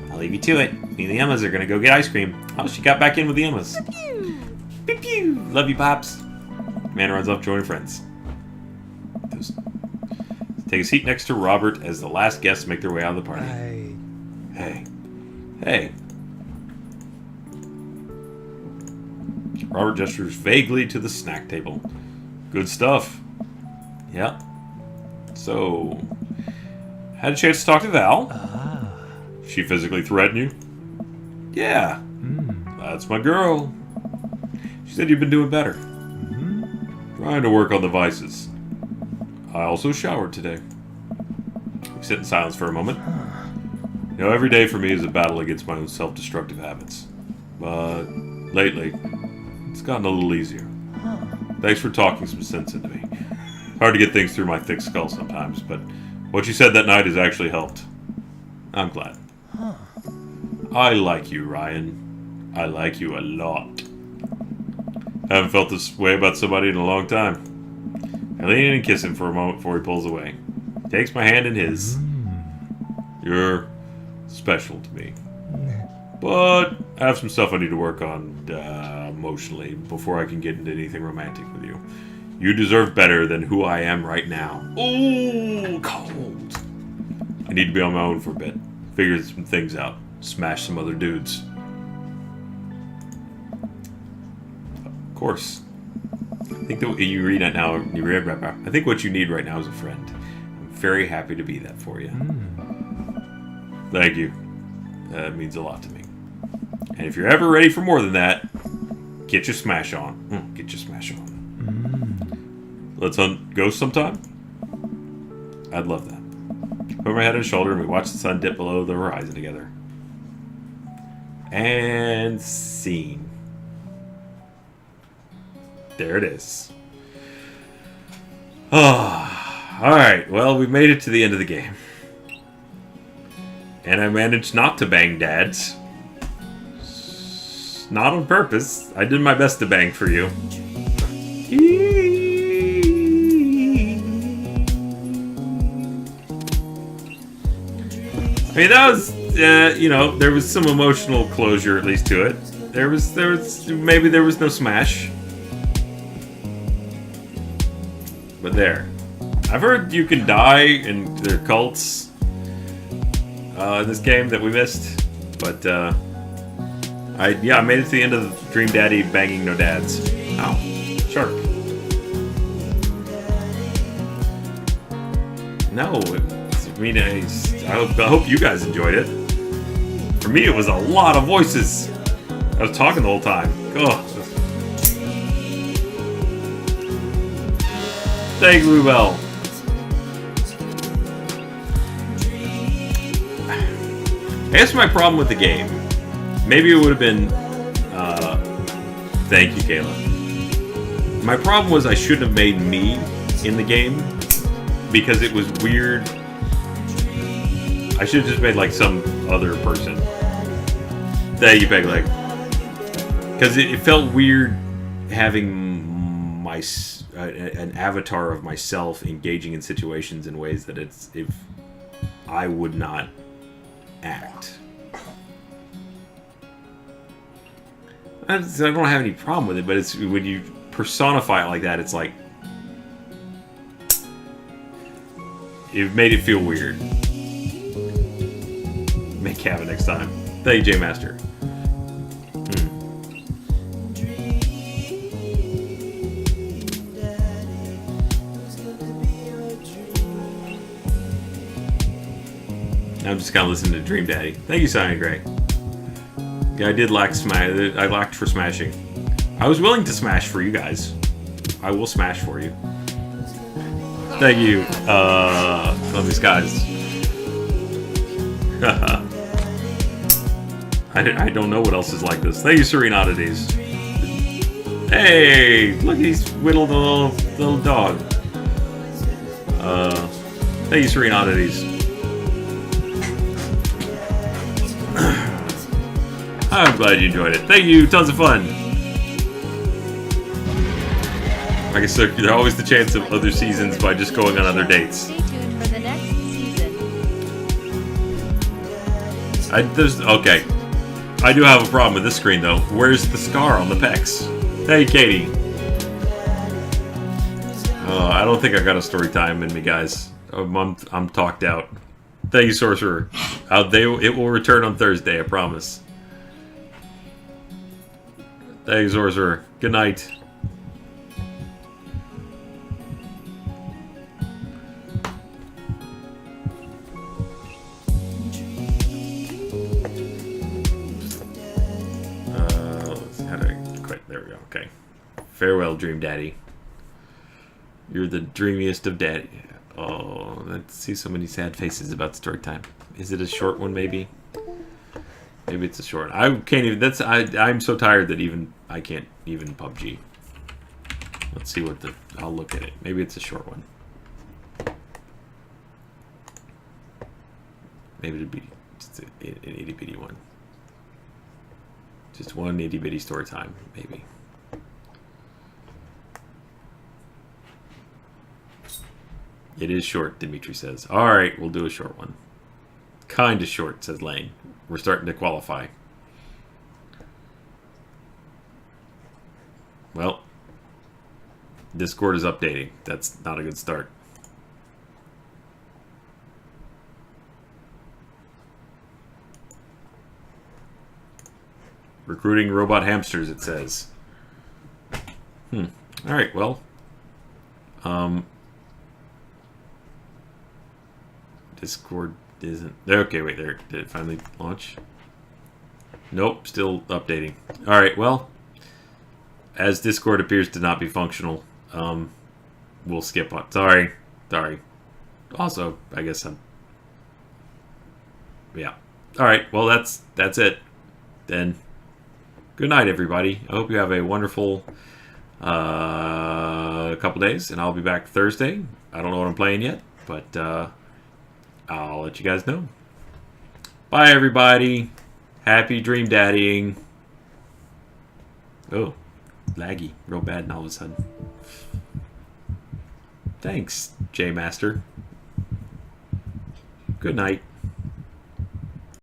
I'll leave you to it. Me and the Emmas are gonna go get ice cream. Oh, she got back in with the Emmas. Pew pew. Love you, Pops. Amanda runs off joining friends. Take a seat next to Robert as the last guests make their way out of the party. Hey. Hey. Robert gestures vaguely to the snack table. Good stuff. Yeah. So, had a chance to talk to Val. She physically threatened you? Yeah. That's my girl. She said you've been doing better. Trying to work on the vices. I also showered today. We sit in silence for a moment. You know, every day for me is a battle against my own self-destructive habits. But lately, it's gotten a little easier. Thanks for talking some sense into me. Hard to get things through my thick skull sometimes, but what you said that night has actually helped. I'm glad. I like you, Ryan. I like you a lot. Haven't felt this way about somebody in a long time. I lean in and kiss him for a moment before he pulls away. He takes my hand in his. You're special to me. But I have some stuff I need to work on emotionally before I can get into anything romantic with you. You deserve better than who I am right now. Ooh, cold. I need to be on my own for a bit. Figure some things out. Smash some other dudes. Of course. I think that you read it now. I think what you need right now is a friend. I'm very happy to be that for you. Thank you. That means a lot to me. And if you're ever ready for more than that, get your smash on. Get your smash on. Let's hunt ghosts sometime? I'd love that. Put my head on his shoulder and we watch the sun dip below the horizon together. And scene. There it is. Alright, well, we made it to the end of the game. And I managed not to bang dads. Not on purpose. I did my best to bang for you. I mean, that was, you know, there was some emotional closure at least to it. Maybe there was no smash. But there. I've heard you can die in their cults. in this game that we missed. But I made it to the end of Dream Daddy banging no dads. Ow, shark. No, I hope you guys enjoyed it. For me, it was a lot of voices. I was talking the whole time. Ugh. Thanks, Bluebell. I guess my problem with the game, maybe it would have been, thank you, Kayla. My problem was I shouldn't have made me in the game, because it was weird. I should have just made, like, some other person. Thank you, Pegleg. Because it felt weird having an avatar of myself engaging in situations in ways that if I would not act. I don't have any problem with it, but it's when you personify it like that, it's like it made it feel weird. Make Kevin next time. Thank you, J Master. I'm just kind of listening to Dream Daddy. Thank you, Simon Gray. Yeah, I did lack I lacked for smashing. I was willing to smash for you guys. I will smash for you. Thank you, love these guys. I don't know what else is like this. Thank you, Serene Oddities. Hey, look, he's whittled a little dog. Thank you, Serene Oddities. I'm glad you enjoyed it. Thank you, tons of fun. Like I said, there's always the chance of other seasons by just going on other dates. Stay tuned for the next season. Okay. I do have a problem with this screen though. Where's the scar on the pecs? Hey, Katie. I don't think I got a story time in me, guys. I'm talked out. Thank you, Sorcerer. It will return on Thursday, I promise. Thank you, Sorcerer. Good night. How do I quit? There we go. Okay. Farewell, Dream Daddy. You're the dreamiest of daddy. Oh, let's see so many sad faces about story time. Is it a short one, maybe? Maybe it's a short. I can't even. I'm so tired that I can't even PUBG. Let's see what I'll look at it. Maybe it's a short one. Maybe it'd be just an itty bitty one. Just one itty bitty story time, maybe. It is short, Dimitri says. Alright, we'll do a short one. Kinda short, says Lane. We're starting to qualify. Well, Discord is updating. That's not a good start. Recruiting robot hamsters, it says. Alright, well. Discord isn't... Okay, wait, there. Did it finally launch? Nope, still updating. Alright, well. As Discord appears to not be functional, we'll skip on... Sorry. Also, I guess I'm... Yeah. Alright, well, that's it. Then, good night, everybody. I hope you have a wonderful couple days, and I'll be back Thursday. I don't know what I'm playing yet, but I'll let you guys know. Bye, everybody. Happy dream daddying. Oh, laggy. Real bad now all of a sudden. Thanks, J Master. Good night.